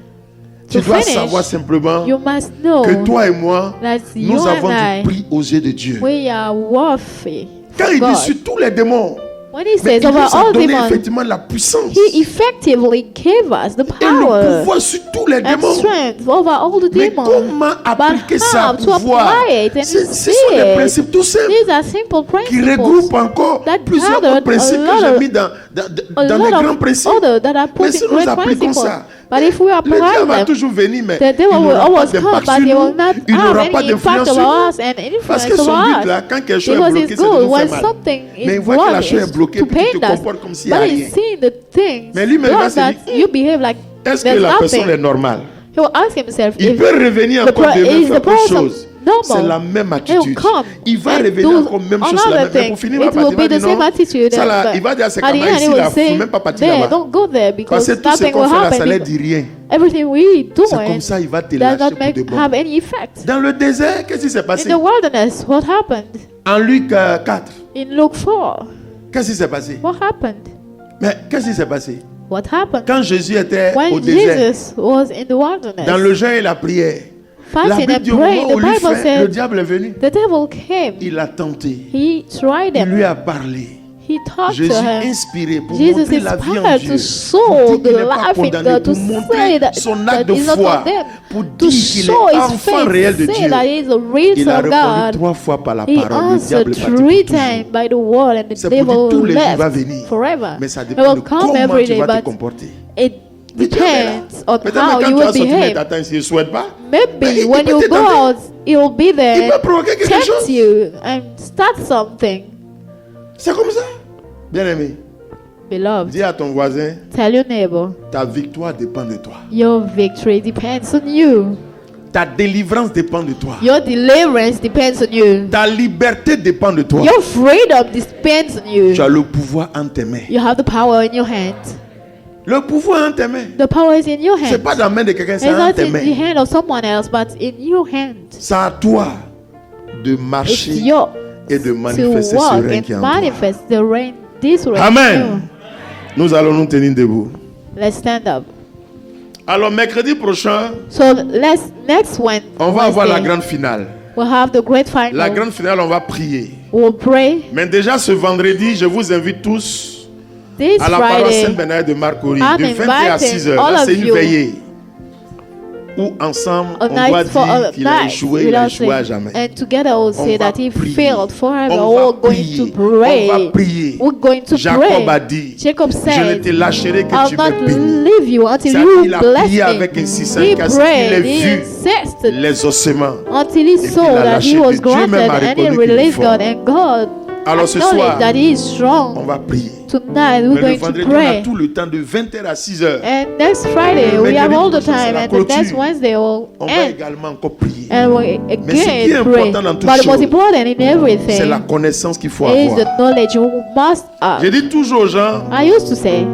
E: tu
D: to
E: dois
D: finish,
E: savoir simplement
D: you must know
E: que toi et moi,
D: that
E: nous
D: you
E: avons
D: and I,
E: du prix aux yeux de Dieu.
D: we are worthy.
E: Quand
D: for
E: il dit
D: God.
E: sur tous les démons,
D: When he
E: mais
D: says
E: il
D: over
E: nous a
D: all
E: donné
D: demons,
E: effectivement la puissance
D: he effectively gave us the
E: et le
D: power
E: pouvoir sur tous les
D: and
E: démons.
D: strength over all the
E: Mais
D: demons.
E: comment appliquer ça
D: how
E: au
D: to
E: pouvoir?
D: apply it and
E: Ce sont
D: see
E: des
D: it?
E: principes tout simples
D: These are simple
E: qui
D: principles
E: regroupent encore
D: that
E: plusieurs
D: gathered
E: autres principes
D: a
E: que
D: lot
E: j'ai
D: of-
E: mis dans
D: a
E: les
D: lot
E: grands
D: of
E: principes.
D: other that are
E: Mais
D: put
E: si
D: in
E: nous
D: great
E: appliquons
D: principles.
E: ça,
D: But if we
E: le
D: apply
E: diable va
D: them,
E: toujours venir, mais
D: the devil
E: il
D: will
E: n'aura pas
D: always come,
E: d'impact
D: but
E: sur
D: he will
E: nous.
D: not
E: Il n'aura
D: have
E: pas
D: any
E: d'influence
D: impact
E: sur
D: over
E: nous.
D: us and
E: Parce que
D: influence
E: son
D: over
E: but
D: us.
E: là, quand quelque chose est
D: Because
E: bloqué,
D: it's
E: c'est de
D: good
E: nous
D: when
E: faire mal.
D: something
E: Mais
D: is
E: il voit que la
D: blocked
E: chose est
D: is
E: bloquée,
D: to
E: puis tu te
D: pain us.
E: comportes comme s'il n'y a
D: But
E: rien.
D: he's seeing the things
E: Mais lui-même va
D: blocked
E: se
D: that
E: dire,
D: you behave like
E: Est-ce que
D: there's
E: la personne est
D: nothing.
E: normale?
D: He will ask himself
E: Il
D: if
E: peut revenir
D: the
E: encore
D: per-
E: demain
D: is
E: faire
D: the
E: autre
D: person
E: chose.
D: normal.
E: C'est la même
D: He'll
E: attitude.
D: come
E: Il va
D: and
E: revenir
D: do
E: encore même chose, la
D: another
E: même. Mais
D: thing.
E: pour finir, il
D: It
E: va
D: will
E: pas
D: be
E: dire
D: the
E: non.
D: same attitude.
E: Ça là,
D: but
E: il va dire à ses
D: at the
E: camarades
D: end, he
E: ici,
D: will
E: là, faut
D: say,
E: même pas partir
D: there,
E: là-bas.
D: don't go there
E: Parce
D: because
E: que tout ce
D: nothing
E: qu'on
D: will
E: fait là,
D: happen.
E: ça ne dit rien.
D: Everything we do
E: C'est comme ça, il va te
D: does
E: lâcher
D: not
E: pour
D: make,
E: de bon.
D: have any effect.
E: Dans le désert, qu'est-ce qui s'est
D: In
E: passé?
D: the wilderness, what happened?
E: En Luc 4,
D: In Luke 4,
E: qu'est-ce qui s'est passé?
D: what happened?
E: Mais qu'est-ce qui s'est passé?
D: What happened?
E: Quand Jésus était au
D: When
E: désert,
D: Jesus was in the wilderness,
E: dans le jeûne et la prière, la
D: fasting
E: Bible
D: and
E: dit au
D: praying,
E: moment
D: the
E: où lui
D: Bible
E: fait, le
D: said
E: diable est venu.
D: the devil came.
E: Il l'a tenté.
D: He tried
E: Il
D: him.
E: lui a parlé.
D: He talked
E: Jésus
D: to him.
E: inspiré pour
D: Jesus
E: montrer la vie en
D: inspired
E: Dieu.
D: to show
E: Pour dire
D: the
E: qu'il n'est pas
D: life in
E: condamné,
D: God, to
E: pour montrer
D: say that,
E: son acte
D: that
E: de
D: he's not
E: foi,
D: condemned,
E: pour
D: to
E: dire qu'il
D: show
E: est
D: his
E: enfant réel de
D: faith, say
E: Dieu.
D: that he is a real
E: Il a
D: son of
E: répondu
D: God.
E: 3 fois par la
D: He
E: parole. Le
D: answered
E: diable est parti
D: 3
E: pour
D: times
E: toujours.
D: by the word, and the
E: C'est pour dire
D: devil
E: tous les jours il va
D: left
E: venir.
D: forever.
E: Mais ça
D: He
E: dépend de
D: will come
E: comment
D: every
E: tu
D: day,
E: vas te
D: but
E: comporter.
D: it
E: Le diable est là.
D: depends on
E: Peut-être
D: how
E: quand
D: you
E: tu
D: will
E: vas sortir, mais
D: behave.
E: t'attends, s'il ne souhaite pas.
D: Maybe
E: Mais
D: when
E: il peut
D: you
E: te
D: go
E: tenter.
D: out, he will be
E: Il
D: there,
E: peut provoquer quelque
D: tempt
E: chose.
D: you, and start something.
E: C'est comme ça. Bien aimé,
D: Beloved,
E: dis à ton voisin,
D: tell your neighbor,
E: ta victoire dépend de toi.
D: your victory depends on you.
E: Ta délivrance dépend de toi.
D: Your deliverance depends on you.
E: Ta liberté dépend de toi.
D: Your freedom depends on you.
E: Tu as le pouvoir en tes mains.
D: You have the power in your hand.
E: Le pouvoir en tes mains.
D: The power is in your
E: C'est
D: hand.
E: pas dans la main de quelqu'un,
D: It's
E: c'est en
D: not
E: tes
D: in the
E: mains.
D: hand of someone else, but in your hand.
E: C'est à toi de
D: It's
E: marcher
D: yours
E: et de
D: to
E: manifester ce
D: walk
E: règne qui est
D: and
E: en toi.
D: manifest the reign. This reign.
E: Amen. Nous allons nous tenir debout.
D: Let's stand up.
E: Alors, mercredi prochain,
D: So next Wednesday,
E: on va avoir la grande finale.
D: we'll have the great final.
E: La grande finale, on va prier.
D: We'll pray.
E: Mais déjà ce vendredi, je vous invite tous
D: This
E: à la parole
D: Friday,
E: Sainte-Bernadette de Marcory
D: I'm
E: de 20h à
D: inviting
E: 6h.
D: all
E: Là,
D: of
E: c'est une
D: you.
E: veillée où ensemble,
D: a
E: on doit
D: night for a
E: dire qu'il a
D: night
E: échoué, il a
D: without
E: échoué à
D: saying.
E: jamais.
D: And together we'll say
E: va
D: that he
E: prier.
D: failed forever.
E: On
D: We're
E: va
D: going
E: prier.
D: to pray.
E: On va prier.
D: We're going to
E: Jacob
D: pray.
E: a dit,
D: Jacob
E: je ne
D: said,
E: te lâcherai que
D: I'll
E: tu
D: not
E: me bénis.
D: leave you until
E: Ça,
D: you
E: il a
D: bless
E: prié
D: me.
E: avec insistance
D: He
E: parce qu'il
D: prayed,
E: a
D: he
E: vu
D: insisted
E: les ossements.
D: until he
E: puis
D: saw
E: il a
D: that
E: lâché
D: he was
E: que Dieu même a
D: granted and he
E: reconnu qu'il est
D: released
E: fort.
D: God, and God
E: Alors ce soir,
D: acknowledged that he is
E: on
D: strong.
E: va prier.
D: Tonight
E: Mais
D: we're
E: le
D: going to
E: vendredi, on a
D: pray.
E: tout le temps de 20h à 6h.
D: And next Friday
E: Le
D: we have
E: mercredi
D: all the
E: prochain, c'est
D: time,
E: la
D: and the next
E: clôture.
D: Wednesday we'll
E: On va
D: end.
E: également encore prier.
D: And we
E: Mais ce qui est
D: again pray.
E: important dans toutes
D: But the most
E: choses,
D: important in
E: C'est
D: everything
E: la connaissance qu'il faut
D: is
E: avoir.
D: the knowledge you must have.
E: Je dis toujours aux gens,
D: I used to say,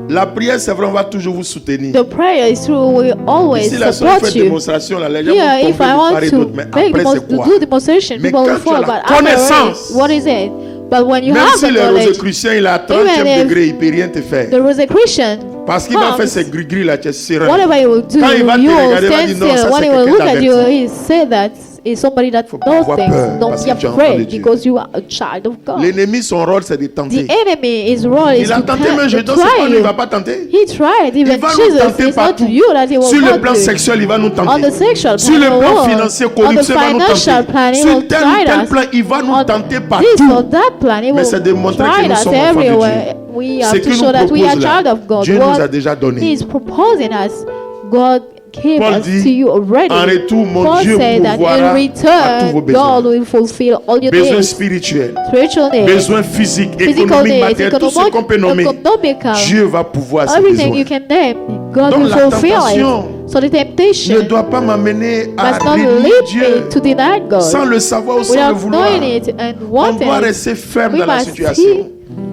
E: la prière, c'est vrai, on va toujours vous soutenir.
D: the prayer is true, we always
E: Ici, la seule
D: support
E: fait
D: you.
E: démonstration, là, les gens
D: Here,
E: vont
D: if
E: tomber,
D: I
E: vous
D: want
E: parler
D: to
E: d'autres, mais
D: make
E: après, c'est quoi?
D: do demonstration,
E: Mais
D: people will
E: quand tu as
D: fall.
E: la
D: But afterwards,
E: connaissance,
D: what is it? But when you
E: Même
D: have
E: si
D: the
E: le
D: knowledge,
E: Rosicrucien, il est à 30e
D: even if
E: degré, il ne peut rien te faire.
D: the Rosicrucian
E: Parce qu'il va
D: comes,
E: faire ses gris-gris là, tu es serein.
D: whatever he will do,
E: Quand il va te
D: you will
E: regarder, il va
D: stand
E: dire, non,
D: still.
E: ça,
D: When
E: c'est
D: he will
E: quelqu'un
D: look at you,
E: d'averti.
D: he say that is somebody that
E: Faut pas
D: knows
E: avoir
D: things.
E: peur,
D: Don't
E: parce
D: be
E: que tu es enfant de
D: afraid
E: Dieu.
D: because you are a child of God.
E: L'ennemi, son rôle, c'est de tenter.
D: The enemy, his role is
E: Il a
D: to
E: tenté, mais je
D: to
E: ne sais pas,
D: try
E: lui, il ne
D: you.
E: va pas tenter.
D: He tried.
E: Il
D: Even
E: va nous
D: Jesus,
E: tenter
D: it's not
E: partout.
D: you that he will
E: Sur le
D: not
E: plan
D: do.
E: sexuel, il va nous
D: On the
E: tenter.
D: sexual
E: Sur le
D: plan,
E: plan
D: he will.
E: financier,
D: On the
E: corruption, il va nous
D: financial
E: tenter.
D: plan, he
E: Sur
D: will
E: tel ou
D: try
E: tel
D: us.
E: plan, il va nous
D: On
E: tenter
D: this or
E: partout.
D: that plan, he
E: Mais c'est de
D: will
E: montrer
D: try
E: que nous
D: us
E: sommes enfants de
D: everywhere.
E: Dieu.
D: We
E: Ce
D: have
E: que
D: to show
E: nous
D: that we are
E: propose
D: child
E: là,
D: of God.
E: Dieu nous a
D: What
E: déjà
D: he
E: donné.
D: is proposing us, God gave
E: Paul
D: us to
E: dit,
D: you already.
E: en retour, mon
D: Paul
E: Dieu
D: said that
E: pourvoira
D: in
E: à tous vos
D: return,
E: besoins.
D: God will fulfill all your
E: Besoins
D: needs,
E: spirituels,
D: spiritual needs,
E: besoins physiques,
D: physical
E: économiques,
D: needs,
E: matériels, tout ce qu'on peut nommer.
D: economical,
E: Dieu va pouvoir ces
D: everything
E: besoins.
D: you can name, God
E: Donc
D: will
E: la
D: fulfill
E: tentation
D: it. So the temptation
E: ne doit pas m'amener à
D: must not
E: renier
D: lead
E: Dieu
D: me to deny God
E: sans le savoir ou sans le
D: without
E: vouloir.
D: knowing it and
E: On
D: wanting
E: doit
D: it.
E: rester ferme
D: We
E: dans la
D: must
E: situation.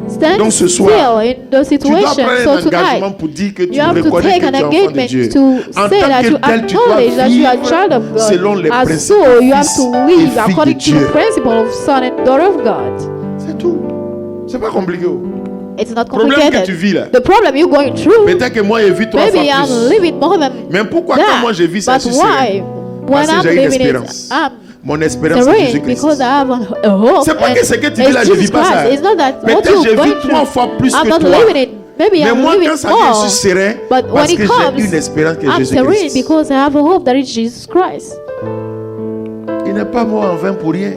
D: stand
E: Donc ce soir,
D: still in the
E: Tu dois
D: situation.
E: prendre
D: So
E: un engagement
D: tonight,
E: pour dire que tu
D: you have to
E: reconnais
D: take
E: que
D: an
E: tu es enfant de
D: engagement
E: Dieu.
D: to
E: En
D: say
E: tant
D: that
E: que
D: you
E: tel, tu dois
D: acknowledge that you are a child of
E: vivre selon les
D: God. As
E: principes
D: so, you have
E: fils
D: to
E: et
D: live
E: filles
D: according
E: de
D: to the
E: Dieu.
D: principle of son and daughter of God.
E: C'est tout. C'est pas compliqué.
D: It's not
E: Le problème que tu
D: complicated.
E: vis là.
D: The problem you're going through,
E: Peut-être que moi, j'ai vu 3
D: maybe
E: fois
D: I'm
E: plus.
D: living more than
E: Mais pourquoi
D: that.
E: quand moi je vis ça,
D: But
E: je suis serein?
D: why? When
E: Parce que
D: I'm
E: j'ai une
D: living it,
E: espérance.
D: I'm
E: Mon espérance c'est
D: serene
E: Jésus-Christ.
D: because I have a hope.
E: C'est pas
D: and
E: que ce que tu vis
D: it's
E: là, je vis
D: Jesus
E: pas ça.
D: Christ. It's not that what
E: Peut-être
D: you're
E: j'ai
D: going
E: vu 3
D: through.
E: fois plus
D: I'm
E: que
D: not
E: toi.
D: living it. Maybe
E: Mais
D: I'm
E: moi,
D: living
E: quand ça vient,
D: more.
E: je suis serein
D: But when
E: parce
D: it
E: que j'ai
D: comes,
E: une espérance que
D: I'm serene
E: Jésus-Christ.
D: because I have a hope that is Jesus Christ.
E: Il n'est pas mort en vain pour rien.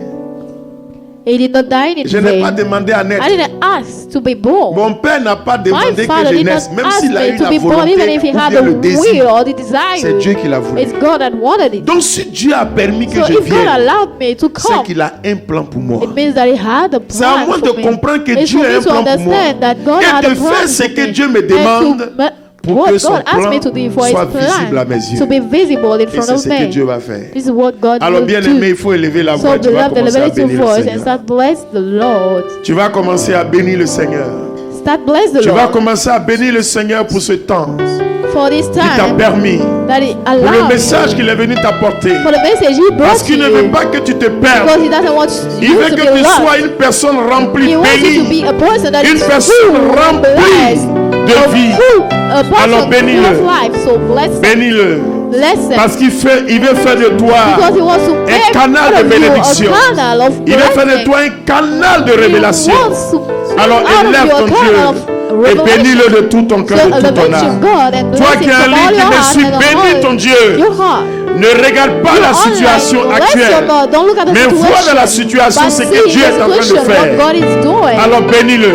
D: He did not die in
E: Je n'ai pas
D: vain.
E: demandé à naître.
D: I didn't ask to be born.
E: Mon père n'a pas
D: My
E: demandé
D: father
E: que je
D: did not
E: naisse, même
D: ask
E: s'il a eu
D: me to
E: la
D: be born,
E: volonté
D: even if he
E: ou
D: had
E: bien
D: the
E: le
D: will
E: désir.
D: or the
E: C'est
D: desire.
E: Dieu qui l'a voulu.
D: It's God that wanted it.
E: Donc si Dieu a permis que
D: So
E: je
D: if God
E: vienne,
D: allowed me to
E: c'est
D: come,
E: qu'il a un plan pour moi.
D: it means that He had a
E: C'est à
D: plan
E: moi de
D: for me.
E: comprendre que
D: It's
E: Dieu
D: for
E: a
D: me
E: un
D: to
E: plan pour moi.
D: understand that God had
E: Et
D: a
E: de
D: plan
E: faire ce
D: for
E: que
D: me.
E: Dieu me
D: And
E: demande pour
D: what
E: que son
D: God asked
E: plan
D: me to do for His
E: soit visible à mes
D: plan
E: yeux.
D: to be visible in
E: Et
D: front
E: c'est
D: of
E: ce que Dieu
D: me.
E: va faire.
D: This is what God
E: Alors
D: will
E: bien
D: do.
E: aimé, il faut élever la voix.
D: So
E: Tu vas
D: beloved,
E: commencer à
D: elevate your
E: bénir le
D: voice and
E: Seigneur.
D: start bless the Lord.
E: Tu vas commencer à bénir le Seigneur.
D: Start bless the
E: Tu vas
D: Lord
E: commencer à bénir le Seigneur pour ce temps
D: for this
E: qui t'a
D: time
E: permis,
D: that He
E: pour le
D: allowed,
E: message qu'il est venu t'apporter.
D: for the message He
E: Parce
D: brought to
E: qu'il ne veut
D: you,
E: pas que tu te
D: because
E: perdes.
D: He doesn't want
E: Il
D: you
E: veut
D: to
E: que
D: be
E: tu sois
D: lost.
E: une personne remplie,
D: He wants you to
E: bénie,
D: be a person that
E: une
D: is
E: personne
D: full,
E: remplie
D: blessed,
E: de vie.
D: a person
E: Alors,
D: full
E: bénis-le.
D: of life. So bless him.
E: Bénis-le.
D: Bless him.
E: Parce qu'il veut faire de toi
D: Because He wants to make
E: canal
D: out
E: de
D: of you
E: bénédiction.
D: a canal of
E: Il veut faire de
D: blessing.
E: toi un canal de
D: He
E: révélation.
D: wants to make
E: Alors
D: out of you
E: élève
D: a
E: ton
D: canal
E: Dieu
D: of
E: et
D: revelation.
E: bénis-le de tout ton cœur,
D: So
E: de tout ton
D: elevate your
E: âme.
D: God and
E: Toi
D: bless
E: qui
D: Him
E: es en
D: from
E: ligne,
D: all
E: qui
D: your
E: me
D: heart
E: suis,
D: and
E: bénis
D: all
E: ton Dieu.
D: your heart.
E: Ne regarde pas la
D: You're
E: situation
D: online. Bless your
E: actuelle,
D: God. Don't look at the
E: mais vois
D: situation,
E: dans la situation
D: but
E: ce
D: see
E: que Dieu
D: the
E: est en train de
D: situation, what
E: faire.
D: God is doing.
E: Alors bénis-le.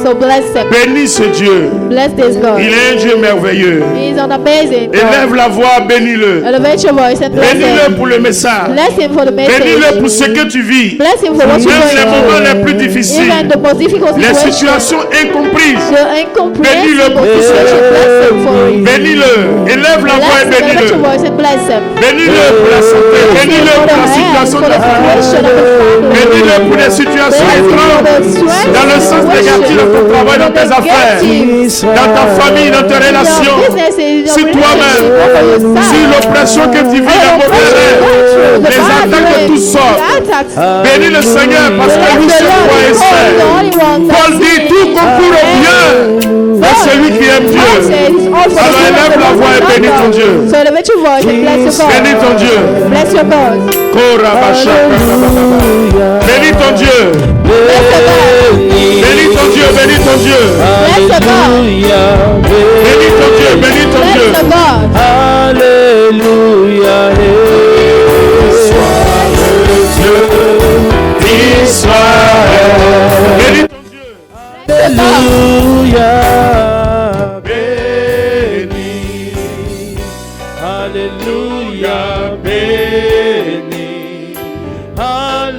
D: So bless Him.
E: Bénis ce Dieu.
D: Bless this God.
E: Il est un Dieu merveilleux.
D: He is an amazing
E: Élève
D: God.
E: la voix, bénis-le.
D: Elevate your voice and bless
E: Bénis-le
D: Him.
E: pour le message.
D: Bless Him for the
E: Bénis-le
D: message.
E: pour ce que tu vis.
D: Bless Him for what you're
E: Même les moments
D: going
E: les
D: through.
E: plus difficiles,
D: Even the most difficult
E: les
D: situations.
E: situations incomprises.
D: The
E: Bénis-le
D: incomprehensible
E: pour tout cela.
D: situation. Bless Him for it.
E: Bénis-le. Élève la voix et
D: Bless Him. Elevate your
E: bénis-le.
D: voice and bless Him.
E: Bénis-le pour la santé.
D: Bless Him
E: Bénis-le
D: for
E: pour
D: the
E: la
D: health,
E: situation
D: for
E: de
D: the
E: la famille.
D: situation of the family.
E: Bénis-le pour les situations
D: Bless Him for
E: étranges.
D: the strength,
E: Dans le sens négatif dans ton travail, dans tes affaires, dans ta famille, dans tes relations, sur toi-même, sur l'oppression que tu vis dans mon terrain, les attaques de toutes sortes. Bénis le Seigneur parce que lui c'est roi et saint. Paul dit tout concourt au bien de celui qui aime Dieu. Alors élève la voix et bénis ton Dieu.
D: So elevate your voice and bless your
E: Bénis
D: God.
E: ton Dieu.
D: Bless your God.
E: Bénis ton Dieu.
D: Bless your God.
E: Bénis ton Dieu. Bénis ton Dieu.
D: Bless your God.
E: Bénis ton Dieu. Bénis ton
D: Bless
E: Dieu.
D: your God.
B: Alléluia.
E: Bénis ton Dieu.
B: Alléluia.
E: Bénis.
B: Alléluia. Béni.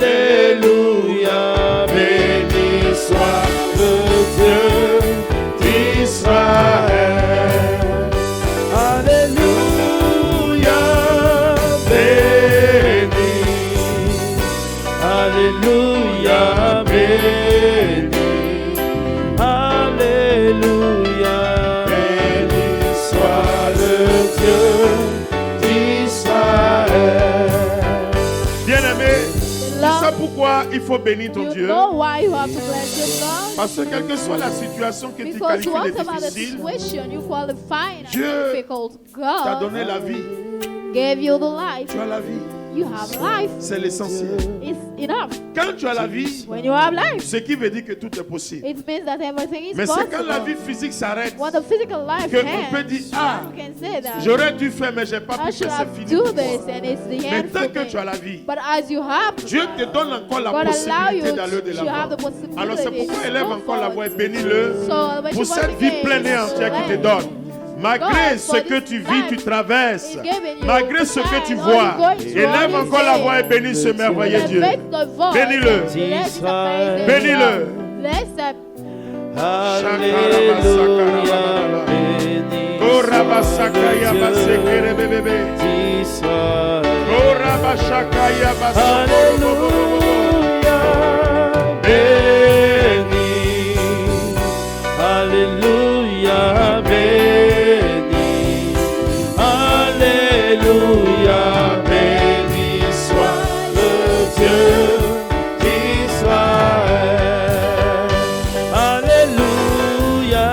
B: Alléluia. Béni soit le Dieu d'Israël. Alléluia. Béni. Alléluia. Béni. Alléluia. Béni soit le Dieu d'Israël.
E: Bien-aimé, tu sais pourquoi il faut bénir ton
D: You
E: Dieu?
D: know why you have to bless your God?
E: Parce que quelle que soit la situation que tu
D: Because
E: qualifies
D: whatever
E: de
D: the
E: difficile,
D: situation you qualify as
E: Dieu
D: difficult,
E: t'a
D: God
E: donné la vie.
D: gave you the life.
E: Tu as la vie.
D: you have life.
E: C'est l'essentiel.
D: It's enough.
E: Quand tu as la vie,
D: When you have life,
E: ce qui veut dire que tout est possible.
D: it means that everything is
E: Mais c'est quand la vie
D: possible.
E: physique s'arrête
D: When the physical life
E: que on peut
D: ends,
E: dire, ah,
D: you can say that
E: j'aurais dû faire mais j'ai pas
D: I
E: pu
D: should
E: faire,
D: have
E: c'est fini.
D: do
E: pour moi.
D: this and it's the
E: Mais
D: end
E: tant
D: for
E: que
D: me.
E: tu as la vie,
D: But as you have
E: Dieu te donne encore la
D: God allow
E: possibilité
D: you
E: d'aller de
D: to have
E: l'avant.
D: the possibility
E: Alors c'est pourquoi
D: to
E: élève
D: go
E: encore la voix et
D: forward.
E: bénis-le
D: So, when
E: pour
D: you
E: cette
D: once
E: vie
D: again
E: pleine et entière qu'il te
D: bless
E: donne. Malgré
D: God
E: ce
D: for
E: que
D: this
E: tu vis, tu
D: life
E: traverses,
D: He's given you,
E: malgré ce que tu
D: and
E: vois,
D: all you're going through,
E: élève
D: all
E: encore
D: you
E: la
D: say.
E: voix et bénis ce merveilleux Dieu.
D: Elevate the voice.
E: Bénis-le.
D: Bless His amazing
E: Bénis-le.
D: love. Bless Him.
E: Shakarabasakarabalala. Korabasakaya basekere bebebe. Korabashakaya basekere.
B: Alléluia, béni. Alléluia, béni soit le Dieu d'Israël. Alléluia.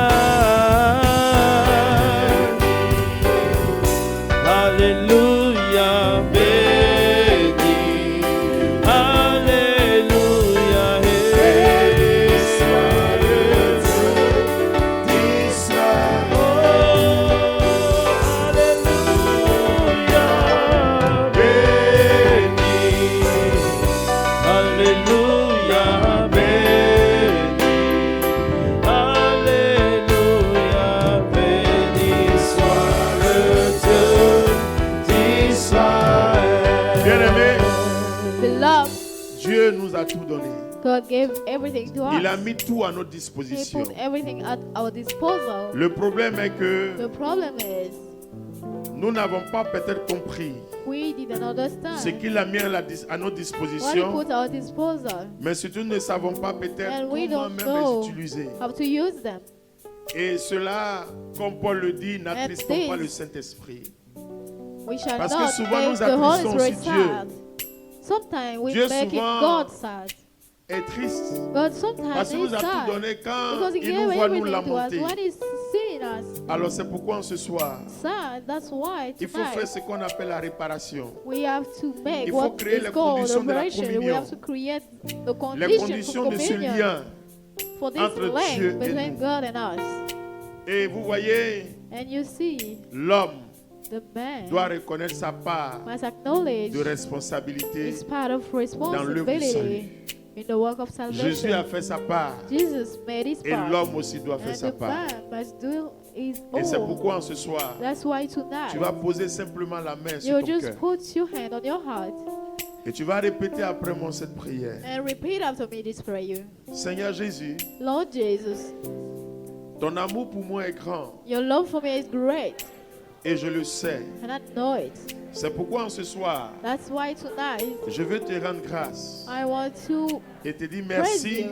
B: Alléluia, béni. Alléluia, béni soit le Dieu d'Israël. Oh, Alléluia, béni. Alléluia, béni. Alléluia, béni soit le Dieu d'Israël.
E: Bien-aimé,
D: Beloved,
E: Dieu nous a tout donné.
D: God gave everything to
E: Il a
D: us.
E: mis tout à notre
D: He
E: disposition.
D: put everything at our disposal.
E: Le problème est que
D: The problem is
E: nous n'avons pas peut-être compris
D: we didn't
E: ce
D: understand
E: qu'il a mis à notre
D: what He
E: disposition,
D: put at our disposal
E: mais surtout nous ne savons pas peut-être
D: and we
E: comment
D: don't
E: même
D: know
E: les utiliser.
D: how to use them.
E: Et cela, comme Paul le dit, n'attristons
D: this-
E: pas le Saint-Esprit.
D: We shall
E: Parce que
D: not
E: souvent
D: make
E: nous
D: the Holy
E: attristons aussi
D: Spirit
E: Dieu.
D: sad. Sometimes we
E: Dieu
D: make
E: souvent
D: God sad.
E: Est triste.
D: God
E: Parce
D: sometimes
E: qu'il nous
D: is
E: a tout
D: sad
E: donné quand
D: because He
E: il nous
D: gave
E: voit nous
D: everything to us
E: lamenter.
D: when He's seeing us
E: Alors c'est pourquoi ce soir,
D: sad. That's why
E: il faut faire
D: tonight
E: ce qu'on appelle la réparation.
D: we have to make
E: Il faut
D: what
E: créer
D: is
E: les
D: called
E: conditions de la
D: operation. We
E: communion.
D: have to create the
E: Les
D: conditions
E: conditions
D: for
E: de ce
D: communion
E: lien.
D: for this
E: entre Dieu
D: link
E: et
D: between
E: nous.
D: God and us.
E: Et vous voyez,
D: And you see,
E: l'homme
D: the man
E: doit reconnaître sa part
D: must acknowledge
E: de responsabilité.
D: his part of
E: l'œuvre du
D: responsibility in the work of
E: Jésus a
D: salvation.
E: fait sa part
D: Jesus made his
E: et
D: part,
E: l'homme aussi doit faire
D: and
E: sa
D: the
E: part.
D: man must do his
E: Et c'est
D: own.
E: pourquoi ce soir,
D: That's why tonight
E: tu vas poser simplement la main sur
D: you
E: ton
D: just
E: cœur
D: put your hand on your heart
E: et tu vas répéter après moi cette prière.
D: and repeat after me this prayer.
E: Seigneur Jésus,
D: Lord Jesus,
E: ton amour pour moi est grand
D: your love for me is great,
E: et je le sais.
D: and I know it.
E: C'est pourquoi ce soir,
D: That's why tonight
E: je veux te rendre grâce
D: I want to
E: et te dire
D: praise
E: merci
D: you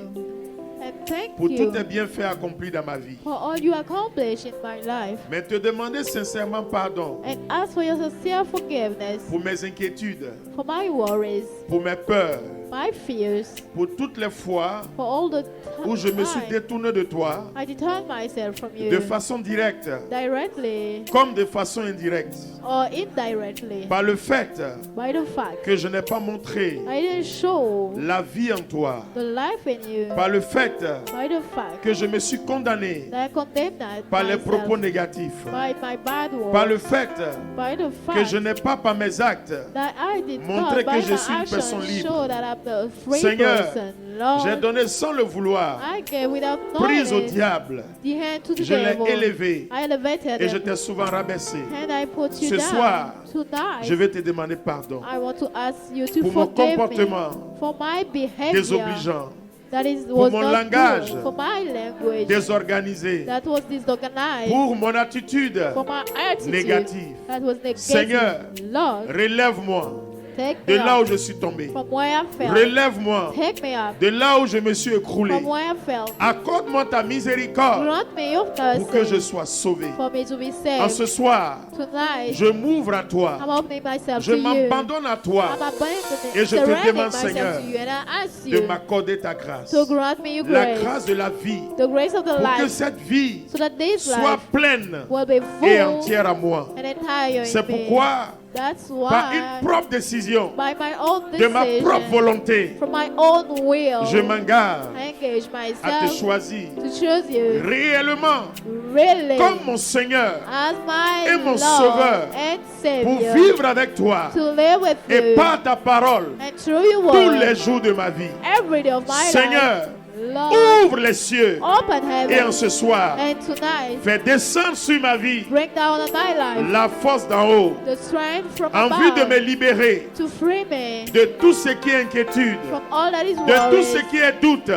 D: and thank
E: pour tous
D: you
E: tes bienfaits accomplis dans ma vie.
D: for all you accomplish in my life,
E: Mais te demander sincèrement pardon
D: and ask for your sincere forgiveness
E: pour mes inquiétudes,
D: for my worries,
E: pour mes peurs,
D: my fears,
E: pour toutes les fois
D: for all the
E: où je me suis
D: time
E: détourné de toi
D: I detach myself from you
E: de façon directe
D: directly
E: comme de façon indirecte
D: or indirectly
E: par le fait
D: by the fact
E: que je n'ai pas montré
D: I didn't show
E: la vie en toi,
D: the life in you,
E: par le fait
D: by the fact
E: que je me suis condamné
D: that I condemned
E: par les
D: myself
E: propos négatifs,
D: by my bad
E: par le
D: words,
E: fait
D: by the
E: que
D: fact
E: je n'ai pas par mes actes
D: that I did
E: montré
D: not
E: que
D: by
E: je
D: my
E: suis une personne
D: actions
E: libre.
D: show that I'm a free
E: Seigneur,
D: person. Lord,
E: j'ai donné sans le vouloir,
D: I gave without knowing
E: prise au
D: it,
E: diable,
D: the hand to the
E: je l'ai
D: devil.
E: élevé
D: I elevated
E: et je
D: him,
E: t'ai souvent rabaissé.
D: and I put you
E: Ce
D: down.
E: soir,
D: Tonight,
E: Je vais te demander pardon
D: I want to ask you to
E: pour mon
D: forgive me
E: comportement
D: for my behavior
E: désobligeant,
D: that is
E: pour
D: was
E: mon
D: not
E: langage
D: good, for my language
E: désorganisé,
D: that was disorganized,
E: pour mon attitude
D: for my attitude
E: négative.
D: that was negative.
E: Seigneur,
D: Lord,
E: relève-moi
D: take
E: de
D: me
E: là où
D: up
E: je suis tombé.
D: from where I fell.
E: Relève-moi
D: Take me up
E: de là où je me suis écroulé.
D: from where I fell.
E: Accorde-moi ta miséricorde
D: Grant me your
E: pour que je
D: mercy
E: sois sauvé.
D: for me to be
E: En
D: saved.
E: ce soir,
D: Tonight,
E: je m'ouvre à
D: I'm
E: toi.
D: opening myself
E: Je
D: to you.
E: m'abandonne à toi
D: I'm abandoning,
E: Et je te
D: surrendering
E: demande,
D: myself
E: Seigneur,
D: to you, and I ask
E: de
D: you
E: m'accorder ta grâce.
D: to grant me your
E: La
D: grace,
E: grâce de la vie
D: the grace of the
E: pour que
D: life,
E: cette vie
D: so that this
E: soit
D: life
E: pleine
D: will be
E: et
D: full
E: entière à moi.
D: and entire
E: C'est
D: in me.
E: pourquoi
D: That's
E: par
D: why,
E: une propre décision,
D: by my own
E: de ma propre
D: decision,
E: volonté,
D: from my own will,
E: je m'engage
D: I engage
E: à te
D: myself
E: choisir
D: to choose you
E: réellement
D: really
E: comme mon Seigneur
D: as my
E: et mon
D: Lord
E: Sauveur
D: and
E: pour
D: Savior,
E: vivre avec toi
D: to live with
E: et
D: you
E: par ta parole
D: and through your
E: tous
D: word
E: les jours de ma vie.
D: every day of my
E: Seigneur,
D: life. Lord,
E: ouvre les cieux
D: open
E: et en
D: heaven,
E: ce soir,
D: and tonight
E: fais descendre sur ma vie
D: bring down on my life
E: la force d'en haut
D: the strength from
E: en vue de me
D: above
E: libérer
D: to free me
E: de tout ce qui est inquiétude,
D: from all that is
E: de tout ce
D: worry,
E: qui est doute,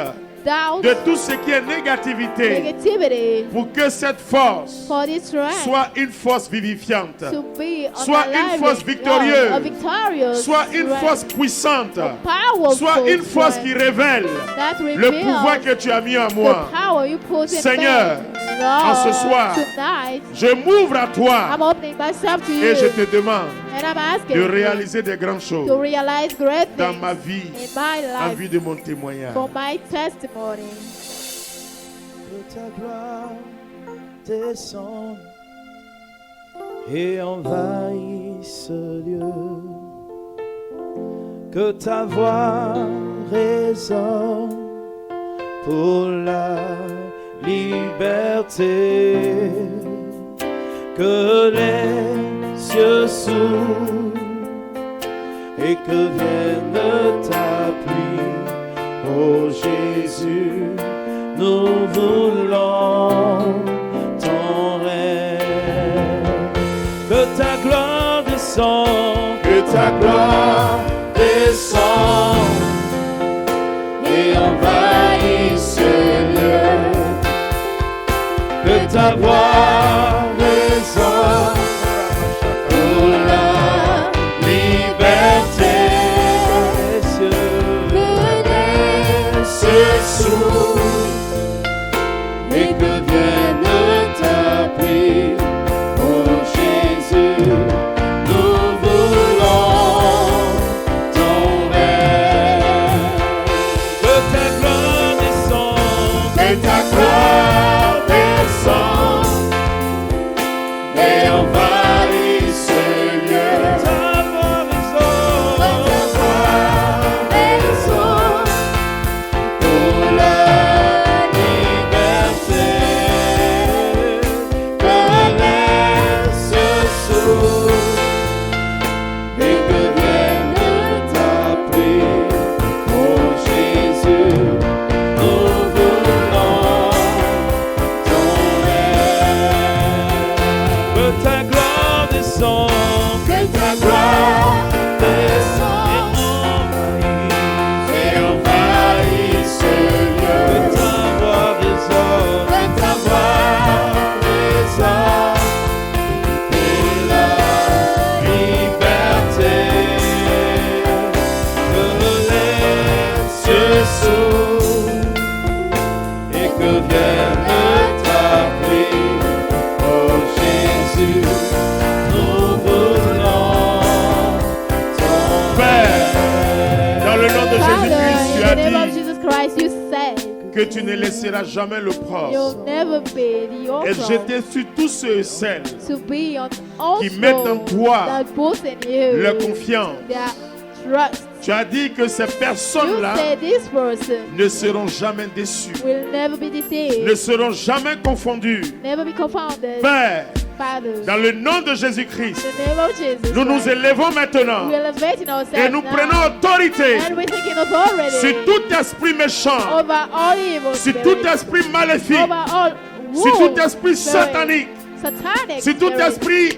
D: doubt,
E: de tout ce qui est négativité,
D: negativity,
E: pour que cette force
D: for this strength
E: soit une force vivifiante,
D: to be on
E: soit
D: my
E: une
D: life,
E: force victorieuse,
D: a victorious
E: soit une
D: strength,
E: force puissante,
D: a powerful
E: soit une force qui
D: strength
E: révèle
D: that
E: le
D: reveals
E: pouvoir que tu as mis en
D: the
E: moi.
D: power you put in
E: Seigneur,
D: me.
E: en ce
D: Lord,
E: soir,
D: tonight,
E: je m'ouvre à toi
D: I'm opening myself to
E: et
D: you,
E: je te demande
D: and I'm asking
E: de
D: you
E: réaliser des grandes
D: to
E: choses
D: realize great
E: dans
D: things
E: ma vie
D: in my
E: en
D: life
E: vue de mon témoignage.
D: for my testimony.
B: Que ta gloire descende et envahisse ce lieu. Que ta voix résonne pour la liberté. Que les cieux s'ouvrent et que vienne ta pluie. Oh Jésus, nous voulons ton règne. Que ta gloire descende, que ta gloire descende et envahisse ce lieu. Que ta voix résonne pour la liberté. Se s'ouvrent et que vienne ta pluie. Oh Jésus, nous voulons ton règne. Que ta gloire descende, que ta gloire descende et envahisse ce lieu. Ta gloire descende, pour la liberté. Que les cieux s'ouvrent et que vienne ta pluie. Oh Jésus, nous voulons ton règne. Que ta gloire descende, que ta gloire descende et envahisse ce lieu. Que ta voix résonne, que ta voix résonne pour la liberté. Que les cieux s'ouvrent et que vienne ta pluie. Oh Jésus, nous voulons ton
E: Père, dans le nom de
D: Father,
E: Jésus-Christ, tu
D: in
E: as
D: the name of
E: dit
D: Jesus Christ, you said
E: que tu ne laisseras jamais le
D: you'll
E: l'opprobre
D: never be the
E: et
D: oppressed,
E: jeter sur tous ceux et celles
D: to be on all
E: qui mettent en toi
D: that boast in you,
E: leur confiance.
D: their trust.
E: Tu as dit que ces
D: You
E: personnes-là
D: say this person
E: ne seront jamais déçues,
D: will never be deceived,
E: ne seront jamais confondues.
D: never be confounded.
E: Père,
D: Father,
E: dans le nom de
D: in
E: Jésus-Christ,
D: the name of Jesus
E: nous nous
D: Christ,
E: élevons maintenant
D: we elevate in ourselves
E: et nous
D: now,
E: prenons autorité
D: and we take in authority
E: sur tout esprit méchant,
D: over all evil
E: sur
D: spirits,
E: tout esprit maléfique,
D: over all
E: sur
D: woe
E: tout esprit
D: spirits,
E: satanique,
D: satanic
E: sur tout
D: spirits,
E: esprit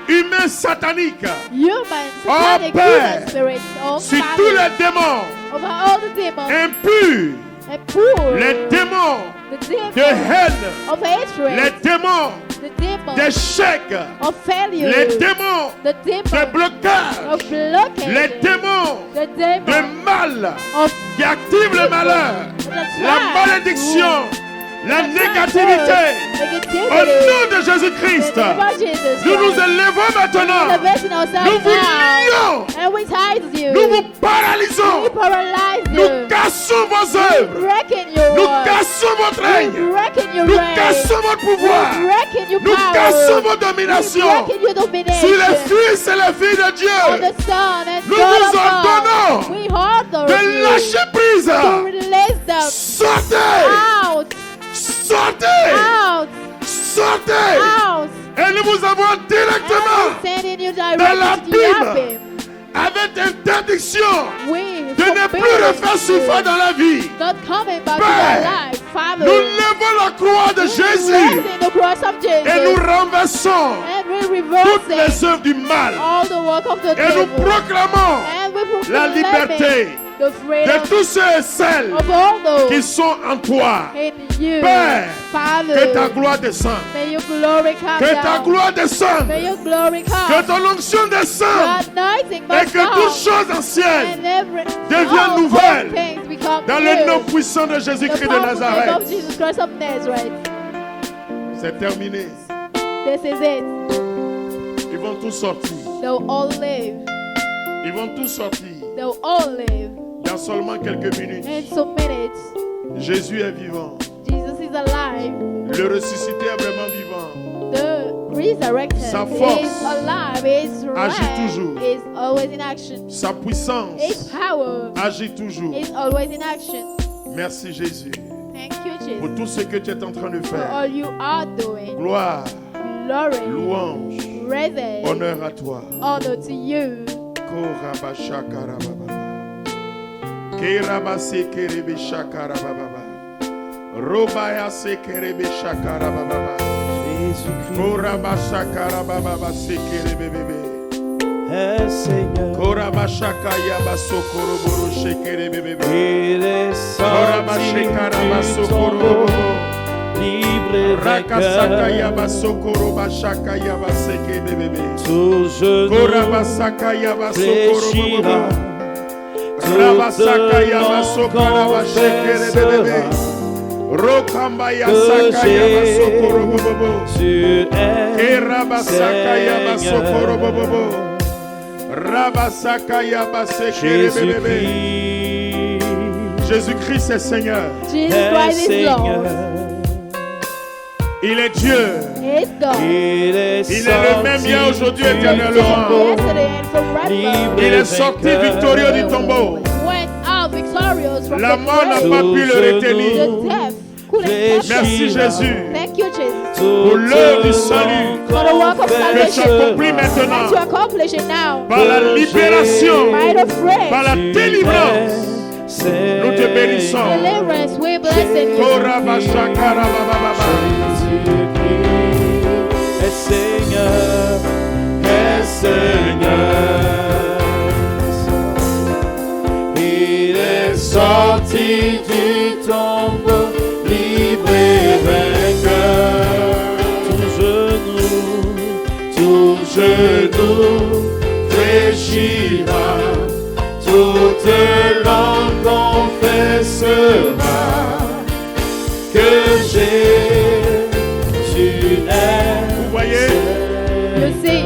E: humain satanique,
D: human, satanic,
E: Père,
D: human spirits, oh
E: sur
D: Father,
E: tous les démons
D: over all the demons,
E: impurs,
D: and poor,
E: les démons
D: the
E: de
D: demons
E: haine,
D: of hatred,
E: les démons
D: the demons
E: d'échec,
D: of failure,
E: les démons
D: the
E: de
D: demons
E: blocage,
D: of blockage,
E: les démons
D: the demons
E: de mal
D: of
E: qui activent le malheur,
D: the
E: la malédiction, la négativité. Au nom de Jésus-Christ,
D: the name of Jesus
E: nous nous
D: Christ.
E: élevons maintenant.
D: Elevating
E: Nous
D: ourselves
E: vous
D: now.
E: lions.
D: And we tithe you.
E: Nous vous paralysons.
D: We paralyze
E: Nous
D: you.
E: cassons vos œuvres.
D: Breaking your
E: Nous
D: words.
E: cassons votre
D: We
E: règne.
D: breaking your
E: Nous
D: reign.
E: cassons votre pouvoir.
D: We breaking your
E: Nous
D: power.
E: cassons vos
D: We
E: dominations
D: breaking your domination.
E: sur les fils et les filles de
D: On
E: Dieu.
D: the Son and
E: Nous
D: God
E: vous
D: of God.
E: ordonnons
D: We order
E: de
D: you
E: lâcher prise.
D: to release them
E: Sortez.
D: out,
E: Sortez.
D: out,
E: Sortez.
D: out.
E: Et nous vous avons
D: And
E: directement
D: we sending you
E: la
D: directly to
E: Bible.
D: Yahweh.
E: avec interdiction
D: We
E: de ne plus refaire souffrir dans la vie.
D: not coming back to
E: Père,
D: our life, Father.
E: Nous levons la croix de Jésus
D: Raising the cross of Jesus.
E: et nous renversons
D: And we
E: toutes
D: reverse
E: les œuvres du mal.
D: all the work of the
E: Et nous
D: devil.
E: proclamons
D: And we proclaim
E: la liberté
D: the freedom
E: de tous ceux et celles
D: of all those
E: qui sont en toi.
D: in you.
E: Père,
D: Father,
E: que ta gloire descende.
D: may your glory come
E: Que ta
D: down.
E: gloire descende.
D: May your glory come.
E: Que ton onction descende.
D: Your anointing
E: Et
D: must
E: que
D: come.
E: toutes choses anciennes
D: And every
E: deviennent
D: all
E: nouvelles.
D: things become
E: dans le nom
D: new.
E: puissant de
D: The
E: Jésus-Christ de
D: powerful name
E: Nazareth.
D: of Jesus Christ of Nazareth.
E: C'est terminé.
D: This is it.
E: Ils vont tous sortir.
D: They'll all live.
E: Ils vont tous sortir.
D: They'll all live.
E: Dans seulement quelques minutes.
D: In some minutes,
E: Jésus est vivant.
D: Jesus is alive.
E: Le ressuscité est vraiment vivant.
D: The resurrected
E: Sa force
D: is alive. His
E: agit
D: reign
E: toujours.
D: is always in action.
E: Sa puissance
D: His power
E: agit toujours.
D: is always in action.
E: Merci Jésus
D: Thank you,
E: pour
D: Jesus,
E: tout ce que tu es en train de
D: for
E: faire.
D: all you are doing.
E: Gloire,
D: Glory,
E: louange,
D: praise,
E: honneur à toi.
D: honor to you.
E: Korabashakarababa. Kerabase kerebe shakarababa. Robaya se kerebe shakarababa.
B: Jésus-Christ
E: Korabashakarababa se kerebe bebe.
B: est Seigneur.
E: Korabashakaya basokoroboro shekerebe bebe.
B: Il est sorti
E: Korabashekaraba
B: du tombeau,
E: sokorobobo.
B: libre et
E: Rakasakaya
B: vainqueur.
E: basokorobashakaya basekebe bebe.
B: Tout genou
E: Korabasakaya
B: fléchira,
E: basokorobobo.
B: toute
E: Rabasakaya
B: langue
E: basokaraba shekerebe bebe.
B: confessera
E: Rokambaya
B: que
E: sakaya basokorobobo.
B: Jésus est
E: Kerabasakaya
B: Seigneur.
E: basokorobobo. Rabasakaya basekerebebe.
B: Jésus-Christ
E: Jésus-Christ est Seigneur.
D: Jesus
B: est
D: Christ is
B: Seigneur.
D: Lord.
E: Il est Dieu.
D: He is God.
B: Il est
E: Il est le même hier, aujourd'hui,
B: sorti du
E: éternellement.
B: tombeau,
D: Yesterday and forever.
B: libre
E: Il
B: et
E: est sorti
B: vainqueur.
E: victorieux du tombeau.
D: Went out victorious from
E: La
D: the
E: mort n'a
D: grave.
E: pas pu le retenir.
D: The death couldn't catch
E: Merci
D: him.
E: Jésus
D: Thank you, Jesus,
E: pour l'œuvre du salut
D: for the work of
E: que tu
D: salvation
E: accomplis
D: that you
E: maintenant
D: accomplish it now.
E: par la libération,
D: Might of
E: par
D: grace,
E: la délivrance. Nous te bénissons.
D: deliverance, we bless you.
E: Korabashakarababa.
B: Jésus-Christ est Seigneur, est Seigneur. Il est sorti du tombeau, libre et vainqueur. Tout genou fléchira, toute langue confessera que Jésus est
E: Vous voyez,
D: You see,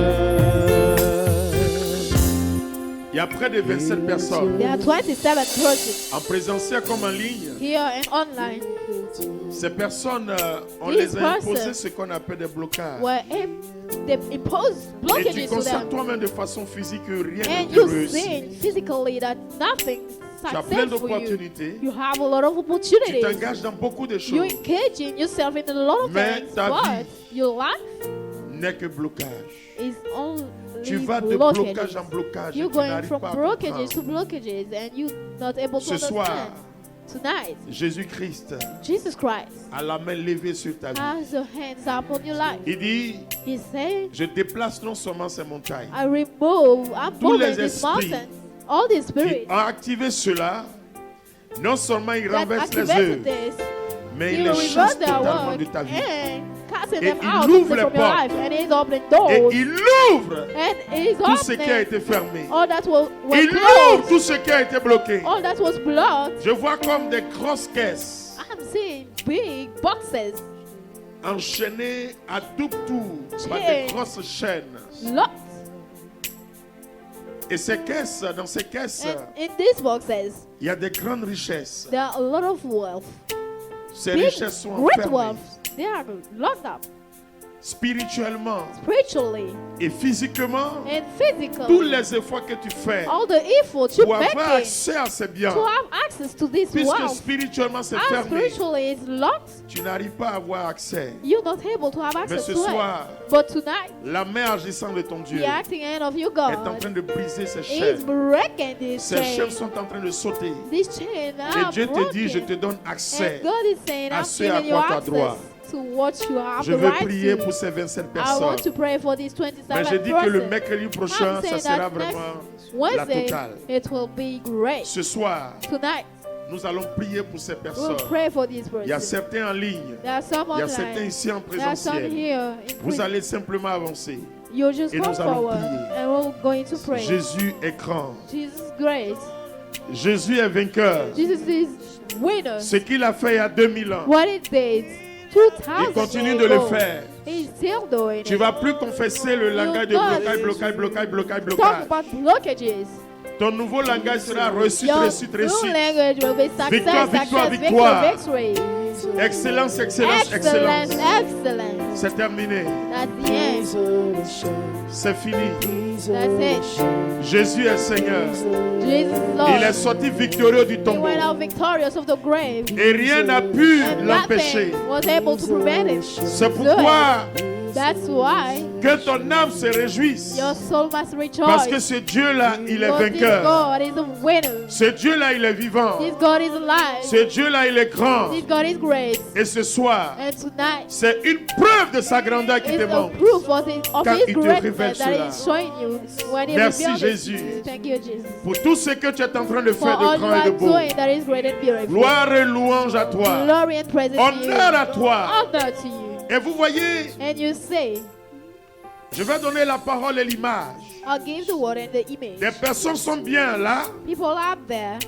E: il y a près de 27 personnes
D: there are 27 persons
E: en présentiel comme en ligne.
D: here and online
E: Ces personnes, on
D: These
E: les a imposé
D: persons
E: ce qu'on appelle des blocages.
D: where they impose
E: Et tu
D: blockages to
E: constates
D: them.
E: toi-même de façon physique que rien
D: And
E: ne
D: you
E: réussit.
D: see physically that nothing
E: Tu as plein
D: successful you.
E: d'opportunités.
D: You have a lot of
E: Tu
D: opportunities.
E: t'engages dans beaucoup de
D: You
E: choses.
D: engaging yourself in a lot of
E: Mais
D: things,
E: ta
D: but
E: vie
D: your life
E: N'est que blocage.
D: is only
E: Tu vas de
D: blockages.
E: blocage en blocage. et
D: You're
E: tu
D: going
E: n'arrives
D: from
E: pas à
D: blockages
E: comprendre.
D: to blockages, and you're not able to
E: Ce soir,
D: understand. Tonight,
E: Jésus-Christ
D: Jesus Christ
E: a la main levée sur ta vie.
D: has your hands upon your life.
E: Il dit,
D: He said,
E: je déplace non seulement ces montagnes.
D: I'm
E: Tous
D: moving
E: les
D: these
E: esprits
D: mountains. All these
E: Qui
D: spirits
E: ont activé cela, non seulement il
D: that
E: renverse les
D: activated
E: œuvres,
D: this,
E: mais
D: he
E: il
D: will
E: les
D: reverse
E: chasse
D: their
E: totalement
D: work
E: de ta vie.
D: and casting
E: Et
D: them
E: il
D: out
E: ouvre
D: from
E: les
D: your
E: portes.
D: life. And he's opening
E: Et
D: doors.
E: il ouvre
D: And he's
E: tout ce qui a
D: opening
E: été fermé.
D: all that was
E: Il ouvre
D: closed.
E: tout ce qui a été bloqué.
D: All that was blocked.
E: Je vois comme des grosses caisses
D: I'm seeing big boxes
E: enchaîné à tout tour par des grosses chaînes.
D: Locked.
E: Et ces caisses, dans ces caisses,
D: And in these boxes,
E: il y a des grandes richesses.
D: there are a lot of wealth.
E: Ces
D: Big,
E: richesses sont
D: great
E: enfermées
D: wealth. They are locked up
E: spirituellement
D: spiritually
E: et physiquement.
D: and
E: Tous
D: physically.
E: les efforts que tu fais
D: All the efforts you're
E: pour avoir
D: making
E: accès à ces biens,
D: to have access to this
E: puisque
D: wealth,
E: spirituellement c'est
D: and
E: fermé,
D: spiritually it's locked,
E: tu n'arrives pas à avoir accès.
D: you're not able to have
E: Mais
D: access
E: ce
D: to
E: soir,
D: it. But tonight,
E: la main agissante de ton Dieu
D: the acting hand of your
E: est en
D: God
E: train de briser ces
D: is
E: chaînes.
D: breaking this
E: Ces chaînes
D: chain.
E: sont en train de sauter.
D: This chain
E: Et
D: are
E: Dieu te dit, je te
D: broken.
E: donne accès.
D: And God is saying,
E: à
D: I'm
E: ce à
D: giving you
E: quoi tu as droit.
D: access to what you have
E: Je
D: the
E: veux
D: right
E: prier
D: to.
E: pour ces 27
D: I want
E: personnes.
D: to pray for these 27
E: Mais je dis que le
D: persons.
E: mercredi prochain,
D: I'm
E: ça
D: saying
E: sera
D: that
E: vraiment
D: next
E: la
D: Wednesday,
E: totale.
D: it will be great.
E: Ce soir,
D: Tonight,
E: nous allons prier pour ces
D: we'll
E: personnes.
D: pray for these
E: Il y a
D: persons.
E: certains en ligne.
D: There are some
E: Il y a certains
D: online.
E: ici en
D: There are some
E: présentiel.
D: here in
E: Vous
D: print.
E: allez simplement avancer.
D: You just
E: et
D: come
E: nous allons
D: forward
E: prier.
D: and we're going to pray.
E: Jésus est grand.
D: Jesus is great.
E: Jésus est vainqueur.
D: Jesus is winner.
E: Ce qu'il a fait il y a 2000 ans,
D: What it did 2000
E: il continue de le
D: ago,
E: faire.
D: he's still doing
E: Tu
D: it.
E: vas plus confesser le langage de
D: God.
E: blocage.
D: Talk about blockages.
E: Ton nouveau langage sera réussite,
D: Your
E: réussite.
D: new language will be success,
E: Victoire,
D: success,
E: victoire.
D: victory.
E: Excellence.
D: Excellence, excellence.
E: C'est terminé.
D: That's the end.
E: C'est fini.
D: That's it.
E: Jésus est Seigneur.
D: Jesus is Lord.
E: Il est sorti victorieux du
D: He
E: tombeau.
D: went out victorious of the grave.
E: Et rien n'a pu
D: And
E: l'empêcher.
D: nothing was able to prevent it.
E: C'est pourquoi
D: That's why
E: que ton âme se réjouisse.
D: your soul must rejoice.
E: Parce que ce Dieu-là, il est
D: Because this
E: vainqueur.
D: God is a winner.
E: Ce Dieu-là, il est vivant.
D: This God is alive.
E: Ce Dieu-là, il est grand.
D: This God is great.
E: Et ce soir,
D: And tonight
E: c'est une preuve de sa grandeur qui
D: is
E: te
D: a
E: montre.
D: proof of
E: Quand
D: his
E: il te révèle
D: greatness that
E: cela.
D: He's showing you when He
E: Merci,
D: revealed it.
E: Jésus.
D: Thank you, Jesus.
E: Pour tout ce que tu es en train de
D: For
E: faire de
D: all you
E: grand et de
D: are
E: beau.
D: doing that is great and beautiful.
E: Gloire et louange à toi.
D: Glory and praise to you.
E: Honneur à toi.
D: Honor to you.
E: Et vous voyez,
D: And you say,
E: je vais donner la parole et l'image.
D: I'll give the word and the image.
E: Des personnes sont bien là.
D: People are there.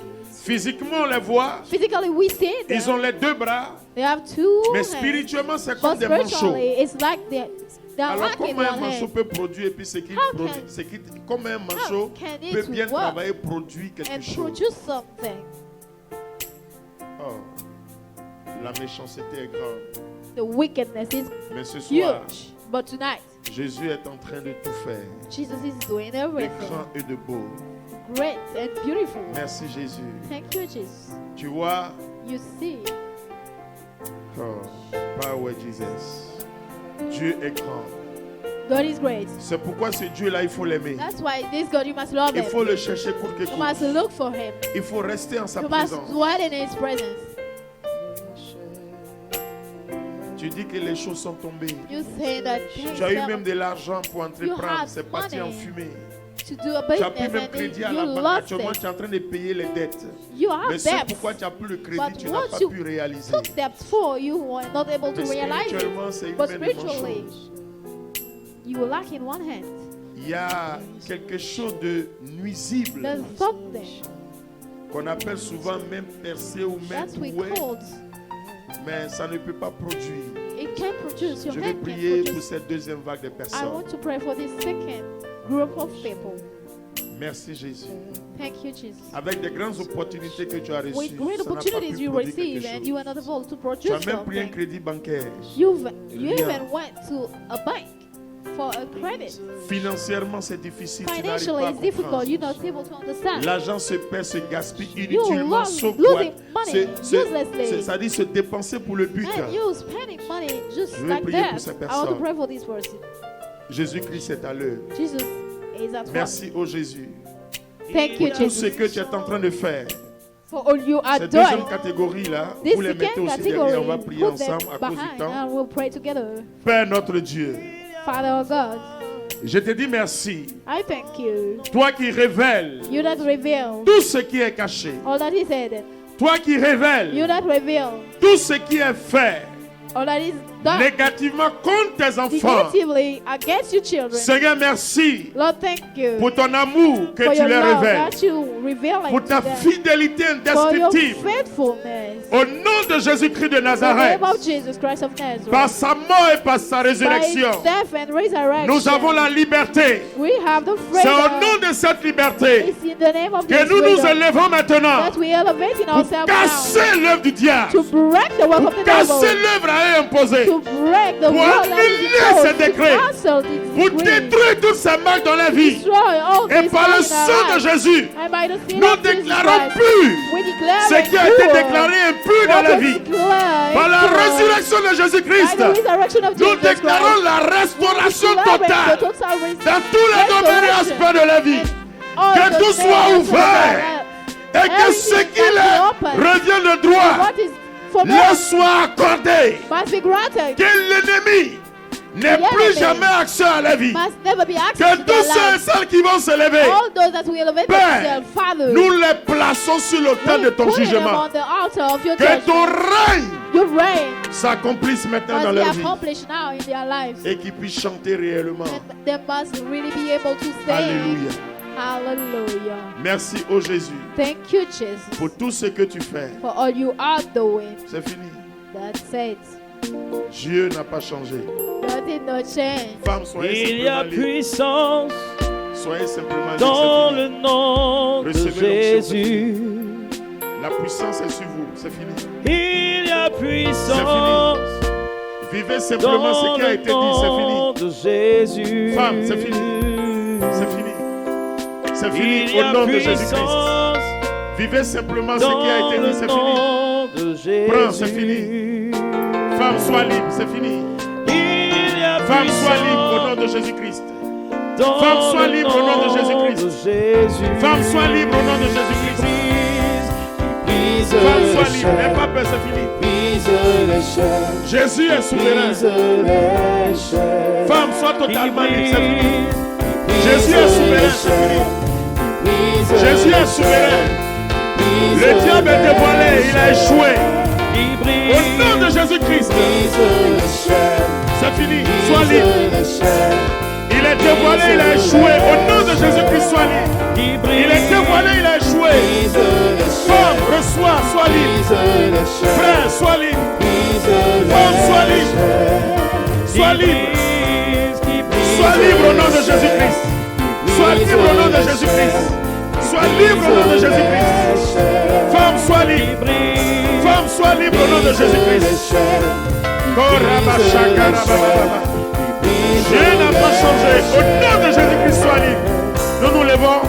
E: Physiquement, on les voit.
D: Physically, we see them.
E: Ils ont les deux bras.
D: They have two
E: Mais
D: hands.
E: spirituellement, c'est comme
D: But
E: des manchots.
D: spiritually, it's like they're
E: Alors,
D: lacking
E: comment un
D: one
E: manchot
D: hand.
E: peut produire et puis ce qu'il
D: How
E: produit,
D: can-
E: comment un manchot
D: can it
E: peut bien
D: work
E: travailler, produire quelque
D: And
E: chose.
D: produce something.
E: Oh, la méchanceté est grande.
D: The wickedness is
E: Mais ce soir,
D: huge. But tonight,
E: Jésus est en train de tout faire,
D: Jesus is doing
E: de
D: everything
E: grand et de beau.
D: great and beautiful.
E: Merci Jésus.
D: Thank you, Jesus.
E: Tu vois,
D: You see,
E: oh, power Jesus. Dieu est grand.
D: God is great.
E: C'est pourquoi ce Dieu-là, il faut l'aimer.
D: That's why this God, you must love
E: Il
D: Him.
E: faut le chercher pour que
D: You must look for Him.
E: il faut rester en sa
D: You must
E: présence.
D: dwell in His presence.
E: Tu dis que les choses sont tombées.
D: You say that things
E: Tu as eu
D: have
E: même de l'argent pour entreprendre,
D: have
E: c'est parti en
D: money.
E: fumée.
D: to do a
E: Tu as pris
D: business
E: même
D: and
E: crédit à
D: you
E: la banque.
D: lost
E: Actuellement,
D: it.
E: tu es en train de payer les dettes.
D: You
E: Mais
D: have
E: c'est
D: debts.
E: pourquoi tu n'as plus le crédit,
D: But
E: tu n'as
D: what
E: pas
D: you
E: pu réaliser.
D: took debts for, you were not able to
E: Mais
D: realize it.
E: spirituellement, c'est
D: But
E: humainement
D: spiritually,
E: chose.
D: you were lacking one hand.
E: Il y a quelque chose de nuisible
D: There's something
E: qu'on appelle souvent même percé ou même
D: that we
E: bouée,
D: called.
E: mais ça ne peut pas produire.
D: It can produce. Your
E: Je vais
D: hand can
E: prier pour
D: produce.
E: cette deuxième vague de
D: I
E: personnes.
D: want to pray for this second group of people.
E: Merci Jésus.
D: Thank you, Jesus.
E: Avec des grandes opportunités que tu as reçues,
D: With great
E: ça n'a pas
D: opportunities
E: pu
D: you
E: produire
D: receive
E: quelque
D: and
E: chose.
D: you are not able to
E: Tu
D: produce
E: as même pris un
D: something.
E: crédit bancaire.
D: You
E: Rien.
D: even went to a bank for a credit.
E: Financièrement, c'est difficile. Tu n'arrives
D: Financially,
E: pas à
D: it's difficult.
E: comprendre.
D: You're not able to understand.
E: L'argent se perd, se gaspille
D: You
E: inutilement,
D: lose
E: sauf quoi
D: losing money uselessly.
E: c'est-à-dire se dépenser pour le but.
D: And you spending money just
E: Je vais
D: like
E: prier
D: that.
E: pour ces
D: I want to
E: personnes.
D: pray for this person.
E: Jésus-Christ est à l'heure.
D: Jesus is at work.
E: Merci, ô Jésus.
D: Thank you,
E: Pour tout ce
D: Jesus.
E: que tu es en train de faire.
D: For all you are
E: Cette deuxième
D: doing.
E: catégorie-là,
D: This
E: vous les mettez
D: second
E: aussi derrière. On va
D: category,
E: prier
D: put them
E: ensemble à cause du
D: behind
E: temps.
D: and we'll pray together.
E: Père notre Dieu,
D: Father God,
E: je te dis merci.
D: I thank you.
E: Toi qui révèles
D: You that reveal
E: tout ce qui est caché.
D: all that is hidden.
E: Toi qui
D: You
E: révèles
D: that reveal
E: tout ce qui est fait.
D: all that is done
E: négativement contre tes enfants.
D: negatively against your children.
E: Seigneur, merci
D: Lord, thank you
E: pour ton amour que
D: for
E: tu
D: your
E: leur
D: love
E: révèles,
D: that you reveal
E: pour ta
D: to them,
E: fidélité
D: for your
E: indescriptible.
D: faithfulness.
E: Au nom de Jésus-Christ de
D: In the
E: Nazareth,
D: name of Jesus Christ of Nazareth,
E: par sa mort et par sa
D: by
E: résurrection,
D: his death and resurrection,
E: nous avons la liberté.
D: we have the
E: C'est au
D: freedom.
E: nom de cette liberté
D: It's in the name of
E: que
D: this
E: nous nous
D: freedom
E: élevons maintenant
D: that we elevate in
E: pour
D: ourselves now
E: casser l'œuvre du diable,
D: to break the work of the
E: casser
D: devil,
E: l'œuvre à eux imposée,
D: to break the
E: pour
D: work that
E: annuler
D: is imposed,
E: ces décrets,
D: to cancel this
E: pour
D: decree,
E: détruire toutes ces marques dans la vie.
D: destroy all
E: Et
D: this
E: par le
D: in our
E: sang de
D: lives.
E: Jésus,
D: And by the sin
E: nous
D: of Jesus
E: déclarons
D: Christ,
E: plus
D: we declare
E: ce qui a été
D: impure
E: déclaré impur dans
D: what
E: la
D: was
E: vie.
D: declared
E: Par la
D: impure
E: résurrection de
D: by
E: Jésus-Christ,
D: the resurrection of
E: nous
D: Jesus
E: déclarons
D: Christ.
E: la restauration
D: Declare
E: totale
D: the total
E: dans tous les domaines et aspects de la vie.
D: all
E: Que
D: the
E: tout soit
D: things
E: ouvert.
D: that
E: Et que ce
D: everything
E: qui
D: must be
E: leur
D: open.
E: revient de droit
D: What is for
E: leur
D: them
E: soit accordé.
D: must be granted,
E: Que l'ennemi n'ait
D: The
E: plus
D: enemy
E: jamais accès à la vie.
D: must never be
E: Que
D: accessed to
E: tous
D: their
E: ceux et
D: lives.
E: celles qui vont se lever,
D: All those that will elevate
E: Père,
D: themselves, Father,
E: nous les plaçons sur l'autel de
D: we
E: ton
D: put them
E: jugement.
D: on the altar of your
E: Que ton
D: judgment.
E: règne
D: Your reign
E: s'accomplisse maintenant dans
D: must be
E: leur vie.
D: accomplished now in their lives.
E: Et qu'ils puissent chanter réellement.
D: And they must really be able to sing.
E: Alléluia.
D: Hallelujah.
E: Merci, ô Jésus,
D: Thank you, Jesus,
E: pour tout ce que tu fais.
D: for all you are doing.
E: C'est fini.
D: That's it.
E: Dieu n'a pas changé.
D: Nothing no change.
E: Femmes, soyez
B: Il y a
E: simplement libres.
B: puissance
E: Soyez simplement
B: dans
E: libres.
B: le nom de
E: Recevez l'onction,
B: Jésus.
E: La puissance est sur vous. C'est fini.
B: Il y a puissance
E: Vivez simplement ce
B: dans
E: qui a
B: le
E: été dit. C'est fini.
B: nom de Jésus.
E: Femme, c'est fini. C'est fini. C'est fini
B: Il y
E: au
B: a
E: nom de Jésus-Christ.
B: puissance
E: Vivez simplement ce qui a
B: dans
E: été dit.
B: le
E: C'est fini.
B: nom de Jésus.
E: Prends, c'est fini. Femme, sois libre. C'est fini.
B: Il y a
E: Femme, sois libre au nom
B: puissance
E: de Jésus-Christ.
B: dans
E: Femme, sois
B: le
E: libre au nom de
B: nom
E: Jésus-Christ.
B: de Jésus.
E: Femme, sois libre au nom de Jésus-Christ.
B: Brise
E: Femme,
B: les
E: sois libre. N'aie
B: chaînes,
E: pas peur, c'est fini.
B: brise les chaînes,
E: Jésus est souverain.
B: brise les chaînes.
E: Femme, sois totalement libre. C'est fini.
B: Brise
E: Jésus est souverain.
B: les
E: C'est fini.
B: chaînes, brise
E: Jésus
B: les
E: est souverain.
B: brise
E: Le diable est
B: les
E: dévoilé. Il a échoué.
B: qui brise,
E: Au nom de Jésus-Christ.
B: brise les chaînes,
E: C'est fini. Sois
B: brise
E: libre.
B: les chaînes,
E: Il est dévoilé. Il a échoué. Au nom de Jésus-Christ, sois libre.
B: qui brise,
E: Il est dévoilé. Il a échoué.
B: brise les
E: Femme,
B: chaînes,
E: reçois. Sois libre.
B: brise les chaînes,
E: Frère, sois libre.
B: brise les
E: Femme, sois libre.
B: chaînes,
E: Sois
B: qui
E: libre.
B: brise, qui brise
E: Sois libre au nom de
B: les
E: Jésus-Christ.
B: chaînes,
E: Sois
B: brise
E: libre au nom de
B: les
E: Jésus-Christ.
B: chaînes,
E: Sois libre au nom de Jésus-Christ.
B: les chaînes,
E: Femme, sois
B: qui
E: libre.
B: brise,
E: Femme, sois libre au nom de Jésus-Christ. Korabashakarabababa. Rien n'a pas changé. Au nom de Jésus-Christ, sois libre. Nous nous levons.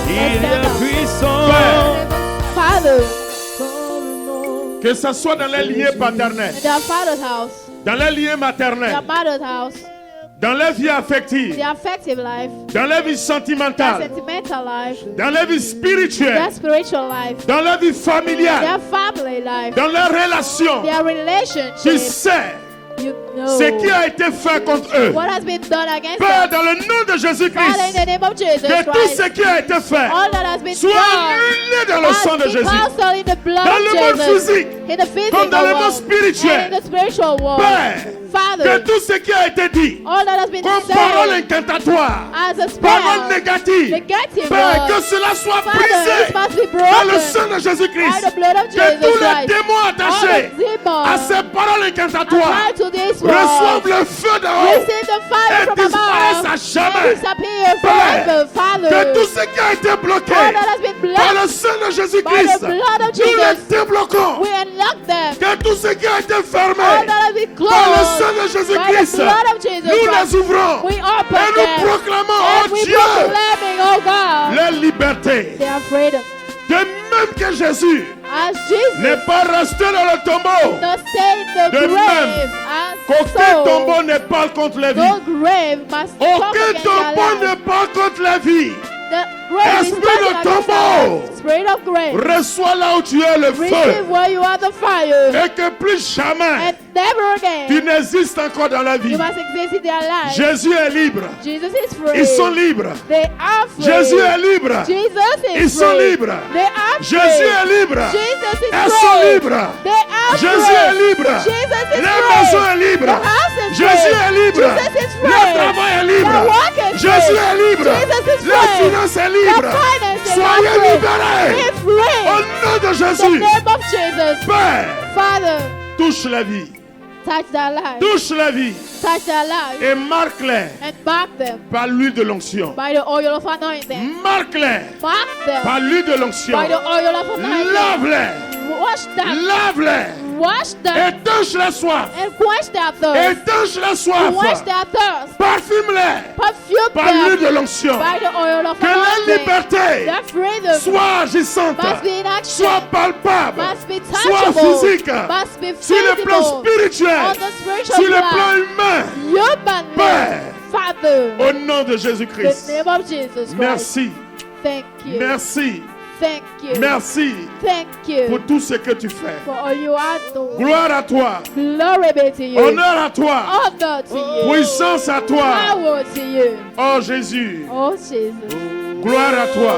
B: il est puissant.
D: Father,
E: Que ce soit dans les liens paternels,
D: in their father's house,
E: dans les liens
D: their
E: maternels,
D: mother's house,
E: dans les vies affectives,
D: their affective life,
E: dans les vies
D: their
E: sentimentales,
D: sentimental life,
E: dans les vies spirituelles,
D: their spiritual life,
E: dans la vie familiale,
D: their family life,
E: dans les relations.
D: their
E: Tu
D: relationship.
E: sais
D: You
E: ce qui
D: know
E: a été fait contre eux.
D: what has been done against
E: Père,
D: them.
E: dans le nom de
D: Father, in
E: Jésus-Christ,
D: the name of Jesus
E: que tout
D: Christ,
E: ce qui a été fait
D: all that has been
E: soit
D: done
E: annulé dans le sang de
D: has been
E: Jésus.
D: cancelled in the blood
E: Dans
D: of
E: le monde
D: Jesus,
E: physique,
D: in the physical
E: comme dans le monde
D: world,
E: spirituel.
D: and in the spiritual world.
E: Père, que
D: Father,
E: tout ce qui a été dit
D: all that has been
E: comme parole
D: said
E: incantatoire,
D: as a
E: parole
D: spell,
E: négative,
D: negative
E: Père,
D: word,
E: que cela soit
D: Father,
E: brisé
D: it must be
E: dans le
D: broken
E: sang de
D: by
E: Jésus-Christ.
D: the blood of
E: Que
D: Jesus
E: tous les
D: Christ.
E: démons attachés
D: All the demons
E: à ces paroles incantatoires
D: applied to this
E: reçoivent
D: world,
E: le feu d'en haut
D: receive the fire
E: et
D: from
E: disparaissent
D: above,
E: à jamais.
D: and disappear
E: Père,
D: forever. Father,
E: que tout ce qui a été bloqué
D: all that has been
E: par
D: blocked
E: le sang de
D: by
E: Jésus-Christ,
D: the blood of
E: nous les
D: Jesus,
E: débloquons.
D: we unlock them.
E: Que tout ce qui a été
D: All
E: fermé
D: that has been
E: par le
D: closed
E: sang de
D: by the
E: Jésus-Christ,
D: blood of Jesus
E: nous
D: Christ,
E: les ouvrons
D: we open
E: et nous
D: them.
E: proclamons,
D: And
E: oh
D: we
E: Dieu,
D: proclaiming, oh God,
E: la liberté.
D: they are freedom.
E: De même que Jésus
D: As Jesus
E: n'est pas resté dans le tombeau,
D: not stay in the
E: De
D: grave,
E: même
D: as
E: qu'aucun
D: so,
E: tombeau ne parle contre la vie.
D: no grave must come
E: Aucun
D: against our
E: tombeau ne
D: life.
E: parle contre la vie.
D: The grave is
E: Esprit de
D: coming
E: tombeau.
D: against them. Spirit of grave.
E: Reçois là où tu es le
D: Receive
E: feu.
D: where you are the fire.
E: Et que plus jamais
D: And never
E: tu
D: again
E: n'existes encore dans la vie.
D: you must exist in their life.
E: Jésus est libre.
D: Jesus is free.
E: Ils sont libres.
D: They are free.
E: Jésus est libre.
D: Jesus is
E: Ils sont
D: free.
E: libres.
D: They are free.
E: Jésus est libre.
D: Jesus is
E: Elles
D: free.
E: sont libres.
D: They are
E: Jésus
D: free.
E: est libre.
D: Jesus is
E: La
D: free.
E: maison est libre.
D: The house is
E: Jésus
D: free.
E: est libre.
D: Jesus is free.
E: Le travail est libre.
D: The work is
E: Jésus
D: free.
E: est libre.
D: Jesus is
E: La
D: free.
E: finance est
D: The
E: libre.
D: finances
E: Soyez
D: are free.
E: libérés.
D: Be free.
E: Au nom de
D: In the
E: Jésus.
D: name of Jesus.
E: Père,
D: Father,
E: touche la vie.
D: touch their lives.
E: Touche la vie.
D: Touch their lives.
E: Et marque-les
D: And mark them
E: par l'huile de l'onction.
D: by the oil of anointing.
E: Marque-les
D: Mark them
E: par l'huile de l'onction.
D: by the oil of anointing.
E: Lave-les.
D: Wash them.
E: Lave-les.
D: Wash them.
E: Et touche la soif.
D: And quench their
E: Et
D: thirst.
E: touche la soif.
D: Quench their thirst.
E: Parfume-les
D: Perfume
E: par l'huile de
D: them
E: l'onction.
D: by the oil of
E: Que la
D: anointing.
E: liberté
D: Their freedom
E: soit agissante,
D: must be in action.
E: soit palpable,
D: Must be
E: soit
D: touchable.
E: physique,
D: Must be
E: sur le plan
D: physical.
E: spirituel,
D: On the spiritual
E: sur le
D: plan.
E: plan humain.
D: Humanly.
E: Père,
D: Father.
E: au nom de
D: In the
E: Jésus-Christ.
D: name of Jesus Christ.
E: Merci,
D: Thank you.
E: merci,
D: Thank you.
E: merci
D: Thank
E: pour
D: you
E: tout ce que tu fais.
D: for all you are doing.
E: Gloire à toi,
D: Glory be to you.
E: honneur à toi,
D: Honor to you.
E: puissance à toi.
D: Power to you.
E: Oh Jésus,
D: Oh Jesus.
E: gloire à toi,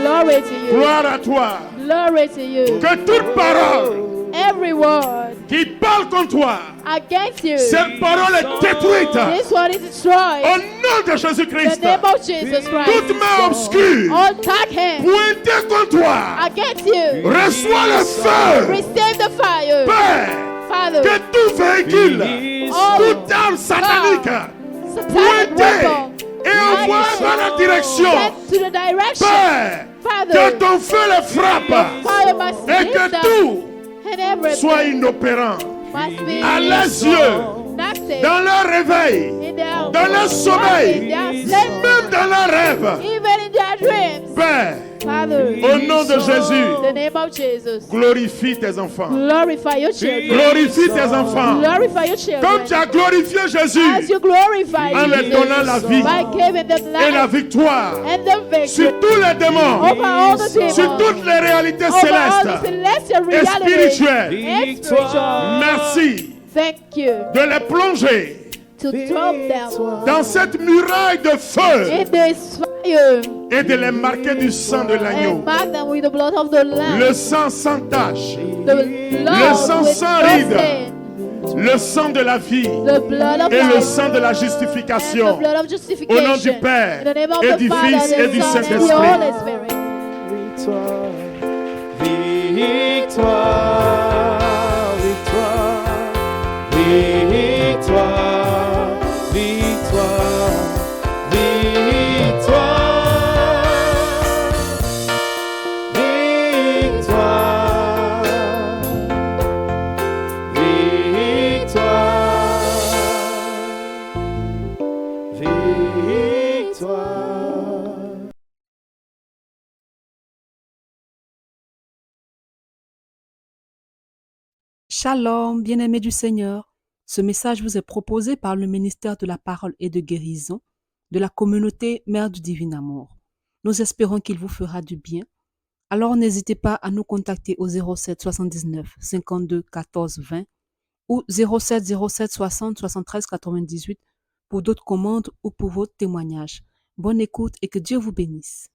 D: Glory to you.
E: gloire à toi.
D: Glory to you.
E: Que toute parole
D: Every word
E: qui parle contre toi,
D: against you.
E: cette parole est détruite.
D: This one is destroyed.
E: Au nom de
D: In the
E: Jésus-Christ,
D: name of Jesus Christ.
E: toute main obscure
D: All dark hands
E: pointée contre toi,
D: against you.
E: reçois le feu.
D: Receive the fire.
E: Père,
D: Father.
E: que tout véhicule,
D: All
E: toute arme satanique,
D: satanic
E: pointée
D: weapon
E: et envoie dans la direction.
D: sent to the direction.
E: Père,
D: Father.
E: que ton feu les frappe
D: Fire must
E: et
D: hit
E: que
D: them.
E: tout
D: And everything
E: soit inopérant
D: must be
E: à leurs yeux,
D: inactive
E: dans leur réveil,
D: in their
E: dans leur sommeil,
D: in their sleep,
E: même dans leurs rêves.
D: even in their dreams.
E: Père,
D: Father,
E: au nom de Jésus,
D: in the name of Jesus,
E: glorifie tes enfants.
D: glorify your children.
E: Glorifie tes enfants.
D: Glorify your
E: Comme tu
D: children.
E: as glorifié
D: As
E: Jésus
D: you glorify
E: en leur donnant la vie
D: by giving them
E: et la
D: life
E: victoire
D: and the victory
E: sur tous les démons,
D: over all the demons,
E: sur toutes les réalités
D: over all the
E: célestes
D: celestial
E: et
D: realities
E: spirituelles.
D: and spiritual.
E: Merci
D: Thank you
E: de les plonger
D: to drop them
E: dans cette muraille de feu
D: in this fire
E: et de les marquer du sang de l'agneau.
D: and mark them with the blood of the Lamb.
E: Le sang sans tache,
D: The blood
E: sang
D: with
E: sans
D: no
E: ride.
D: stain.
E: le sang de la vie
D: The blood of
E: et le
D: life
E: sang de la
D: and the
E: justification.
D: blood of
E: Au
D: justification.
E: nom du Père
D: In the name of
E: et
D: the
E: du
D: Father,
E: Fils et
D: the
E: du
D: Son, and the
E: Saint-Esprit.
D: Holy Spirit.
B: Victoire, victoire, victoire, victoire, victoire, victoire.
A: Shalom, bien-aimés du Seigneur. Ce message vous est proposé par le ministère de la Parole et de Guérison de la communauté Mère du Divin Amour. Nous espérons qu'il vous fera du bien. Alors n'hésitez pas à nous contacter au 07 79 52 14 20 ou 07 07 60 73 98 pour d'autres commandes ou pour vos témoignages. Bonne écoute et que Dieu vous bénisse.